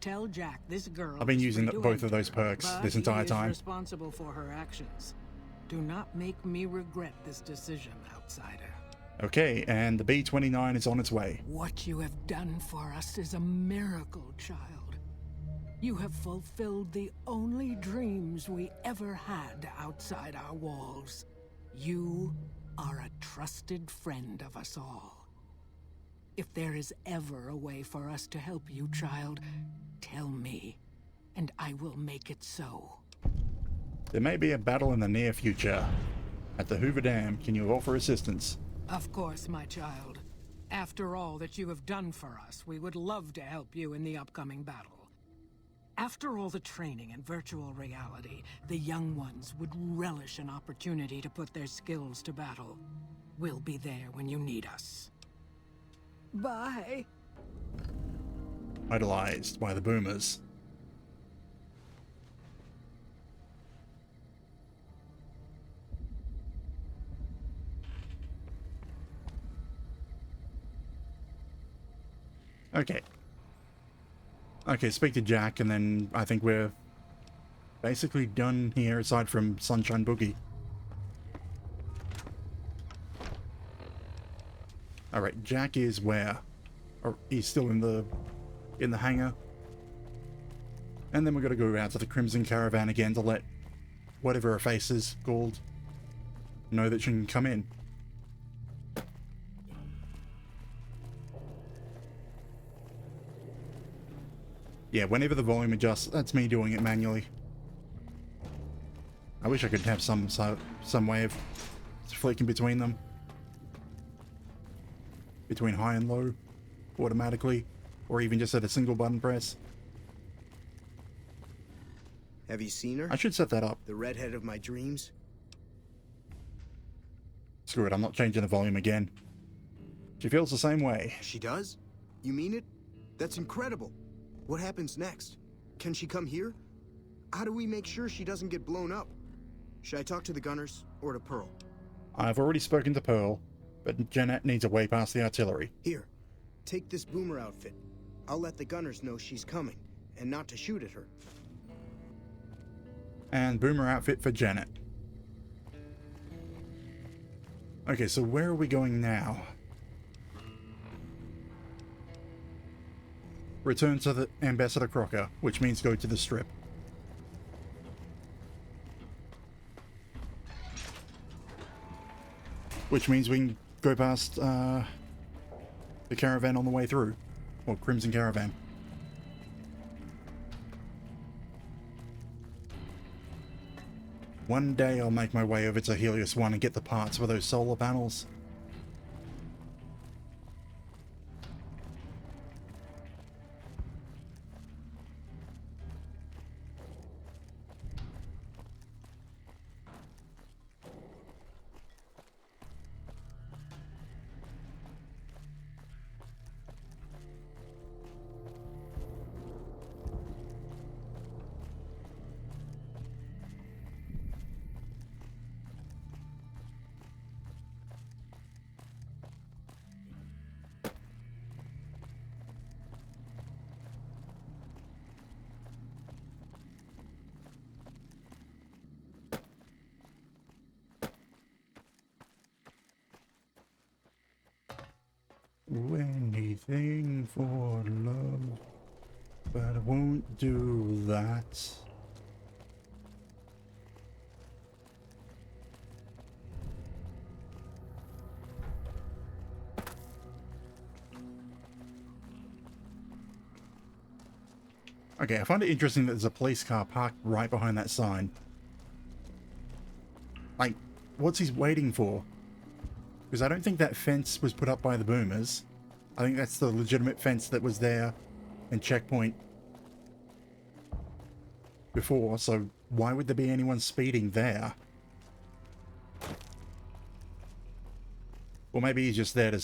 Tell Jack this girl... I've been is using free to both of enter, those perks but this entire he is time. Responsible for her actions. Do not make me regret this decision, outsider. Okay, and the B-29 is on its way. What you have done for us is a miracle, child. You have fulfilled the only dreams we ever had outside our walls. You are a trusted friend of us all. If there is ever a way for us to help you, child, tell me, and I will make it so. There may be a battle in the near future. At the Hoover Dam, can you offer assistance? Of course, my child. After all that you have done for us, we would love to help you in the upcoming battle. After all the training in virtual reality, the young ones would relish an opportunity to put their skills to battle. We'll be there when you need us. Bye. Idolized by the boomers. Okay. Okay, speak to Jack, and then I think we're basically done here, aside from Sunshine Boogie. Alright, Jack is where? Or he's still in the hangar. And then we're gonna go out to the Crimson Caravan again to let whatever her face is called know that she can come in. Yeah, whenever the volume adjusts, that's me doing it manually. I wish I could have some way of flicking between them. Between high and low, automatically, or even just at a single button press. Have you seen her? I should set that up. The redhead of my dreams? Screw it, I'm not changing the volume again. She feels the same way. She does? You mean it? That's incredible. What happens next? Can she come here? How do we make sure she doesn't get blown up? Should I talk to the gunners or to Pearl? I've already spoken to Pearl, but Jeanette needs a way past the artillery. Here, take this boomer outfit. I'll let the gunners know she's coming, and not to shoot at her. And boomer outfit for Janet. Okay, so where are we going now? Return to the Ambassador Crocker, which means go to the Strip. Which means we can go past the caravan on the way through. Or Crimson Caravan. One day I'll make my way over to Helios 1 and get the parts for those solar panels. Anything for love, but I won't do that. Okay, I find it interesting that there's a police car parked right behind that sign. Like, what's he waiting for? Because I don't think that fence was put up by the boomers. I think that's the legitimate fence that was there in Checkpoint before, so why would there be anyone speeding there? Or maybe he's just there to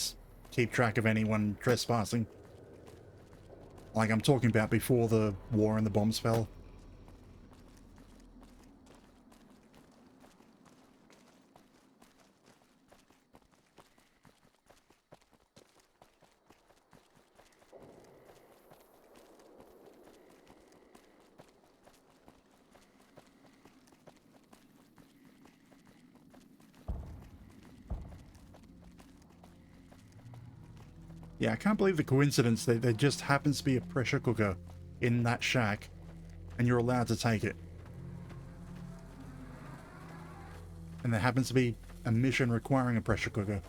keep track of anyone trespassing. Like I'm talking about before the war and the bomb spell. Yeah, I can't believe the coincidence that there just happens to be a pressure cooker in that shack, and you're allowed to take it. And there happens to be a mission requiring a pressure cooker.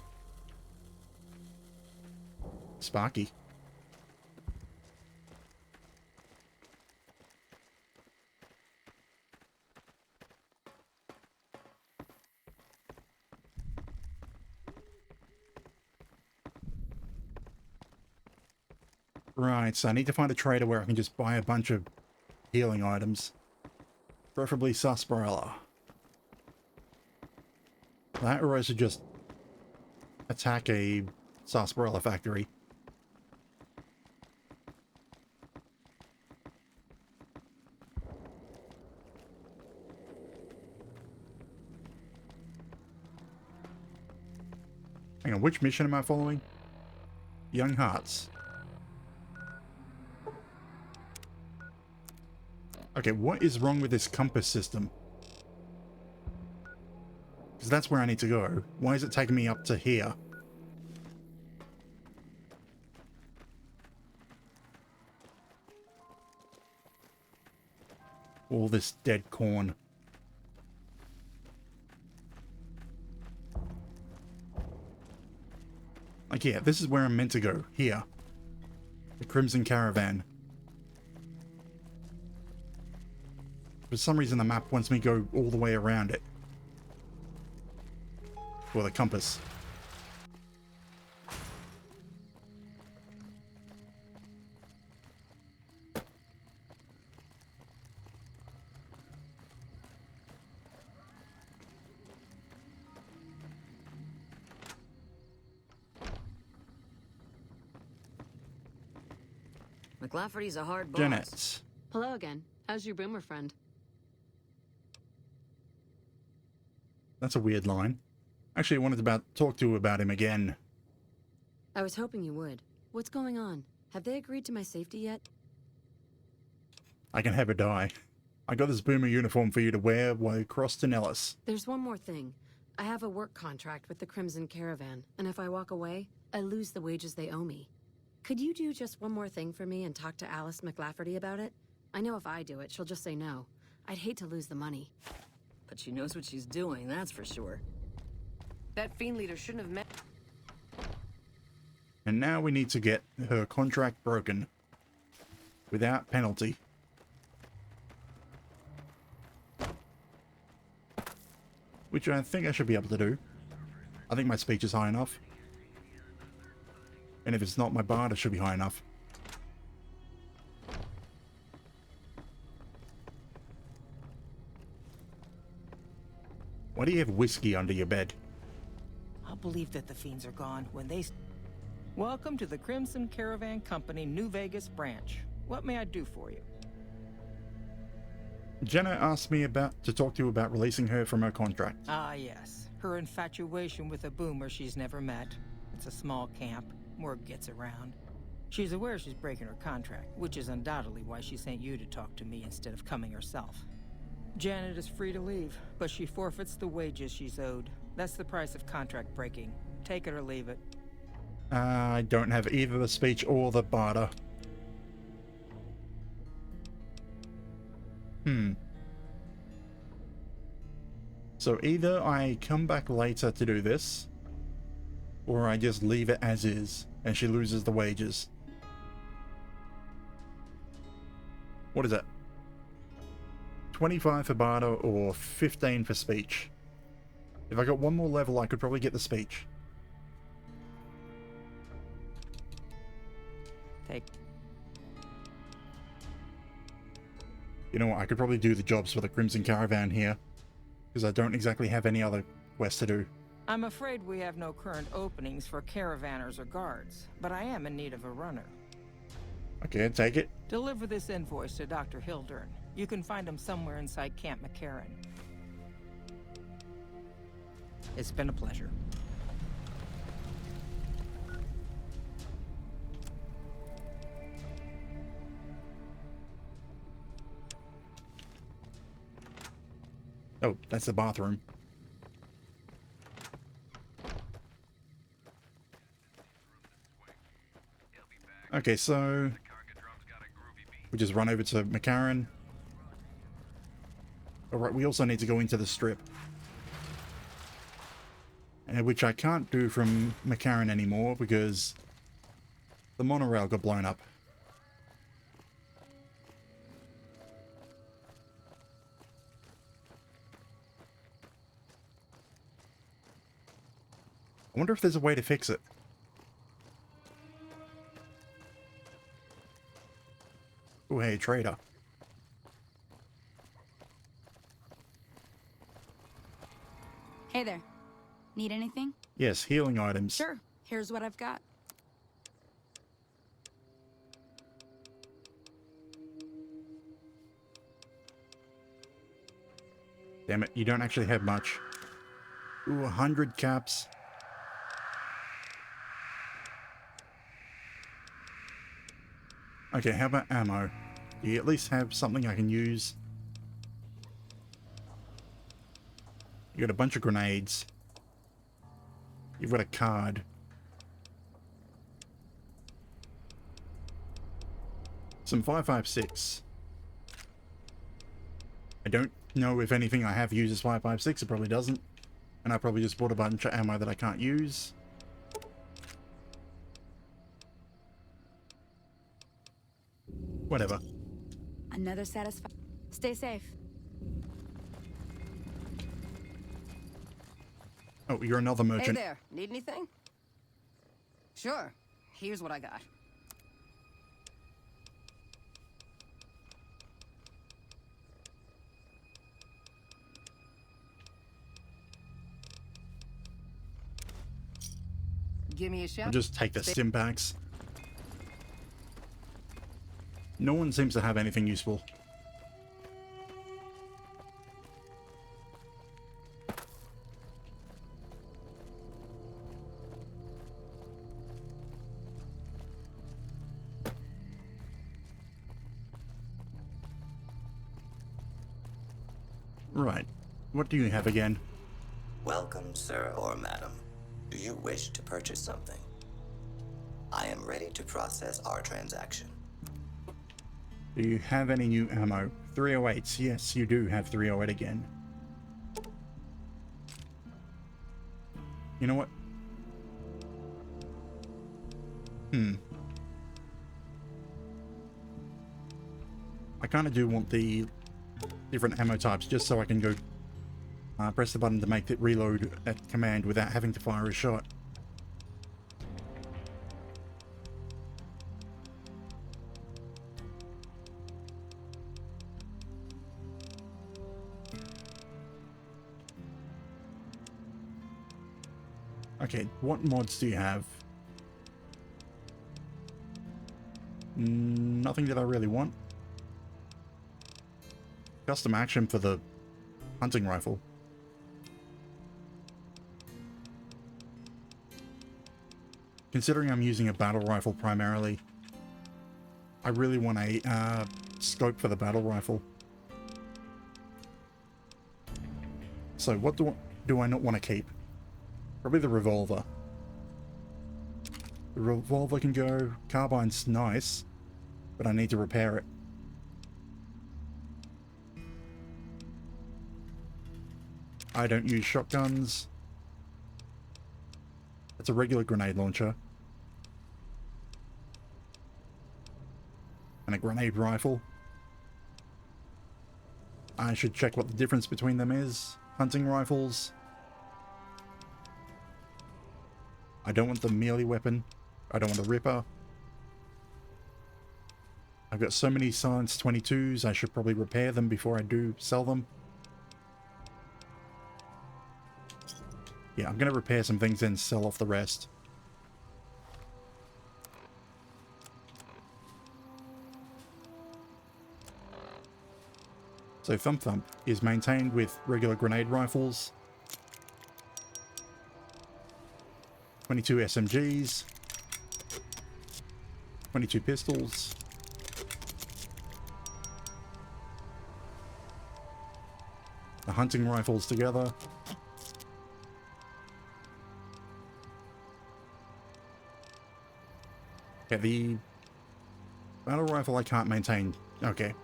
Sparky. Right, so I need to find a trader where I can just buy a bunch of healing items. Preferably sarsaparilla. That, or I should just attack a sarsaparilla factory. Hang on, which mission am I following? Young Hearts. Okay, what is wrong with this compass system? Because that's where I need to go. Why is it taking me up to here? All this dead corn. Like, yeah, this is where I'm meant to go. Here. The Crimson Caravan. For some reason, the map wants me to go all the way around it. Or the compass. McLafferty's a hard boss. Janet. Hello again. How's your boomer friend? That's a weird line. Actually, I wanted to talk to you about him again. I was hoping you would. What's going on? Have they agreed to my safety yet? I can have her die. I got this boomer uniform for you to wear while you cross to Nellis. There's one more thing. I have a work contract with the Crimson Caravan, and if I walk away, I lose the wages they owe me. Could you do just one more thing for me and talk to Alice McLafferty about it? I know if I do it, she'll just say no. I'd hate to lose the money. But she knows what she's doing, that's for sure. That fiend leader shouldn't have met. And now we need to get her contract broken. Without penalty. Which I think I should be able to do. I think my speech is high enough. And if it's not, my barter should be high enough. Why do you have whiskey under your bed? I'll believe that the fiends are gone when they... Welcome to the Crimson Caravan Company New Vegas branch. What may I do for you? Jenna asked me to talk to you about releasing her from her contract. Ah, yes. Her infatuation with a boomer she's never met. It's a small camp. Word gets around. She's aware she's breaking her contract, which is undoubtedly why she sent you to talk to me instead of coming herself. Janet is free to leave, but she forfeits the wages she's owed. That's the price of contract breaking. Take it or leave it. I don't have either the speech or the barter. So either I come back later to do this, or I just leave it as is, and she loses the wages. What is it? 25 for barter or 15 for speech. If I got one more level, I could probably get the speech. Take. You know what, I could probably do the jobs for the Crimson Caravan here, because I don't exactly have any other quests to do. I'm afraid we have no current openings for caravanners or guards, but I am in need of a runner. Okay, take it. Deliver this invoice to Dr. Hildern. You can find him somewhere inside Camp McCarran. It's been a pleasure. Oh, that's the bathroom. Okay, so we just run over to McCarran. Alright, we also need to go into the strip. Which I can't do from McCarran anymore because the monorail got blown up. I wonder if there's a way to fix it. Oh, hey, trader. Hey there. Need anything? Yes, healing items. Sure. Here's what I've got. Damn it, you don't actually have much. Ooh, 100 caps. Okay, how about ammo? Do you at least have something I can use? You got a bunch of grenades. You've got a card. Some 5.56. I don't know if anything I have uses 5.56. It probably doesn't. And I probably just bought a bunch of ammo that I can't use. Whatever. Another satisfied. Stay safe. Oh, you're another merchant. Hey there, need anything? Sure, here's what I got. Give me a shout. I'll just take the stim packs. No one seems to have anything useful. Right. What do you have again? Welcome, sir or madam. Do you wish to purchase something? I am ready to process our transaction. Do you have any new ammo? 308s. Yes, you do have 308 again. You know what? I kind of do want the different ammo types just so I can go press the button to make it reload at command without having to fire a shot. Okay, what mods do you have? Nothing that I really want. Custom action for the hunting rifle. Considering I'm using a battle rifle primarily, I really want a scope for the battle rifle. So what do I not want to keep? Probably the revolver. The revolver can go. Carbine's nice, but I need to repair it. I don't use shotguns. It's a regular grenade launcher. And a grenade rifle. I should check what the difference between them is. Hunting rifles. I don't want the melee weapon. I don't want the Ripper. I've got so many Silence 22s, I should probably repair them before I do sell them. Yeah, I'm going to repair some things and sell off the rest. So Thump Thump is maintained with regular grenade rifles, 22 SMGs, 22 pistols, the hunting rifles together. Yeah, the battle rifle I can't maintain. Okay.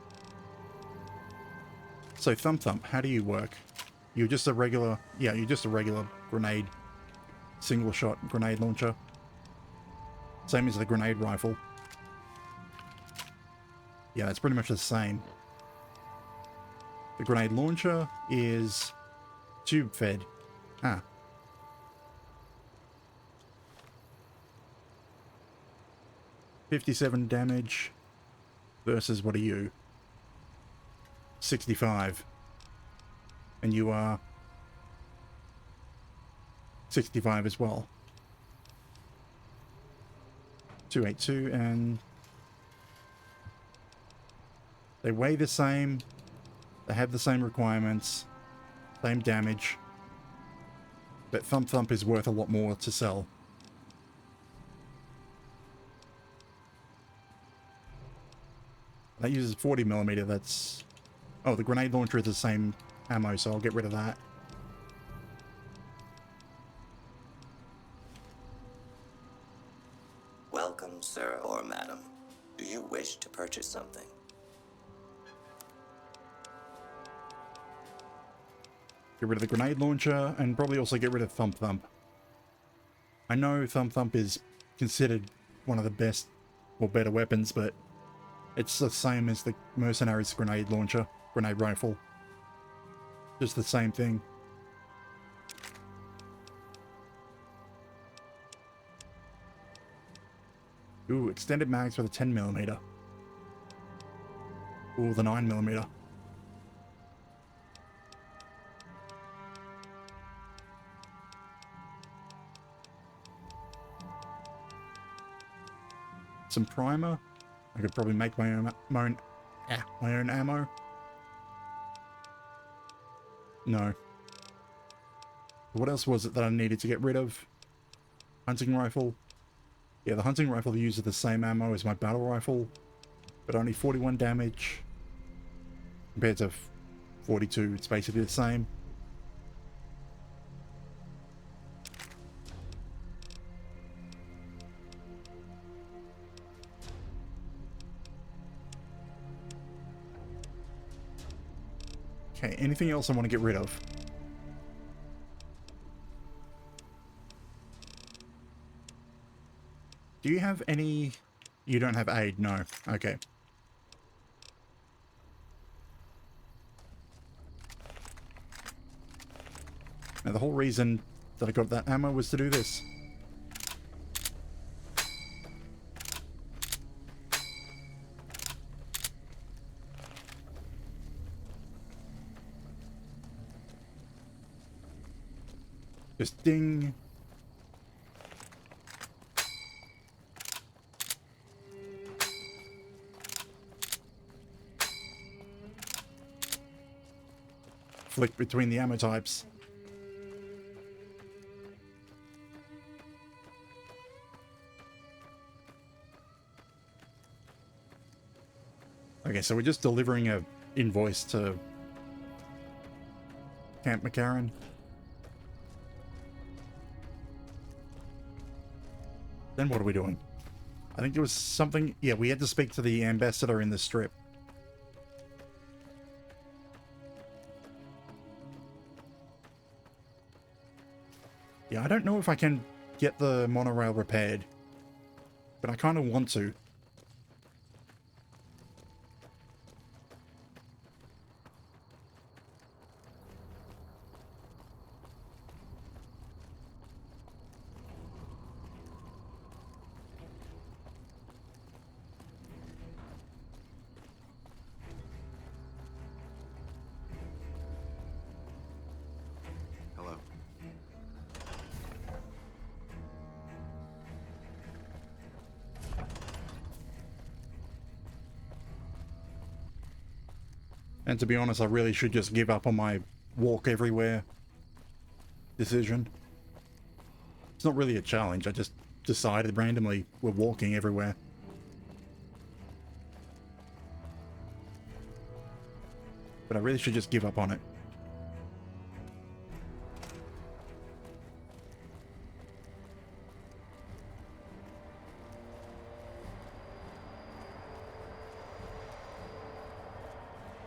So Thump Thump, how do you work? You're just a regular, yeah, you're just a regular grenade, single shot grenade launcher. Same as the grenade rifle. Yeah, it's pretty much the same. The grenade launcher is tube fed. Ah. $57 damage versus what are you? 65. And you are 65 as well. 282, and they weigh the same. They have the same requirements, same damage. But Thump Thump is worth a lot more to sell. That uses 40mm, that's... Oh, the grenade launcher is the same ammo, so I'll get rid of that. Welcome, sir or madam. Do you wish to purchase something? Get rid of the grenade launcher, and probably also get rid of Thump Thump. I know Thump Thump is considered one of the best or better weapons, but It's the same as the Mercenaries grenade launcher, grenade rifle. Just the same thing. Ooh, extended mags for the 10mm. Ooh, the 9mm. Some primer. I could probably make my own ammo. No. What else was it that I needed to get rid of? Hunting rifle. Yeah, the hunting rifle uses the same ammo as my battle rifle, but only 41 damage. Compared to 42, it's basically the same. Okay, anything else I want to get rid of? Do you have any... You don't have aid? No. Okay. Now the whole reason that I got that ammo was to do this. Just ding. Flick between the ammo types. Okay, so we're just delivering a invoice to Camp McCarran. Then what are we doing? I think there was something... Yeah, we had to speak to the ambassador in the strip. Yeah, I don't know if I can get the monorail repaired, but I kind of want to. Hello. And to be honest, I really should just give up on my walk everywhere decision. It's not really a challenge, I just decided randomly we're walking everywhere. But I really should just give up on it.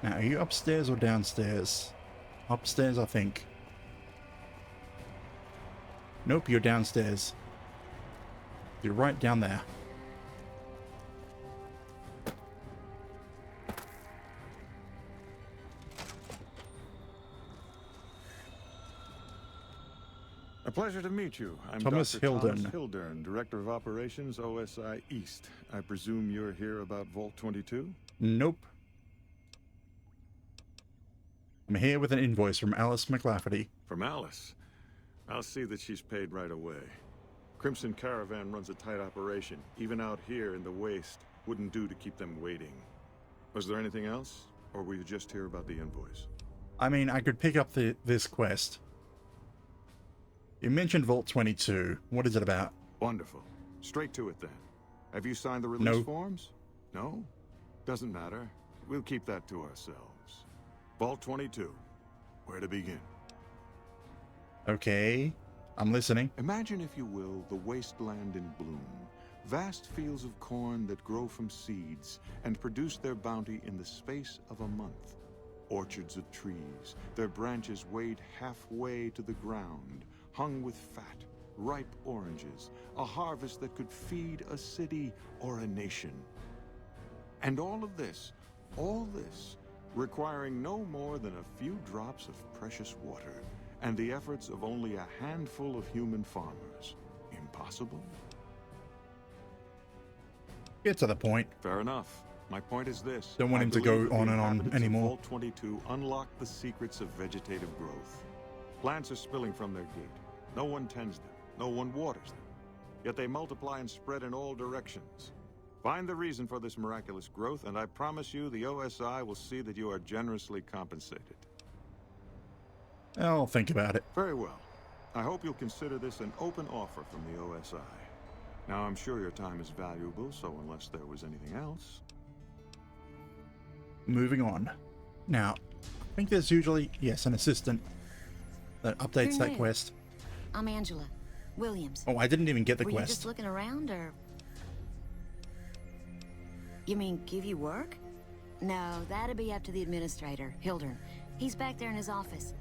Now, are you upstairs or downstairs? Upstairs, I think. Nope, you're downstairs. You're right down there. A pleasure to meet you. I'm Thomas Dr. Hildern. Thomas Hildern, Director of Operations, OSI East. I presume you're here about Vault 22? Nope. I'm here with an invoice from Alice McLafferty. From Alice? I'll see that she's paid right away. Crimson Caravan runs a tight operation. Even out here in the waste, wouldn't do to keep them waiting. Was there anything else? Or were you just here about the invoice? I mean, I could pick up this quest. You mentioned Vault 22. What is it about? Wonderful. Straight to it then. Have you signed the release No. forms? No? Doesn't matter. We'll keep that to ourselves. Vault 22. Where to begin? Okay, I'm listening. Imagine, if you will, the wasteland in bloom. Vast fields of corn that grow from seeds and produce their bounty in the space of a month. Orchards of trees, their branches weighed halfway to the ground, hung with fat, ripe oranges, a harvest that could feed a city or a nation. And all this, requiring no more than a few drops of precious water and the efforts of only a handful of human farmers. Impossible? Get to the point. Fair enough. My point is this. Don't want him to go on and on anymore. Vault 22 unlock the secrets of vegetative growth. Plants are spilling from their gate. No one tends them. No one waters them. Yet they multiply and spread in all directions. Find the reason for this miraculous growth, and I promise you the OSI will see that you are generously compensated. I'll think about it. Very well. I hope you'll consider this an open offer from the OSI. Now, I'm sure your time is valuable, so unless there was anything else... Moving on. Now, I think there's usually, yes, an assistant that updates that quest. I'm Angela Williams. Oh, I didn't even get the Were quest. You just looking around, or... You mean give you work? No, that'd be up to the administrator, Hildern. He's back there in his office.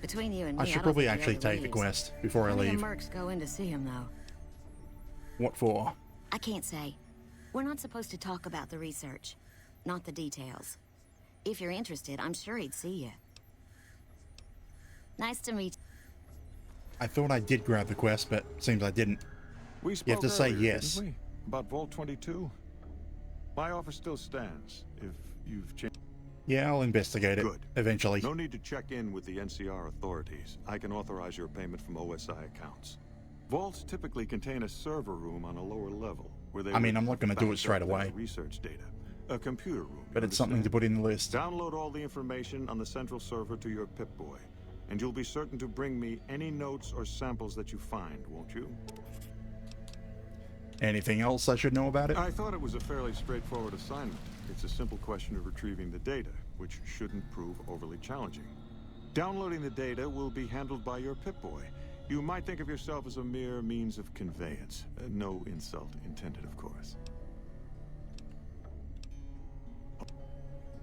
Between you and me, I should probably actually take the quest before I leave. How many mercs go in to see him, though? What for? I can't say. We're not supposed to talk about the research, not the details. If you're interested, I'm sure he'd see you. Nice to meet you. I thought I did grab the quest, but seems I didn't. We spoke You have to say earlier, yes. didn't we? About Vault 22. My offer still stands, if you've changed. Yeah, I'll investigate it. Good. Eventually. No need to check in with the NCR authorities. I can authorize your payment from OSI accounts. Vaults typically contain a server room on a lower level, where they... I mean, I'm not going to do it straight away. Research data. A computer room. But it's something to put in the list. Download all the information on the central server to your Pip-Boy, and you'll be certain to bring me any notes or samples that you find, won't you? Anything else I should know about it? I thought it was a fairly straightforward assignment. It's a simple question of retrieving the data, which shouldn't prove overly challenging. Downloading the data will be handled by your Pip-Boy. You might think of yourself as a mere means of conveyance. No insult intended, of course.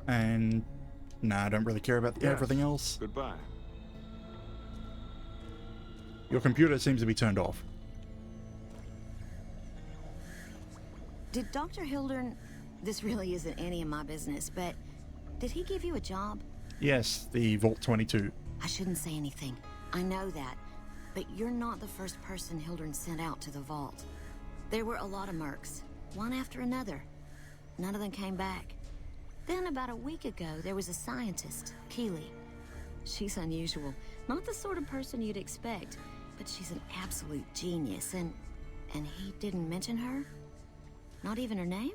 And... Nah, I don't really care about everything else. Goodbye. Your computer seems to be turned off. Did Dr. Hildern... This really isn't any of my business, but... Did he give you a job? Yes, the Vault 22. I shouldn't say anything. I know that. But you're not the first person Hildern sent out to the vault. There were a lot of mercs, one after another. None of them came back. Then about a week ago, there was a scientist, Keeley. She's unusual. Not the sort of person you'd expect, but she's an absolute genius, and he didn't mention her? Not even her name?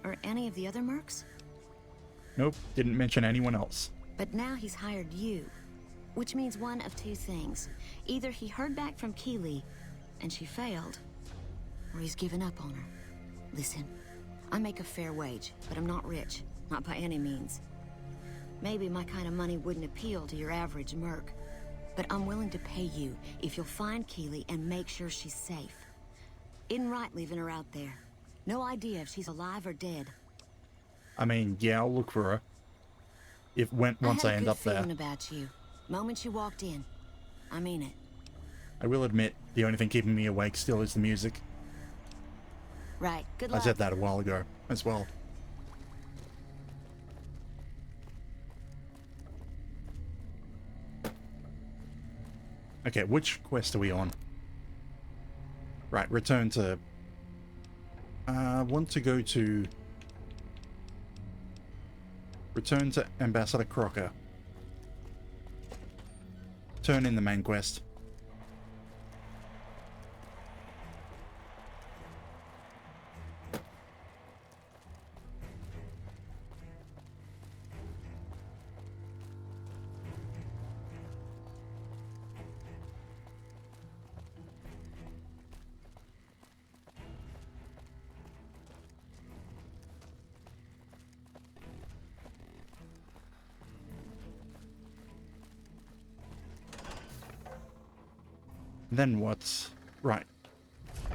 Or any of the other mercs? Nope, didn't mention anyone else. But now he's hired you. Which means one of two things. Either he heard back from Keeley, and she failed, or he's given up on her. Listen, I make a fair wage, but I'm not rich. Not by any means. Maybe my kind of money wouldn't appeal to your average merc. But I'm willing to pay you if you'll find Keeley and make sure she's safe. Isn't right leaving her out there. No idea if she's alive or dead. I mean, yeah, I'll look for her. Once I end up there. I had a good feeling about you. Moment you walked in. I mean it. I will admit, the only thing keeping me awake still is the music. Right, good I luck. said that a while ago, as well. Okay, which quest are we on? Right, return to... want to go to... Return to Ambassador Crocker. Turn in the main quest. Then what's... Right.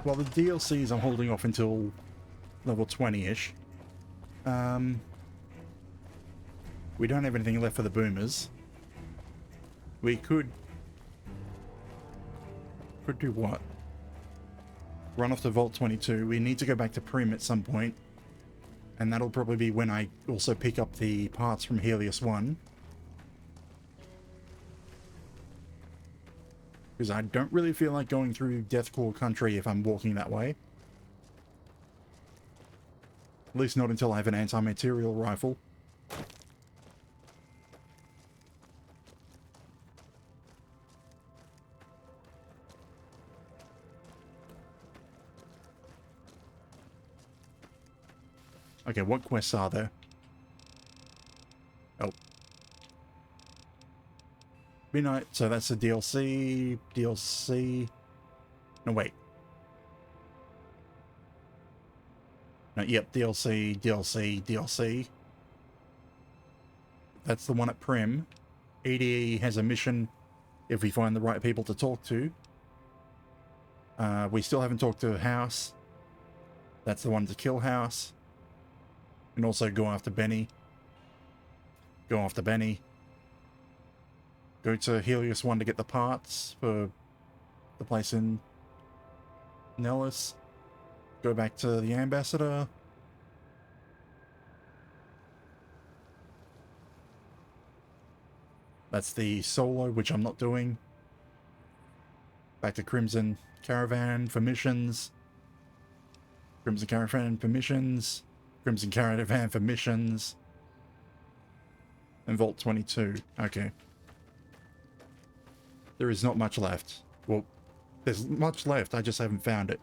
Well, the DLCs I'm holding off until level 20-ish. We don't have anything left for the boomers. We could do what? Run off to Vault 22. We need to go back to Prim at some point. And that'll probably be when I also pick up the parts from Helios 1. Because I don't really feel like going through Deathcore country if I'm walking that way. At least not until I have an anti-material rifle. Okay, what quests are there? Oh. Midnight, so that's a DLC. DLC. No, wait. No, yep, DLC, DLC, DLC. That's the one at Prim. EDE has a mission if we find the right people to talk to. We still haven't talked to House. That's the one to kill House. And also go after Benny. Go after Benny. Go to Helios 1 to get the parts for the place in Nellis. Go back to the Ambassador. That's the solo, which I'm not doing. Back to Crimson Caravan for missions. Crimson Caravan for missions. Crimson Caravan for missions. And Vault 22. Okay. There is not much left. Well, there's much left, I just haven't found it.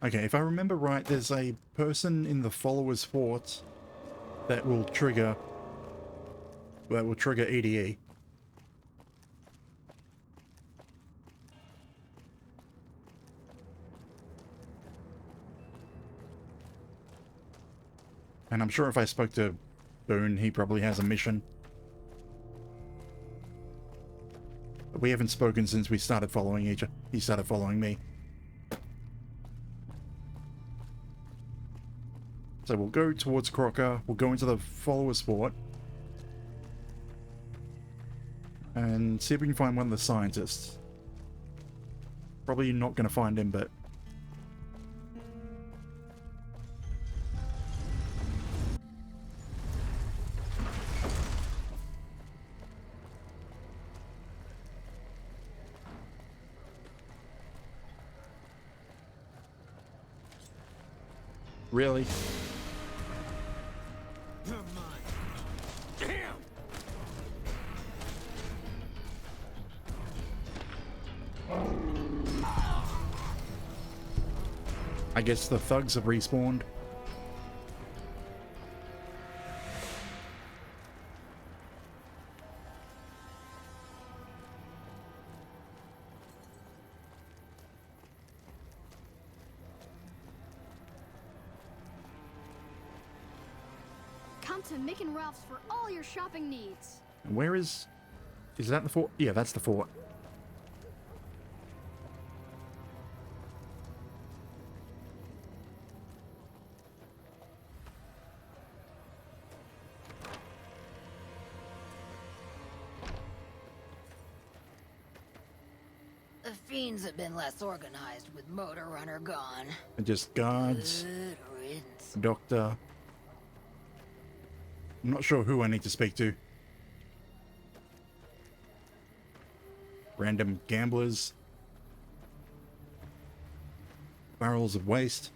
Okay, if I remember right, there's a person in the Followers Fort that will trigger EDE. And I'm sure if I spoke to Boone, he probably has a mission. But we haven't spoken since we started following each other. He started following me. So we'll go towards Crocker, we'll go into the Followers Fort. And see if we can find one of the scientists. Probably not going to find him, but... Really? I guess the thugs have respawned. Come to Mick and Ralph's for all your shopping needs. And where is that the fort? Yeah, that's the fort. The fiends have been less organized with Motor Runner gone. And just guards. Good riddance. Doctor. I'm not sure who I need to speak to. Random gamblers. Barrels of waste.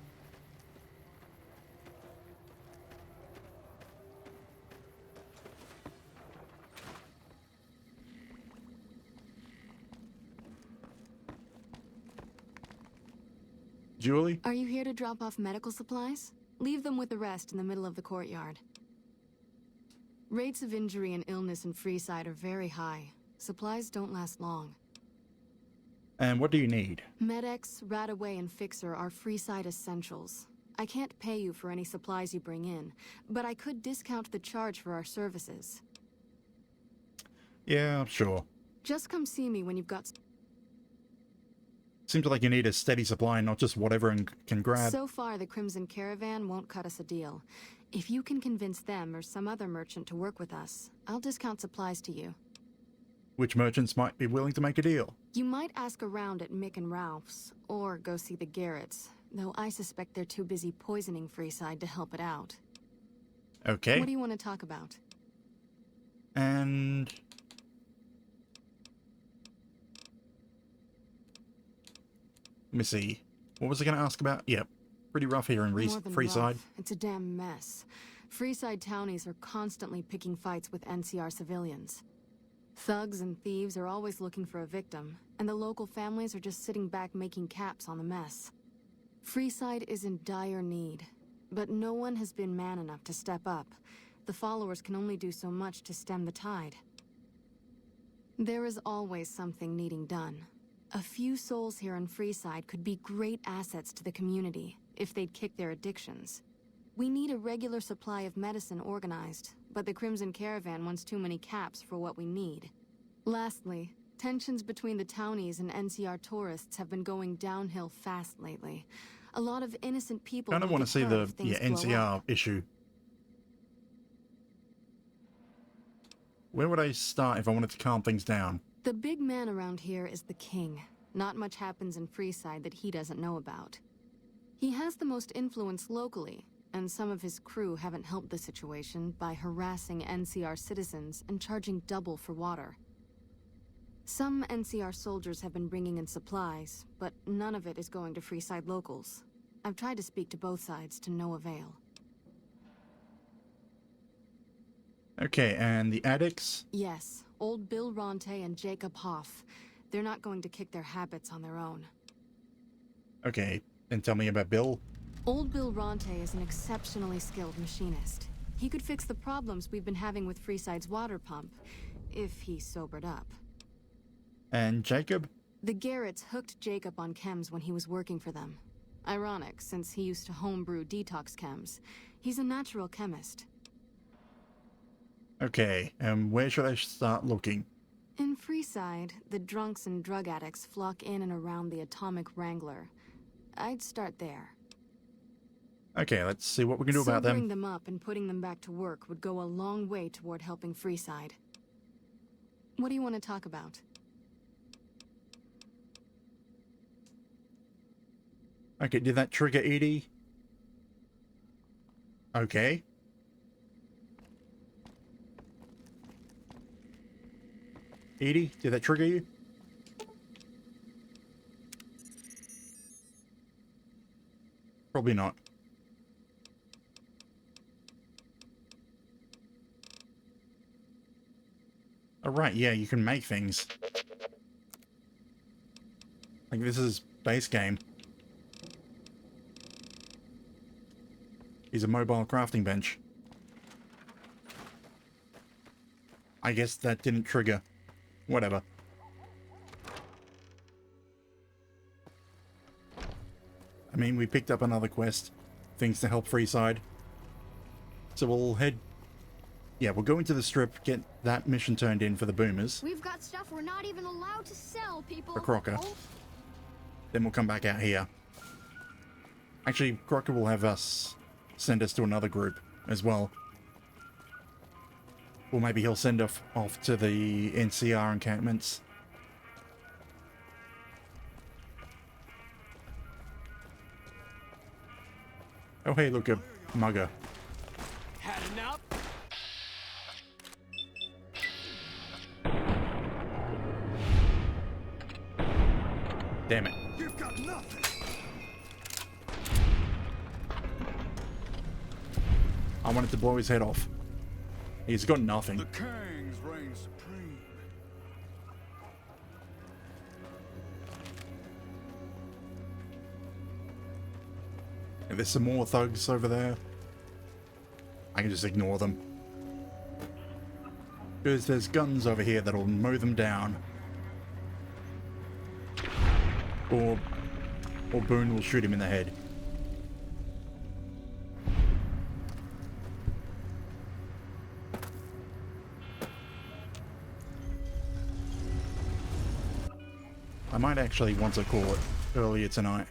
Julie? Are you here to drop off medical supplies? Leave them with the rest in the middle of the courtyard. Rates of injury and illness in Freeside are very high. Supplies don't last long. And what do you need? Med-X, Radaway, and Fixer are Freeside essentials. I can't pay you for any supplies you bring in, but I could discount the charge for our services. Yeah, sure. Just come see me when you've got... Seems like you need a steady supply, not just whatever and can grab. So far, the Crimson Caravan won't cut us a deal. If you can convince them or some other merchant to work with us, I'll discount supplies to you. Which merchants might be willing to make a deal? You might ask around at Mick and Ralph's, or go see the Garretts. though I suspect they're too busy poisoning Freeside to help it out. Okay. What do you want to talk about? And... let me see. What was I going to ask about? Yep. Pretty rough here in More than Freeside. rough, it's a damn mess. Freeside townies are constantly picking fights with NCR civilians. Thugs and thieves are always looking for a victim, and the local families are just sitting back making caps on the mess. Freeside is in dire need, but no one has been man enough to step up. The followers can only do so much to stem the tide. There is always something needing done. A few souls here in Freeside could be great assets to the community if they'd kick their addictions. We need a regular supply of medicine organized, but the Crimson Caravan wants too many caps for what we need. Lastly, tensions between the townies and NCR tourists have been going downhill fast lately. A lot of innocent people Kind of want to see the NCR issue. Where would I start if I wanted to calm things down? The big man around here is the king. Not much happens in Freeside that he doesn't know about. He has the most influence locally, and some of his crew haven't helped the situation by harassing NCR citizens and charging double for water. Some NCR soldiers have been bringing in supplies, but none of it is going to Freeside locals. I've tried to speak to both sides to no avail. Okay, and the addicts? Yes, old Bill Ronte and Jacob Hoff. They're not going to kick their habits on their own. Okay, and tell me about Bill. Old Bill Ronte is an exceptionally skilled machinist. He could fix the problems we've been having with Freeside's water pump, if he sobered up. And Jacob? The Garretts hooked Jacob on chems when he was working for them. Ironic, since he used to homebrew detox chems. He's a natural chemist. Okay, and where should I start looking? In Freeside, the drunks and drug addicts flock in and around the Atomic Wrangler. I'd start there. Okay, let's see what we can do about them. Sobering them up and putting them back to work would go a long way toward helping Freeside. What do you want to talk about? Okay, did that trigger Edie? Okay. Edie, did that trigger you? Probably not. Oh, right, yeah, you can make things. Like, this is base game. He's a mobile crafting bench. I guess that didn't trigger. Whatever. I mean, we picked up another quest. Things to help Freeside. So we'll head... yeah, we'll go into the strip, get that mission turned in for the boomers. We've got stuff we're not even allowed to sell, people. For Crocker. Oh. Then we'll come back out here. Actually, Crocker will have us send us to another group as well. Or maybe he'll send off to the NCR encampments. Oh hey, look, a mugger. Had enough? Damn it. You've got nothing. I wanted to blow his head off. He's got nothing. The Kangs reign supreme. If there's some more thugs over there, I can just ignore them. Because there's guns over here that'll mow them down. Or Boone will shoot him in the head. I might actually want to call it earlier tonight.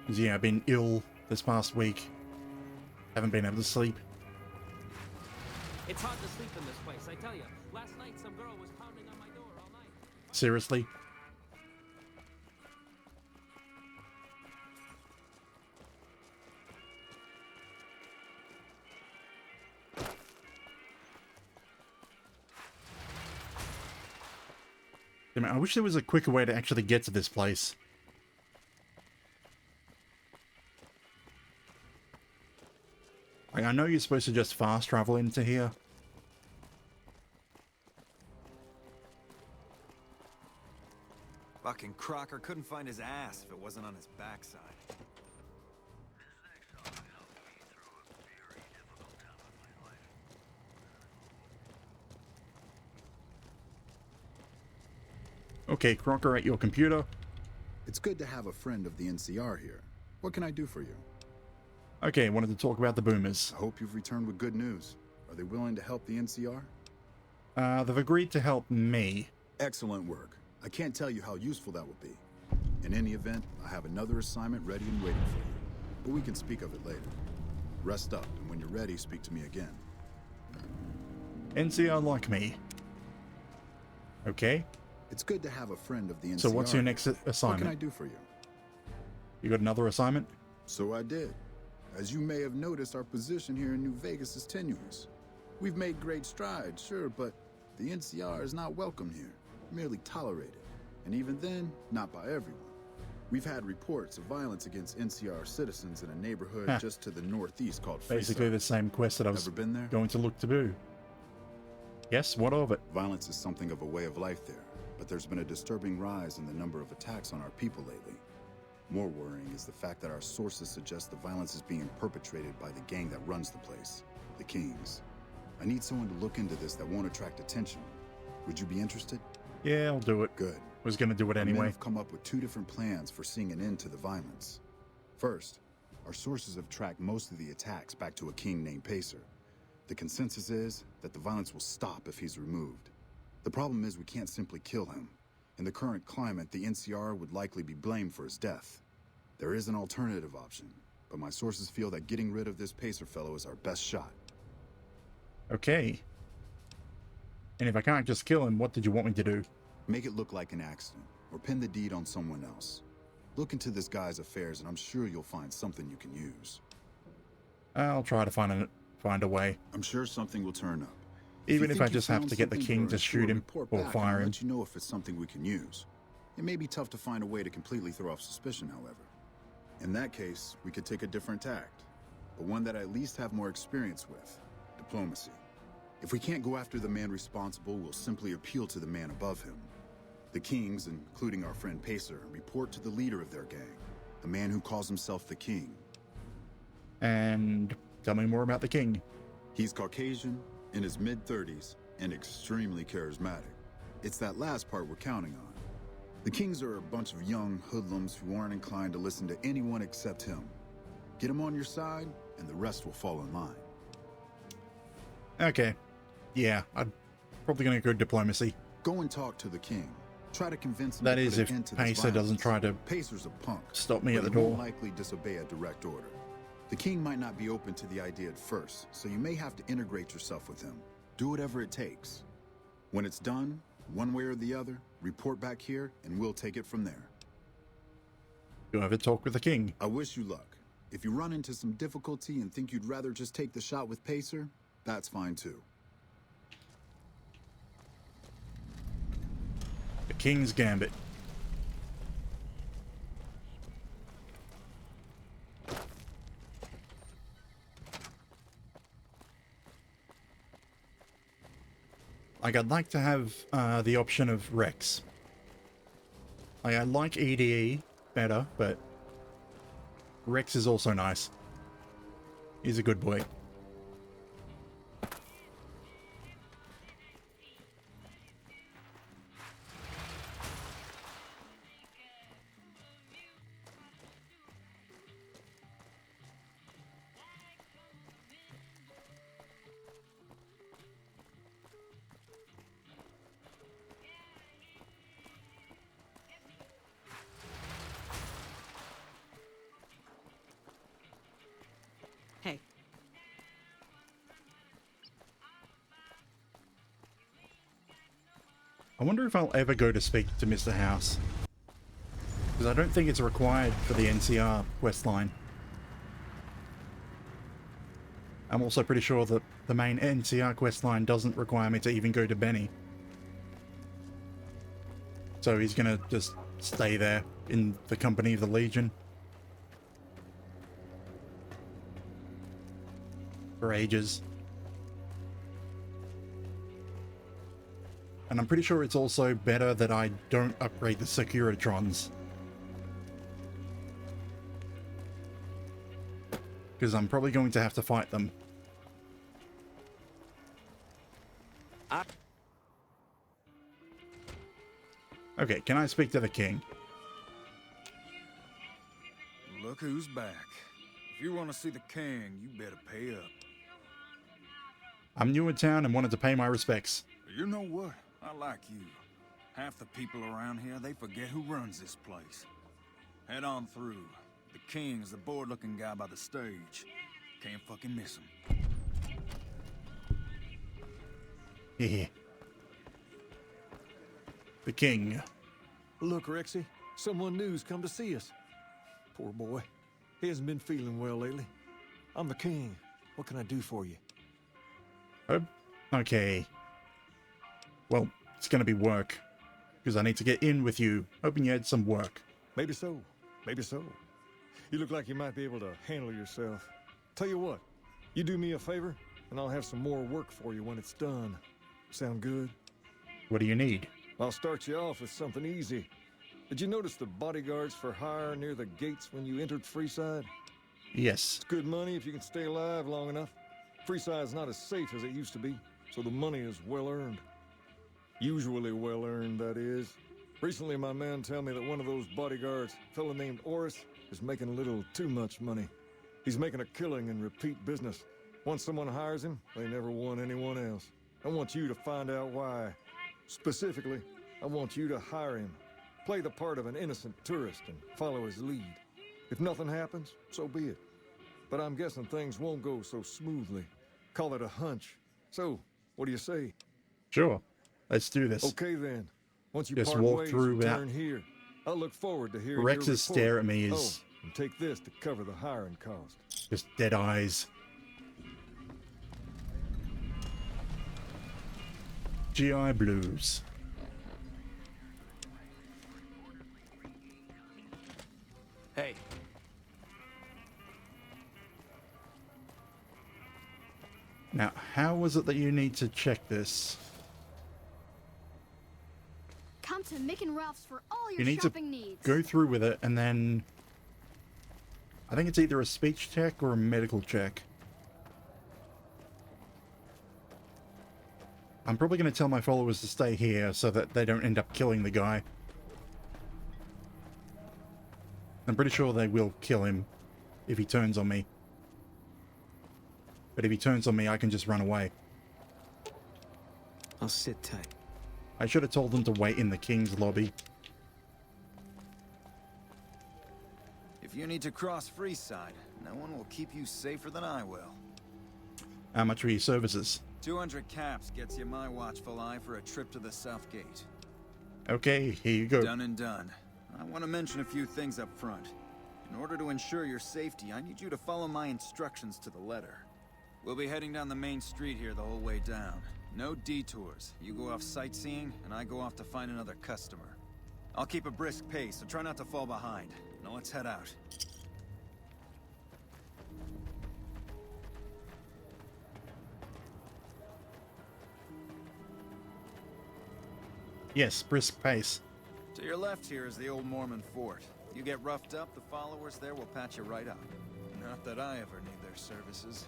Because yeah, I've been ill this past week. Haven't been able to sleep. It's hard to sleep in this place, I tell you. Last night some girl was pounding on my door all night. Seriously? I mean, I wish there was a quicker way to actually get to this place. Like, I know you're supposed to just fast travel into here. Fucking Crocker couldn't find his ass if it wasn't on his backside. Okay, Crocker at your computer. It's good to have a friend of the NCR here. What can I do for you? Okay, wanted to talk about the boomers. I hope you've returned with good news. Are they willing to help the NCR? They've agreed to help me. Excellent work. I can't tell you how useful that will be. In any event, I have another assignment ready and waiting for you. But we can speak of it later. Rest up, and when you're ready, speak to me again. NCR like me. Okay. It's good to have a friend of the NCR. So what's your next assignment? What can I do for you? You got another assignment? So I did. As you may have noticed, our position here in New Vegas is tenuous. We've made great strides, sure, but the NCR is not welcome here, merely tolerated. And even then, not by everyone. We've had reports of violence against NCR citizens in a neighborhood just to the northeast called Freeside. Basically the same quest that I was going to look to do. Yes, what of it? Violence is something of a way of life there, but there's been a disturbing rise in the number of attacks on our people lately. More worrying is the fact that our sources suggest the violence is being perpetrated by the gang that runs the place, the Kings. I need someone to look into this that won't attract attention. Would you be interested? Yeah, I'll do it. Good. Was going to do it anyway. Men have come up with 2 different plans for seeing an end to the violence. First, our sources have tracked most of the attacks back to a king named Pacer. The consensus is that the violence will stop if he's removed. The problem is we can't simply kill him. In the current climate, the NCR would likely be blamed for his death. There is an alternative option, but my sources feel that getting rid of this Pacer fellow is our best shot. Okay. And if I can't just kill him, what did you want me to do? Make it look like an accident, or pin the deed on someone else. Look into this guy's affairs, and I'm sure you'll find something you can use. I'll try to find a way. I'm sure something will turn up. Even if I just have to get the king to shoot him or fire him. Let you know if it's something we can use. It may be tough to find a way to completely throw off suspicion, however. In that case, we could take a different tact, but one that I at least have more experience with: diplomacy. If we can't go after the man responsible, we'll simply appeal to the man above him. The Kings, including our friend Pacer, report to the leader of their gang, the man who calls himself the King. And tell me more about the King. He's Caucasian, in his mid-30s, and extremely charismatic. It's that last part we're counting on. The Kings are a bunch of young hoodlums who aren't inclined to listen to anyone except him. Get him on your side, and the rest will fall in line. Okay. Yeah, I'm probably going to go diplomacy. Go and talk to the King. Try to convince him that to is put an if end to this Pacer violence. doesn't try to Pacer's a punk, stop me at the but he door. won't likely disobey a direct order. The King might not be open to the idea at first, so you may have to integrate yourself with him. Do whatever it takes. When it's done, one way or the other, report back here, and we'll take it from there. You have a talk with the King. I wish you luck. If you run into some difficulty and think you'd rather just take the shot with Pacer, that's fine too. The King's Gambit. Like, I'd like to have the option of Rex. I like EDE better, but Rex is also nice. He's a good boy. Hey. I wonder if I'll ever go to speak to Mr. House. Because I don't think it's required for the NCR questline. I'm also pretty sure that the main NCR questline doesn't require me to even go to Benny. So he's gonna just stay there in the company of the Legion for ages. And I'm pretty sure it's also better that I don't upgrade the Securitrons, because I'm probably going to have to fight them. Okay, can I speak to the king? Look who's back. If you want to see the king, you better pay up. I'm new in town and wanted to pay my respects. You know what? I like you. Half the people around here, they forget who runs this place. Head on through. The king's the bored-looking guy by the stage. Can't fucking miss him. Yeah. The king. Look, Rexy, someone new's come to see us. Poor boy. He hasn't been feeling well lately. I'm the king. What can I do for you? Oh, okay. Well, it's gonna be work, because I need to get in with you. Hoping you had some work. Maybe so. Maybe so. You look like you might be able to handle yourself. Tell you what, you do me a favor, and I'll have some more work for you when it's done. Sound good? What do you need? I'll start you off with something easy. Did you notice the bodyguards for hire near the gates when you entered Freeside? Yes. It's good money if you can stay alive long enough. Freeside's not as safe as it used to be, so the money is well earned. Usually well earned, that is. Recently, my man told me that one of those bodyguards, a fellow named Oris, is making a little too much money. He's making a killing in repeat business. Once someone hires him, they never want anyone else. I want you to find out why. Specifically, I want you to hire him. Play the part of an innocent tourist and follow his lead. If nothing happens, so be it. But I'm guessing things won't go so smoothly. Call it a hunch. So, what do you say? Sure. Let's do this. Okay then. Once you Just part walk ways, through return that. here. I look forward to hearing Rex's your report. stare at me is and take this to cover the hiring cost. just dead eyes. GI Blues. Hey. Now, how was it that you need to check this? Come to Mick and Ralph's for all your You need shopping to needs. go through with it, and then I think it's either a speech check or a medical check. I'm probably going to tell my followers to stay here so that they don't end up killing the guy. I'm pretty sure they will kill him if he turns on me. But if he turns on me, I can just run away. I'll sit tight. I should have told them to wait in the king's lobby. If you need to cross Freeside, no one will keep you safer than I will. How much are your services? 200 caps gets you my watchful eye for a trip to the South Gate. Okay, here you go. Done and done. I want to mention a few things up front. In order to ensure your safety, I need you to follow my instructions to the letter. We'll be heading down the main street here the whole way down. No detours. You go off sightseeing, and I go off to find another customer. I'll keep a brisk pace, so try not to fall behind. Now let's head out. Yes, brisk pace. To your left here is the old Mormon fort. You get roughed up, the followers there will patch you right up. Not that I ever need their services.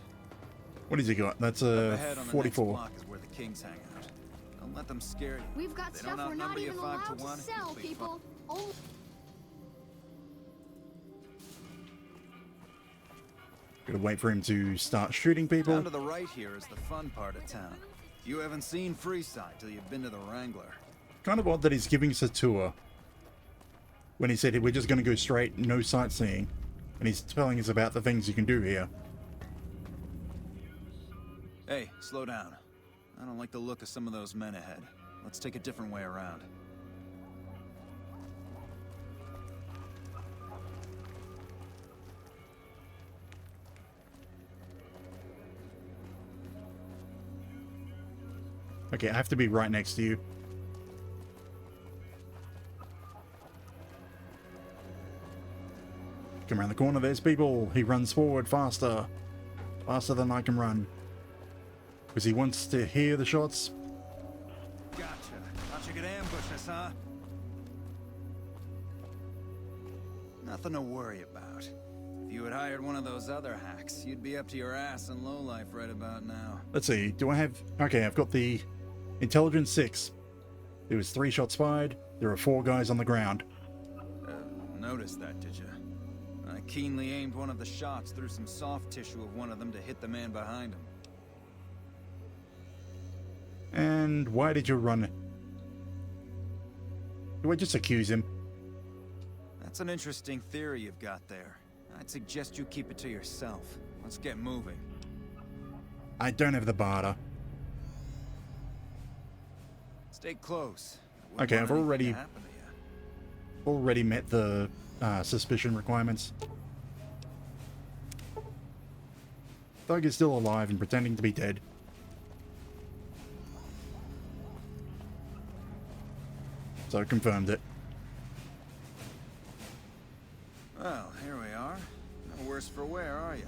What has he got? That's Up a ahead on the 44. next block is where the kings hang out. Don't let them scare you. We've got They stuff don't we're not outnumber you even 5 allowed to to 1. sell, You'll be people. Oh. Gotta wait for him to start shooting people. Down to the right here is the fun part of town. You haven't seen Freeside till you've been to the Wrangler. Kind of odd that he's giving us a tour. When he said we're just gonna go straight, no sightseeing. And he's telling us about the things you can do here. Hey, slow down. I don't like the look of some of those men ahead. Let's take a different way around. Okay, I have to be right next to you. Come around the corner, there's people. He runs forward faster. Faster than I can run. Because he wants to hear the shots. Gotcha. Thought you could ambush us, huh? Nothing to worry about. If you had hired one of those other hacks, you'd be up to your ass in lowlife right about now. Let's see, do I have... Okay, I've got the Intelligence 6. There was 3 shots fired. There are 4 guys on the ground. Noticed that, did you? I keenly aimed one of the shots through some soft tissue of one of them to hit the man behind him. And why did you run? Do I just accuse him? That's an interesting theory you've got there. I'd suggest you keep it to yourself. Let's get moving. I don't have the barter. Stay close. Okay, I've already met the suspicion requirements. Thug is still alive and pretending to be dead. So I confirmed it. Well, here we are. No worse for wear, are you?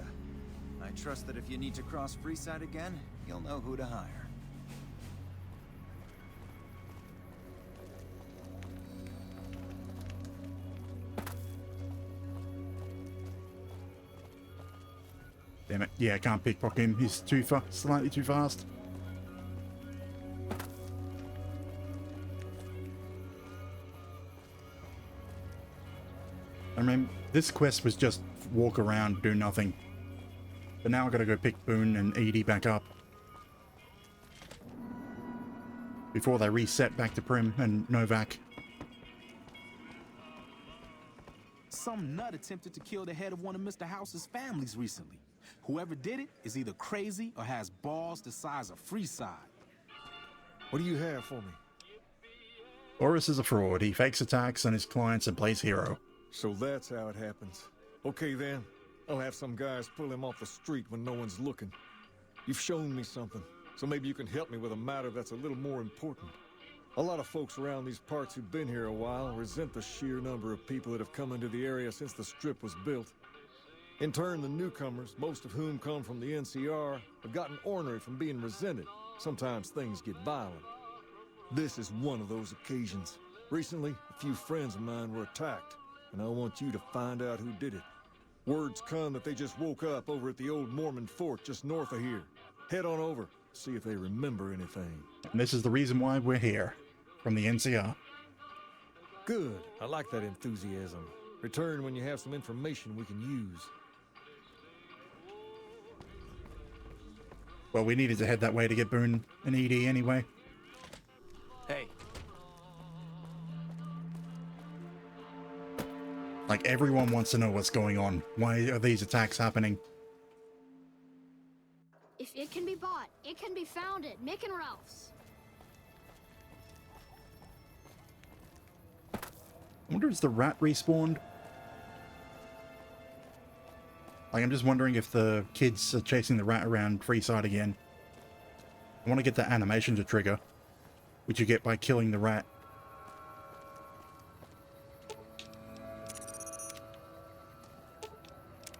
I trust that if you need to cross Freeside again, you'll know who to hire. Damn it. Yeah, I can't pickpocket him. He's too slightly too fast. I mean, this quest was just walk around, do nothing. But now I gotta go pick Boone and Edie back up. Before they reset back to Prim and Novak. Some nut attempted to kill the head of one of Mr. House's families recently. Whoever did it is either crazy or has balls the size of Freeside. What do you have for me? Boris is a fraud. He fakes attacks on his clients and plays hero. So that's how it happens. Okay then, I'll have some guys pull him off the street when no one's looking. You've shown me something, so maybe you can help me with a matter that's a little more important. A lot of folks around these parts who've been here a while resent the sheer number of people that have come into the area since the strip was built. In turn, the newcomers, most of whom come from the NCR, have gotten ornery from being resented. Sometimes things get violent. This is one of those occasions. Recently, a few friends of mine were attacked, and I want you to find out who did it. Word's come that they just woke up over at the old Mormon fort just north of here. Head on over, see if they remember anything. And this is the reason why we're here. From the NCR. Good. I like that enthusiasm. Return when you have some information we can use. Well, we needed to head that way to get Boone and Edie anyway. Hey. Like, everyone wants to know what's going on. Why are these attacks happening? If it can be bought, it can be found at Mick and Ralph's. I wonder if the rat respawned? Like, I'm just wondering if the kids are chasing the rat around Freeside again. I want to get that animation to trigger, which you get by killing the rat.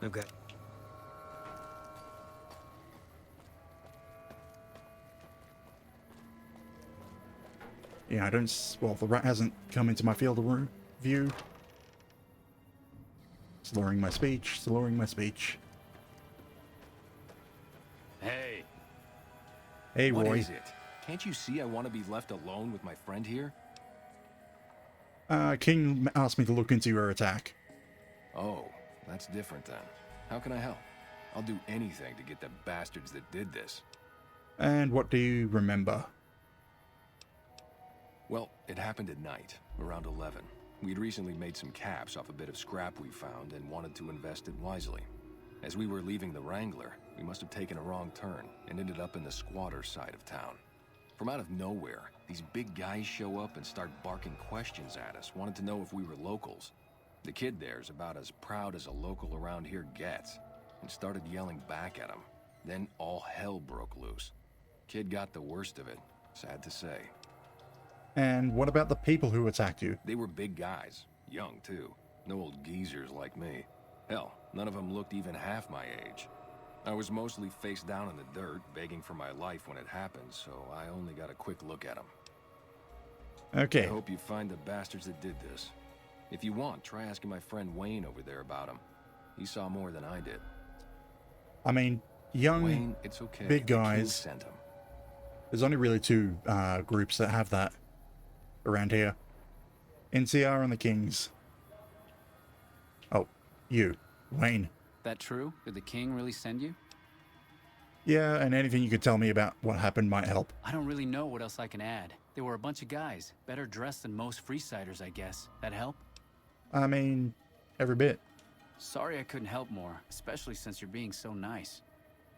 Okay. Yeah, I don't... Well, the rat hasn't come into my field of view. Slurring my speech, slurring my speech. Hey. Hey, Roy. What is it? Can't you see I want to be left alone with my friend here? King asked me to look into your attack. Oh, that's different then. How can I help? I'll do anything to get the bastards that did this. And what do you remember? Well, it happened at night, around 11. We'd recently made some caps off a bit of scrap we found and wanted to invest it wisely. As we were leaving the Wrangler, we must have taken a wrong turn and ended up in the squatter side of town. From out of nowhere, these big guys show up and start barking questions at us, wanted to know if we were locals. The kid there's about as proud as a local around here gets, and started yelling back at him. Then all hell broke loose. Kid got the worst of it, sad to say. And what about the people who attacked you? They were big guys, young too. No old geezers like me. Hell, none of them looked even half my age. I was mostly face down in the dirt, begging for my life when it happened, so I only got a quick look at them. Okay. I hope you find the bastards that did this. If you want, try asking my friend Wayne over there about him. He saw more than I did. I mean, young, Wayne, it's okay. big The King guys. sent him. There's only really two groups that have that around here. NCR and the Kings. Oh, you, Wayne. That true? Did the King really send you? Yeah, and anything you could tell me about what happened might help. I don't really know what else I can add. They were a bunch of guys, better dressed than most Freesiders, I guess. That help? I mean, every bit. Sorry I couldn't help more, especially since you're being so nice.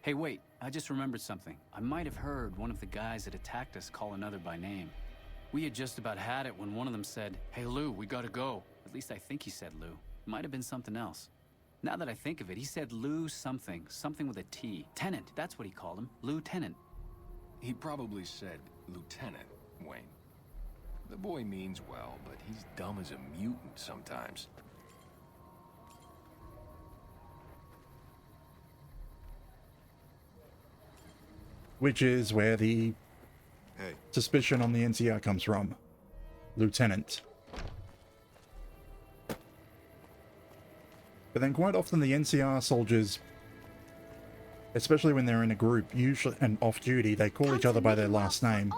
Hey, wait, I just remembered something. I might have heard one of the guys that attacked us call another by name. We had just about had it when one of them said, "Hey, Lou, we gotta go." At least I think he said Lou. Might have been something else. Now that I think of it, he said Lou something. Something with a T. Tenant, that's what he called him. Lieutenant. He probably said Lieutenant, Wayne. The boy means well, but he's dumb as a mutant sometimes. Which is where the suspicion on the NCR comes from. Lieutenant. But then quite often the NCR soldiers, especially when they're in a group, usually and off duty, they call each other by their last name,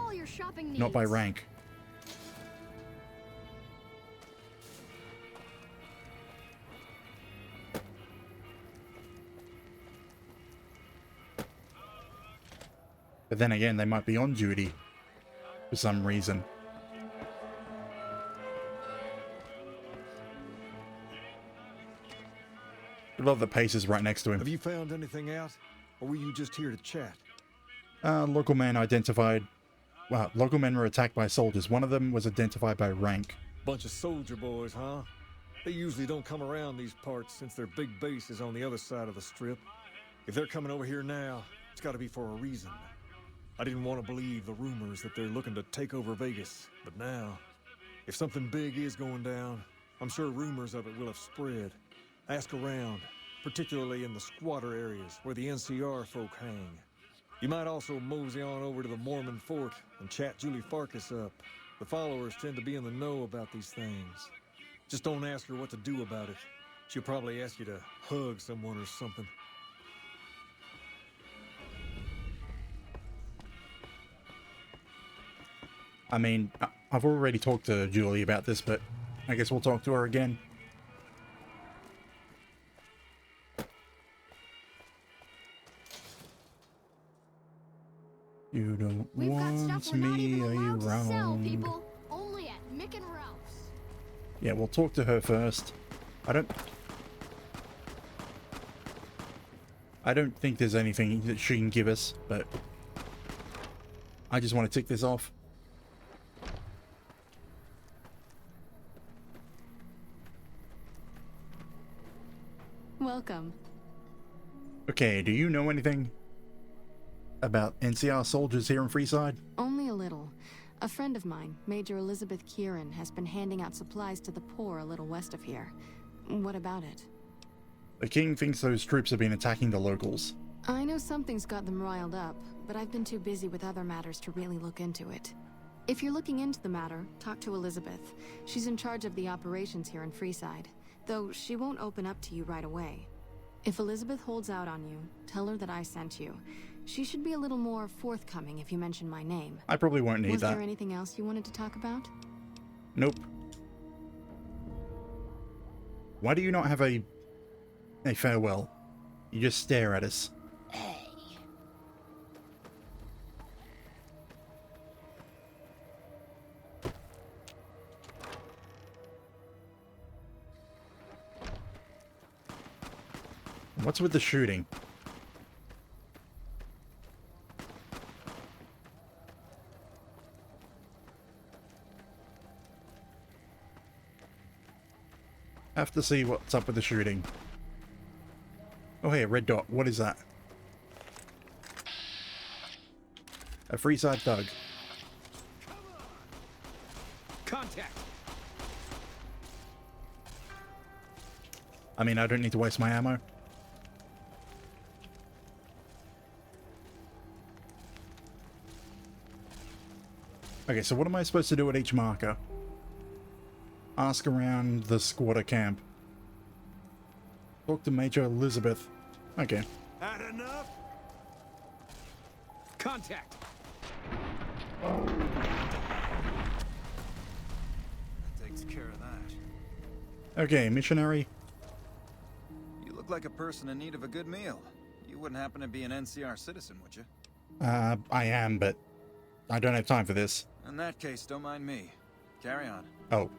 not by rank. But then again, they might be on duty for some reason. I love that Pace is right next to him. Have you found anything out? Or were you just here to chat? Local men identified... Well, local men were attacked by soldiers. One of them was identified by rank. Bunch of soldier boys, huh? They usually don't come around these parts since their big base is on the other side of the strip. If they're coming over here now, it's got to be for a reason. I didn't want to believe the rumors that they're looking to take over Vegas, but now, if something big is going down, I'm sure rumors of it will have spread. Ask around, particularly in the squatter areas where the NCR folk hang. You might also mosey on over to the Mormon fort and chat Julie Farkas up. The followers tend to be in the know about these things. Just don't ask her what to do about it. She'll probably ask you to hug someone or something. I mean, I've already talked to Julie about this, but I guess we'll talk to her again. You don't want me around. People only at Mick and Ralph's. Yeah, we'll talk to her first. I don't think there's anything that she can give us, but I just want to tick this off. Welcome. Okay, do you know anything about NCR soldiers here in Freeside? Only a little. A friend of mine, Major Elizabeth Kieran, has been handing out supplies to the poor a little west of here. What about it? The King thinks those troops have been attacking the locals. I know something's got them riled up, but I've been too busy with other matters to really look into it. If you're looking into the matter, talk to Elizabeth. She's in charge of the operations here in Freeside, though she won't open up to you right away. If Elizabeth holds out on you, tell her that I sent you. She should be a little more forthcoming if you mention my name. I probably won't need that. Was there anything else you wanted to talk about? Nope. Why do you not have a farewell? You just stare at us. What's with the shooting? Have to see what's up with the shooting. Oh hey, a red dot. What is that? A Freeside thug. Contact. I mean, I don't need to waste my ammo. Okay, so what am I supposed to do at each marker? Ask around the squatter camp. Talk to Major Elizabeth. Okay. Had enough? Contact! That takes care of that. Okay, missionary. You look like a person in need of a good meal. You wouldn't happen to be an NCR citizen, would you? I am, but I don't have time for this. In that case, don't mind me. Carry on. Oh.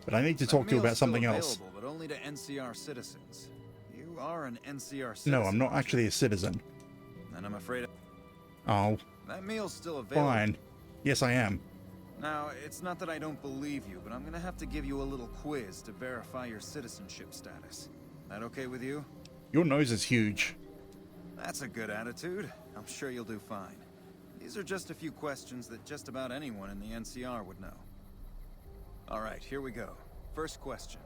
But I need to talk to you about something else. But only to NCR citizens. You are an NCR citizen. No, I'm not actually a citizen. And I'm afraid... Oh. That meal's still available. Fine. Yes, I am. Now, it's not that I don't believe you, but I'm gonna have to give you a little quiz to verify your citizenship status. That okay with you? Your nose is huge. That's a good attitude. I'm sure you'll do fine. These are just a few questions that just about anyone in the NCR would know. Alright, here we go. First question.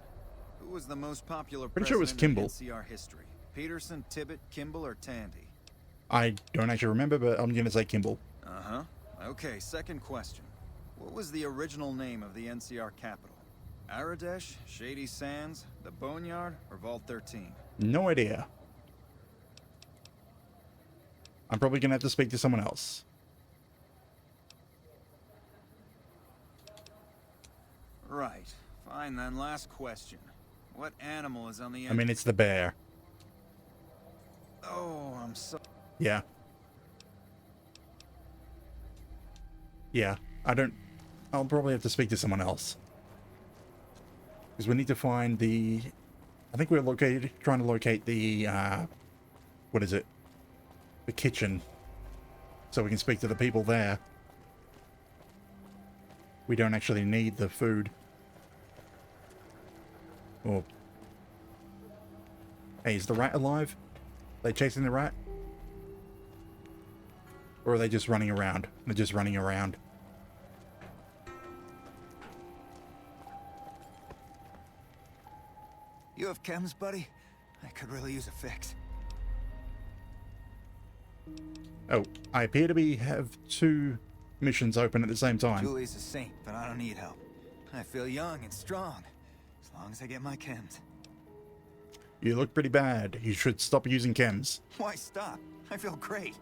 Who was the most popular Pretty sure it was president Kimball. in NCR history? Peterson, Tibbet, Kimball, or Tandy? I don't actually remember, but I'm gonna say Kimball. Uh-huh. Okay, second question. What was the original name of the NCR capital? Aradesh, Shady Sands, the Boneyard, or Vault 13? No idea. I'm probably gonna have to speak to someone else. Right. Fine then, last question. What animal is on the I mean, it's the bear. Oh, I'm so... Yeah. Yeah, I'll probably have to speak to someone else. Because we need to find the... I think we're trying to locate the, what is it? The kitchen. So we can speak to the people there. We don't actually need the food. Oh. Hey, is the rat alive? Are they chasing the rat? Or are they just running around? They're just running around. You have chems, buddy? I could really use a fix. Oh, I appear to have two missions open at the same time. Julie's a saint, but I don't need help. I feel young and strong, as long as I get my chems. You look pretty bad. You should stop using chems. Why stop? I feel great.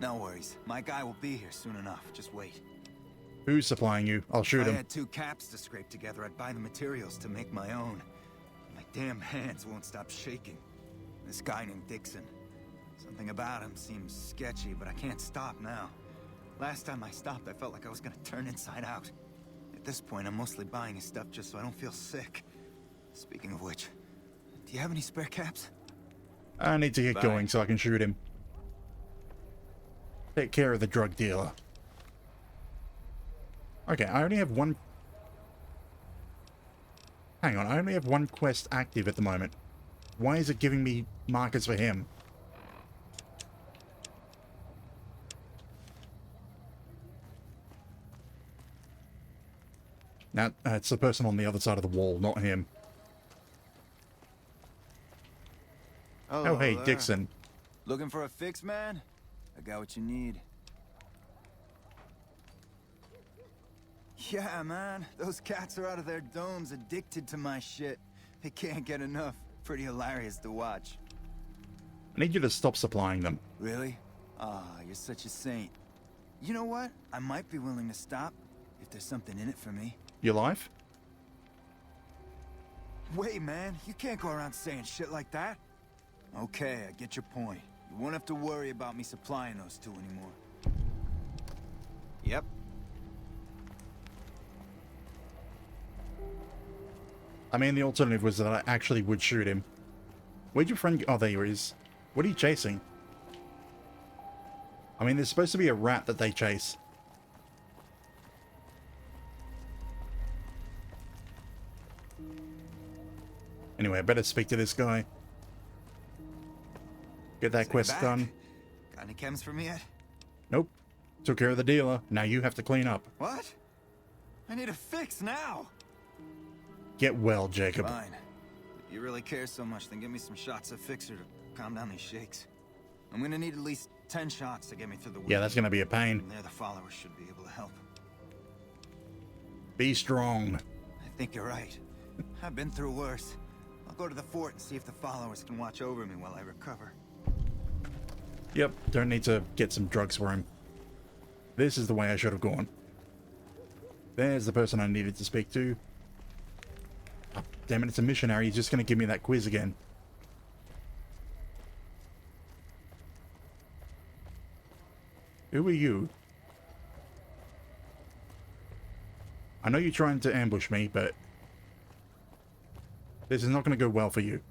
No worries. My guy will be here soon enough. Just wait. Who's supplying you? I'll shoot if I him. had 2 caps to scrape together, I'd buy the materials to make my own. My damn hands won't stop shaking. This guy named Dixon. Something about him seems sketchy, but I can't stop now. Last time I stopped, I felt like I was gonna turn inside out. At this point, I'm mostly buying his stuff just so I don't feel sick. Speaking of which, do you have any spare caps? I need to get Bye. going so I can shoot him. Take care of the drug dealer. Okay, I only have one... Hang on, I only have one quest active at the moment. Why is it giving me markers for him? Now, it's the person on the other side of the wall, not him. Hello Oh, hey, there. Dixon. Looking for a fix, man? I got what you need. Yeah, man. Those cats are out of their domes addicted to my shit. They can't get enough. Pretty hilarious to watch. I need you to stop supplying them. Really? Ah, you're such a saint. You know what? I might be willing to stop if there's something in it for me. Your life? Wait, man. You can't go around saying shit like that. Okay, I get your point. You won't have to worry about me supplying those 2 anymore. Yep. I mean, the alternative was that I actually would shoot him. Where'd your friend go? Oh, there he is. What are you chasing? I mean, there's supposed to be a rat that they chase. Anyway, I better speak to this guy. Get that quest done. Got any chems for me yet? Nope. Took care of the dealer. Now you have to clean up. What? I need a fix now. Get well, Jacob. Fine. you really care so much, then give me some shots of Fixer to calm down these shakes. I'm gonna need at least 10 shots to get me through the week. Yeah, that's gonna be a pain. From there, the followers should be able to help. Be strong. I think you're right. I've been through worse. I'll go to the fort and see if the followers can watch over me while I recover. Yep, don't need to get some drugs for him. This is the way I should have gone. There's the person I needed to speak to. Oh, damn it, it's a missionary. He's just going to give me that quiz again. Who are you? I know you're trying to ambush me, but this is not going to go well for you.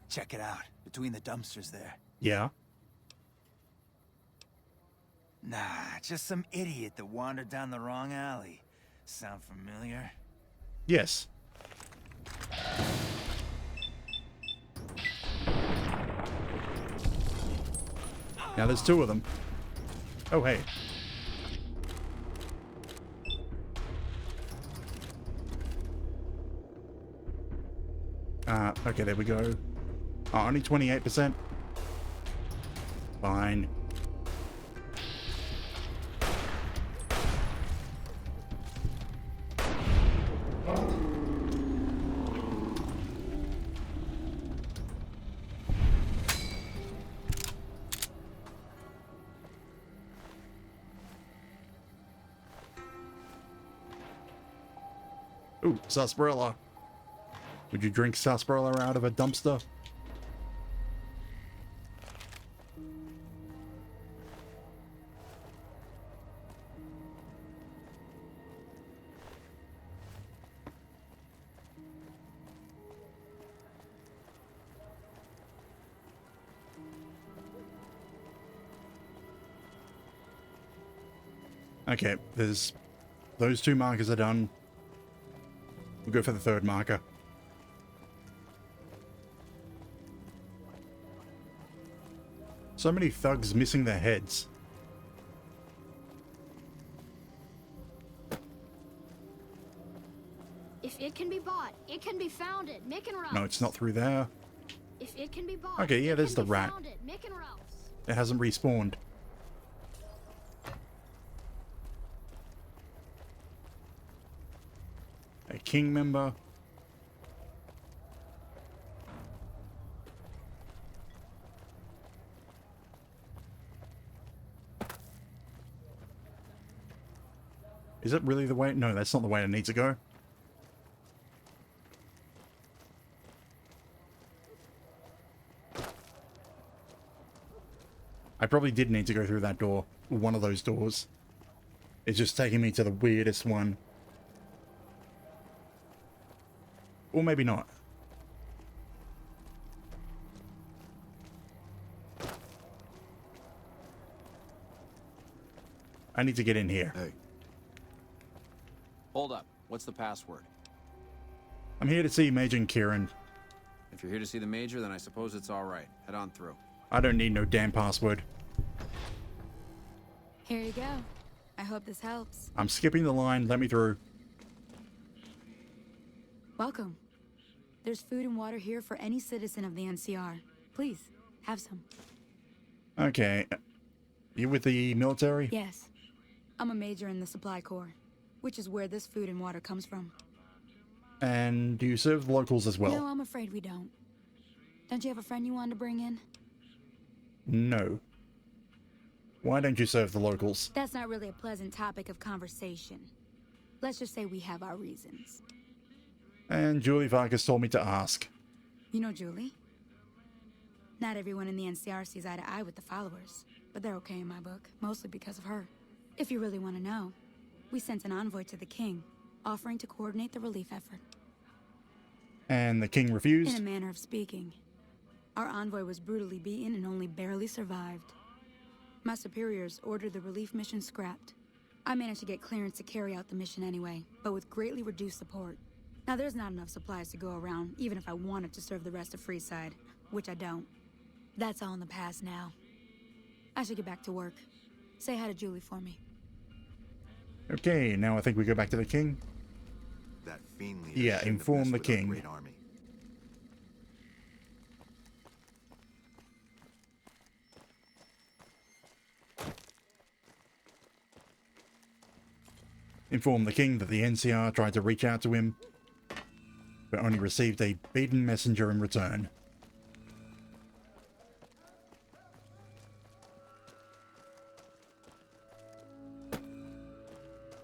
Check it out. Between the dumpsters there. Yeah? Nah, just some idiot that wandered down the wrong alley. Sound familiar? Yes. Now there's two of them. Oh, hey. Okay, there we go. Oh, only 28%. Fine. Ooh, sarsaparilla. Would you drink sarsaparilla out of a dumpster? Okay, there's those two markers are done. We'll go for the third marker. So many thugs missing their heads. If it can be bought, it can be found at Mick and Ralph's. No, it's not through there. If it can be bought, Okay, yeah, there's the rat. found at Mick and Ralph's. It hasn't respawned. A king member. Is it really the way? No, that's not the way I need to go. I probably did need to go through that door. One of those doors. It's just taking me to the weirdest one. Or maybe not. I need to get in here. Hey. Hold up. What's the password? I'm here to see Major and Kieran. If you're here to see the Major, then I suppose it's all right. Head on through. I don't need no damn password. Here you go. I hope this helps. I'm skipping the line. Let me through. Welcome. There's food and water here for any citizen of the NCR. Please, have some. Okay. You with the military? Yes. I'm a major in the Supply Corps, which is where this food and water comes from. And do you serve the locals as well? No, I'm afraid we don't. Don't you have a friend you wanted to bring in? No. Why don't you serve the locals? That's not really a pleasant topic of conversation. Let's just say we have our reasons. And Julie Vargas told me to ask. You know Julie? Not everyone in the NCR sees eye to eye with the followers, but they're okay in my book, mostly because of her. If you really want to know, we sent an envoy to the king, offering to coordinate the relief effort. And the king refused? In a manner of speaking. Our envoy was brutally beaten and only barely survived. My superiors ordered the relief mission scrapped. I managed to get clearance to carry out the mission anyway, but with greatly reduced support. Now there's not enough supplies to go around, even if I wanted to serve the rest of Freeside, which I don't. That's all in the past now. I should get back to work. Say hi to Julie for me. Okay, now I think we go back to the king. that fiend leader Yeah, shouldn't have inform messed the with our king. great army. Inform the king that the NCR tried to reach out to him, but only received a beaten messenger in return.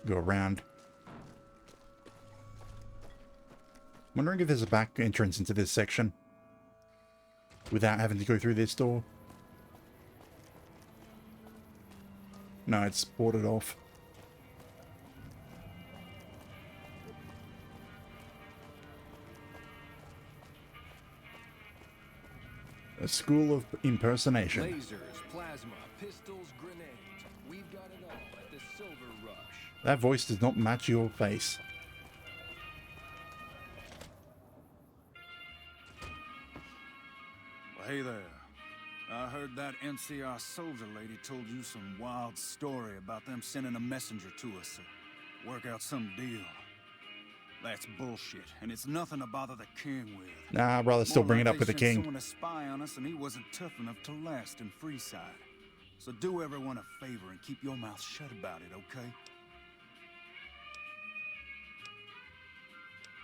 Go around. Wondering if there's a back entrance into this section without having to go through this door. No, it's boarded off. A school of impersonation. Lasers, plasma, pistols, grenades. We've got it all at the Silver Rush. That voice does not match your face. Well, hey there. I heard that NCR soldier lady told you some wild story about them sending a messenger to us to work out some deal. That's bullshit, and it's nothing to bother the king with. Nah, I'd rather still More bring it like up with the they sent king. someone to spy on us, and he wasn't tough enough to last in Freeside. So do everyone a favor and keep your mouth shut about it, okay?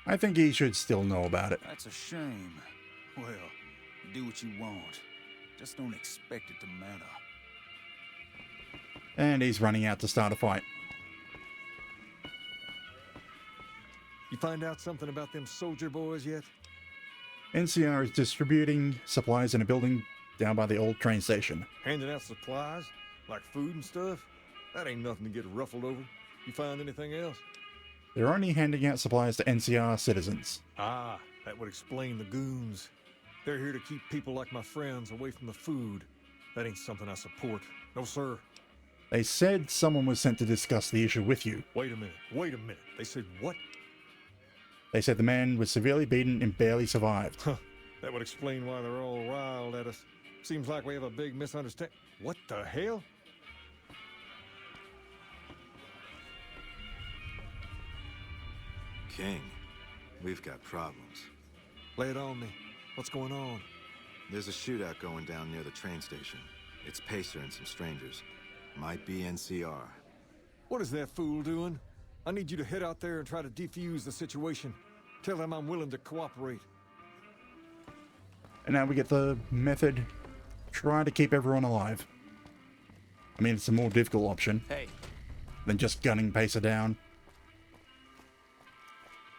I think he should still know about it. That's a shame. Well, do what you want. Just don't expect it to matter. And he's running out to start a fight. You find out something about them soldier boys yet? NCR is distributing supplies in a building down by the old train station. Handing out supplies? Like food and stuff? That ain't nothing to get ruffled over. You find anything else? They're only handing out supplies to NCR citizens. Ah, that would explain the goons. They're here to keep people like my friends away from the food. That ain't something I support. No, sir. They said someone was sent to discuss the issue with you. Wait a minute. They said what? They said the man was severely beaten and barely survived. Huh. That would explain why they're all riled at us. Seems like we have a big misunderstanding. What the hell? King, we've got problems. Lay it on me. What's going on? There's a shootout going down near the train station. It's Pacer and some strangers. Might be NCR. What is that fool doing? I need you to head out there and try to defuse the situation. Tell them I'm willing to cooperate. And now we get the method. Try to keep everyone alive. I mean, it's a more difficult option than just gunning Pacer down.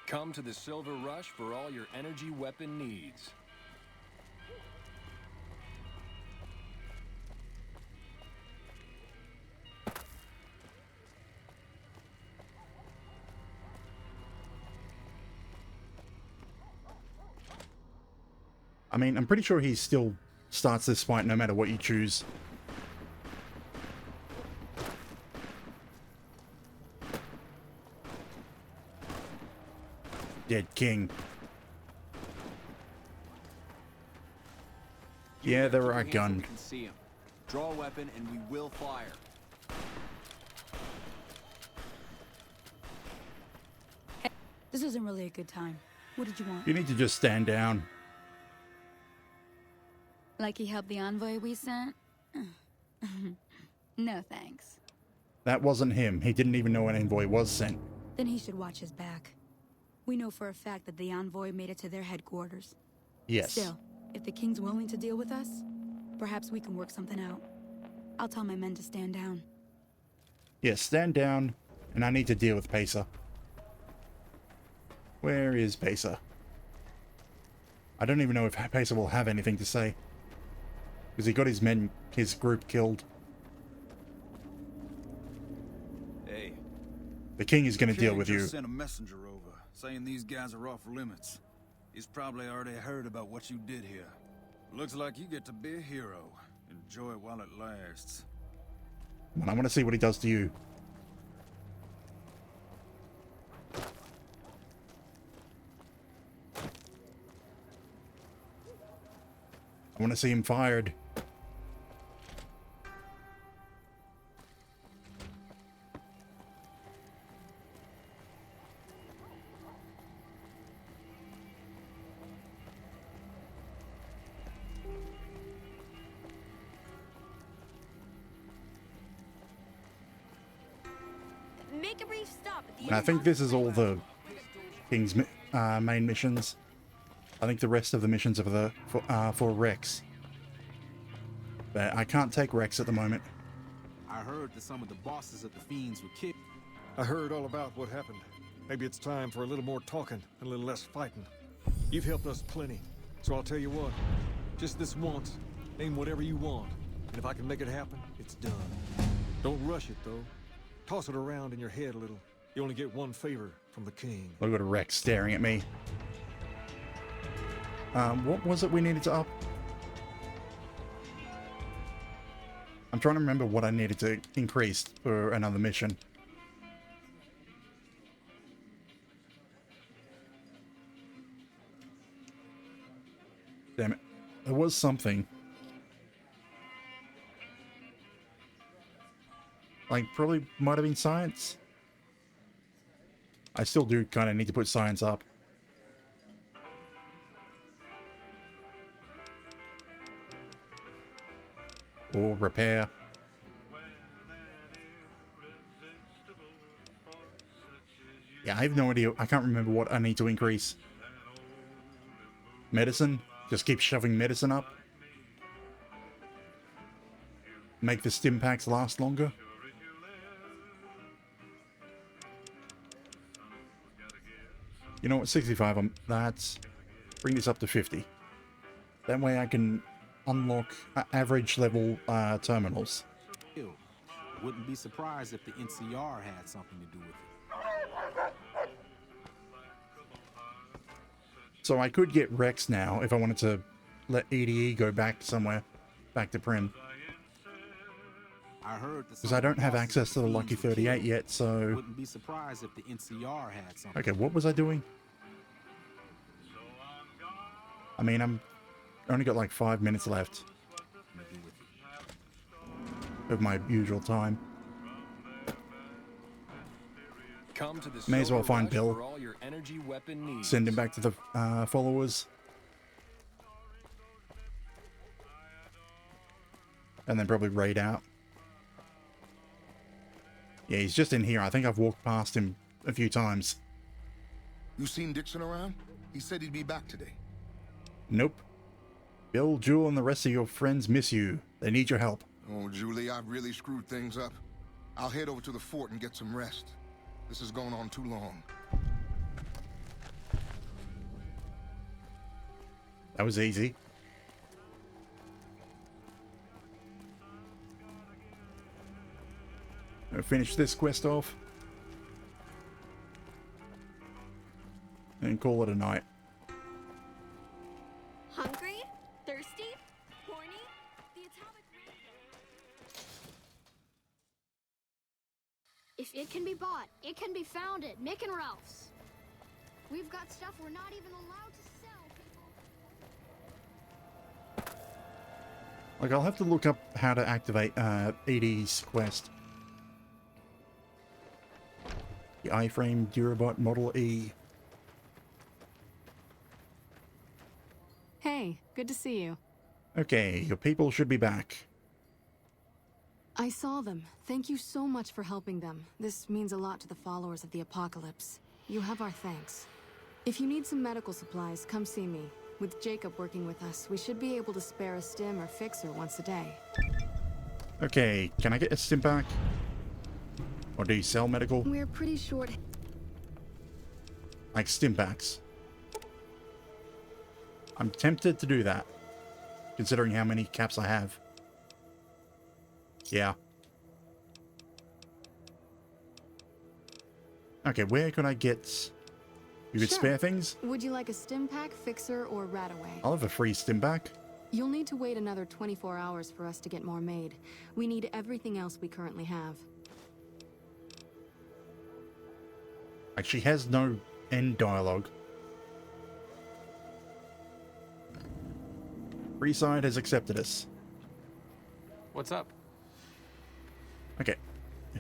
Come to the Silver Rush for all your energy weapon needs. I mean, I'm pretty sure he still starts this fight no matter what you choose. Dead king. Yeah, they were outgunned. We can see him. Draw a weapon and we will fire. This isn't really a good time. What did you want? You need to just stand down. Like he helped the envoy we sent? No thanks. That wasn't him. He didn't even know an envoy was sent. Then he should watch his back. We know for a fact that the envoy made it to their headquarters. Yes. Still, if the king's willing to deal with us, perhaps we can work something out. I'll tell my men to stand down. Yes, stand down, and I need to deal with Pacer. Where is Pacer? I don't even know if Pacer will have anything to say. Because he got his group killed. Hey. The king is going to deal King with just you. Sent a messenger over, saying these guys are off limits. He's probably already heard about what you did here. Looks like you get to be a hero. Enjoy it while it lasts. And I want to see what he does to you. I want to see him fired. Take a brief stop at the And I think this is all the King's main missions. I think the rest of the missions are for Rex. But I can't take Rex at the moment. I heard that some of the bosses of the Fiends were killed. I heard all about what happened. Maybe it's time for a little more talking and a little less fighting. You've helped us plenty, so I'll tell you what. Just this once, name whatever you want. And if I can make it happen, it's done. Don't rush it, though. Toss it around in your head a little. You only get one favor from the king. Look at Rex staring at me. What was it we needed to up? I'm trying to remember what I needed to increase for another mission. Damn it. There was something. Like, probably might have been science. I still do kind of need to put science up. Or repair. Yeah, I have no idea. I can't remember what I need to increase. Medicine? Just keep shoving medicine up. Make the stim packs last longer. You know what, 65, that's... Bring this up to 50. That way I can unlock average level terminals. Wouldn't be surprised if the NCR had something to do with it. So I could get Rex now if I wanted to let EDE go back somewhere. Back to Prim. I heard Because I don't have access to the Lucky 38 yet, so... Wouldn't be surprised if the NCR had something. Okay, what was I doing? I mean, I'm only got like 5 minutes left of my usual time. Come to the May as well Silver find Rush Bill. for all your energy weapon needs. Send him back to the followers. And then probably raid out. Yeah, he's just in here. I think I've walked past him a few times. You seen Dixon around? He said he'd be back today. Nope. Bill, Jewel, and the rest of your friends miss you. They need your help. Oh, Julie, I've really screwed things up. I'll head over to the fort and get some rest. This has gone on too long. That was easy. I'll finish this quest off. And call it a night. Hungry? Thirsty? Horny? The atomic If it can be bought, it can be found at Mick and Ralph's. We've got stuff we're not even allowed to sell, people. Like, I'll have to look up how to activate ED's quest. The iframe Durabot Model E. Hey, good to see you. Okay, your people should be back. I saw them. Thank you so much for helping them. This means a lot to the followers of the Apocalypse. You have our thanks. If you need some medical supplies, come see me. With Jacob working with us, we should be able to spare a stim or fixer once a day. Okay, can I get a stim back? Or do you sell medical? We're pretty short. Like stim packs. I'm tempted to do that, considering how many caps I have. Yeah. Okay, where could I get... You could Sure. spare things? Would you like a stim pack, fixer, or Rataway? I'll have a free stim pack. You'll need to wait another 24 hours for us to get more made. We need everything else we currently have. Like, she has no end dialogue. Freeside has accepted us. What's up? Okay.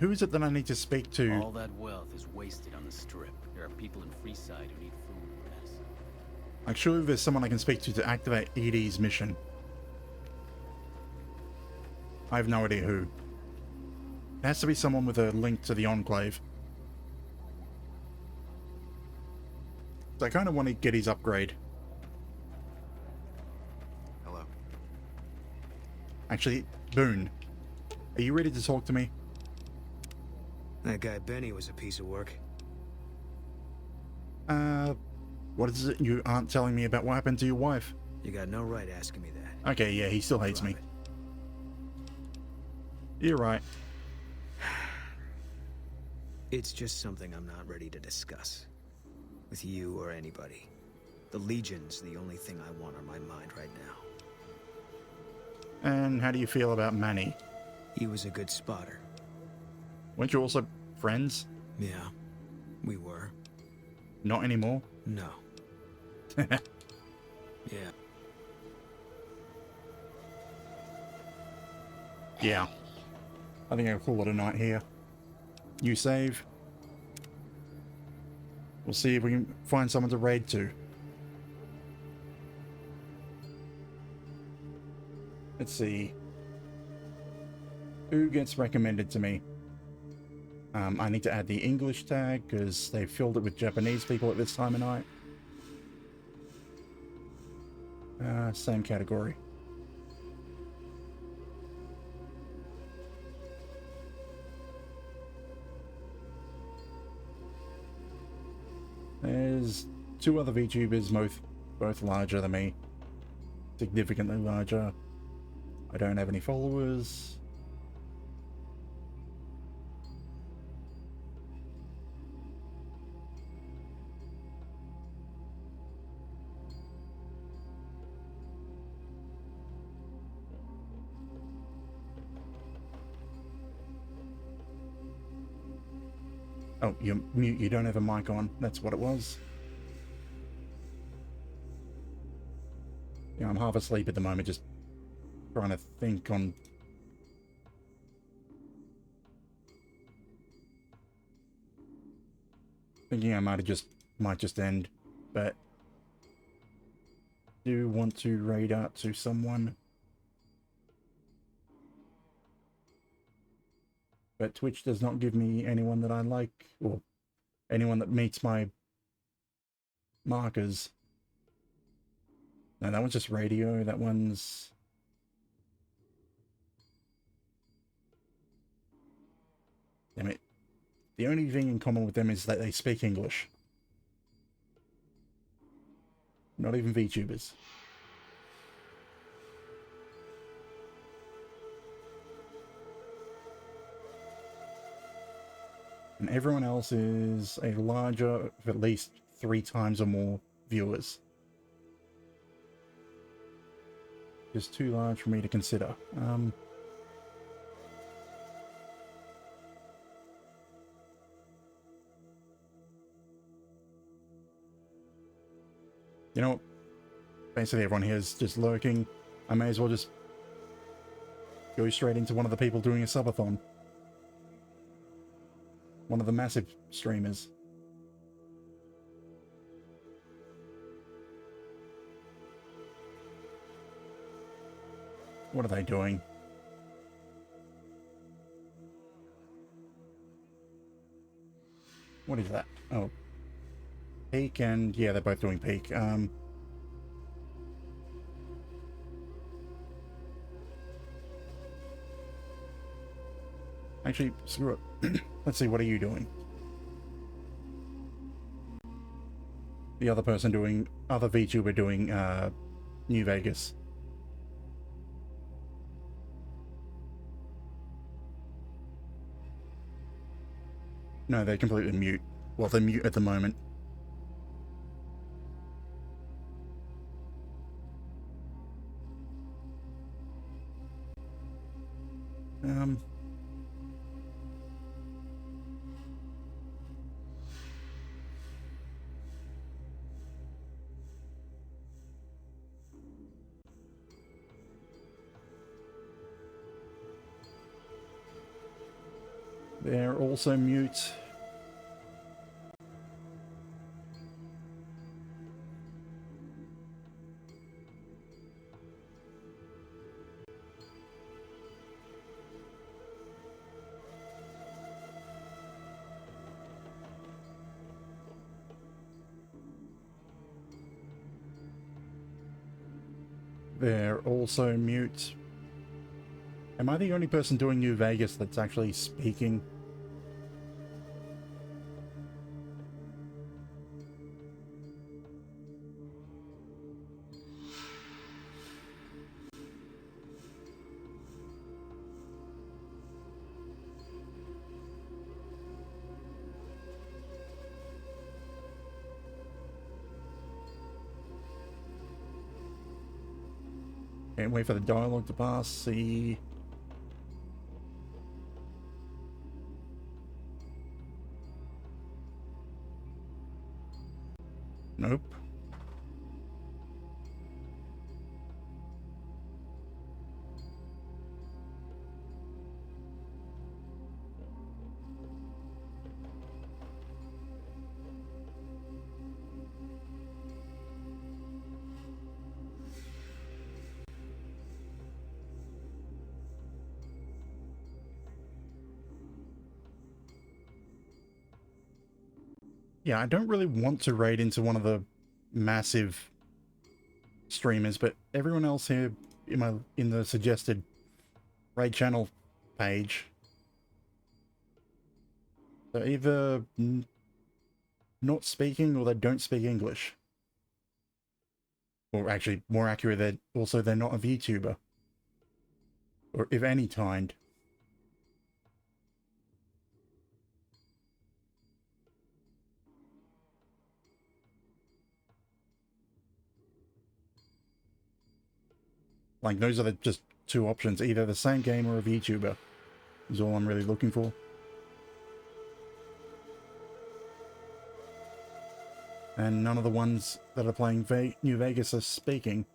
Who is it that I need to speak to? All that wealth is wasted on the strip. There are people in Freeside who need food. Yes. I'm sure there's someone I can speak to activate ED's mission. I have no idea who. It has to be someone with a link to the Enclave. So I kind of want to get his upgrade. Hello. Actually, Boone, are you ready to talk to me? That guy Benny was a piece of work. What is it you aren't telling me about what happened to your wife? You got no right asking me that. Okay, yeah, he still hates me. You're right. It's just something I'm not ready to discuss. With you or anybody. The Legion's the only thing I want on my mind right now. And how do you feel about Manny? He was a good spotter. Weren't you also friends? Yeah, we were. Not anymore? No. Yeah. Yeah. I think I'll call it a night here. You save. We'll see if we can find someone to raid to. Let's see. Who gets recommended to me? I need to add the English tag because they filled it with Japanese people at this time of night. Same category. There's two other VTubers, both larger than me. Significantly larger. I don't have any followers. Oh, you're mute. You don't have a mic on. That's what it was. Yeah, I'm half asleep at the moment, just trying to think on... Thinking I might just end, but... Do want to raid out to someone. But Twitch does not give me anyone that I like, or anyone that meets my markers. No, that one's just radio. That one's... Damn it. The only thing in common with them is that they speak English. Not even VTubers. And everyone else is a larger of at least 3 times or more viewers. Just too large for me to consider. You know what? Basically everyone here is just lurking. I may as well just go straight into one of the people doing a subathon. One of the massive streamers. What are they doing? What is that? Oh. Peak and... yeah, they're both doing peak. Actually, screw it. Let's see, what are you doing? The other person doing... other VTuber doing, New Vegas. No, they're completely mute. Well, they're mute at the moment. They're also mute. they're also mute. Am I the only person doing New Vegas that's actually speaking? Can't wait for the dialogue to pass. See. Nope. Yeah, I don't really want to raid into one of the massive streamers, but everyone else here in the suggested raid channel page, they're either not speaking or they don't speak English. Or actually, more accurate, they're not a VTuber. Or of any kind. Like, those are just two options. Either the same game or a VTuber is all I'm really looking for. And none of the ones that are playing New Vegas are speaking.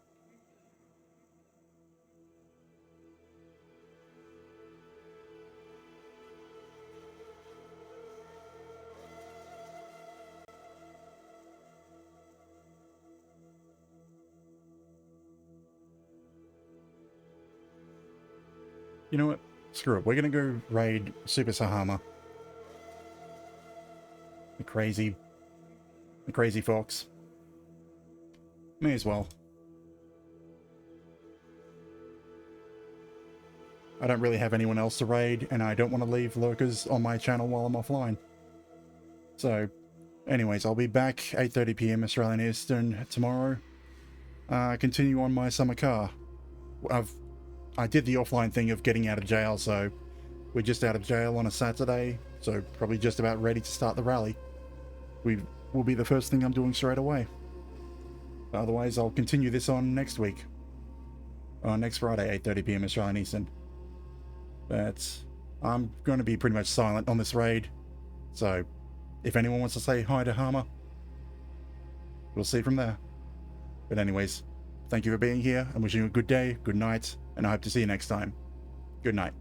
You know what? Screw it. We're gonna go raid Super Sahama. The crazy fox. May as well. I don't really have anyone else to raid, and I don't want to leave lurkers on my channel while I'm offline. So, anyways, I'll be back 8:30 PM Australian Eastern tomorrow. Continue on my summer car. I did the offline thing of getting out of jail, so we're just out of jail on a Saturday, so probably just about ready to start the rally. We will be the first thing I'm doing straight away. Otherwise, I'll continue this on next week. Next Friday, 8:30 PM Australian Eastern. But I'm going to be pretty much silent on this raid, so if anyone wants to say hi to Hama, we'll see from there. But anyways, thank you for being here. I'm wishing you a good day, good night, and I hope to see you next time. Good night.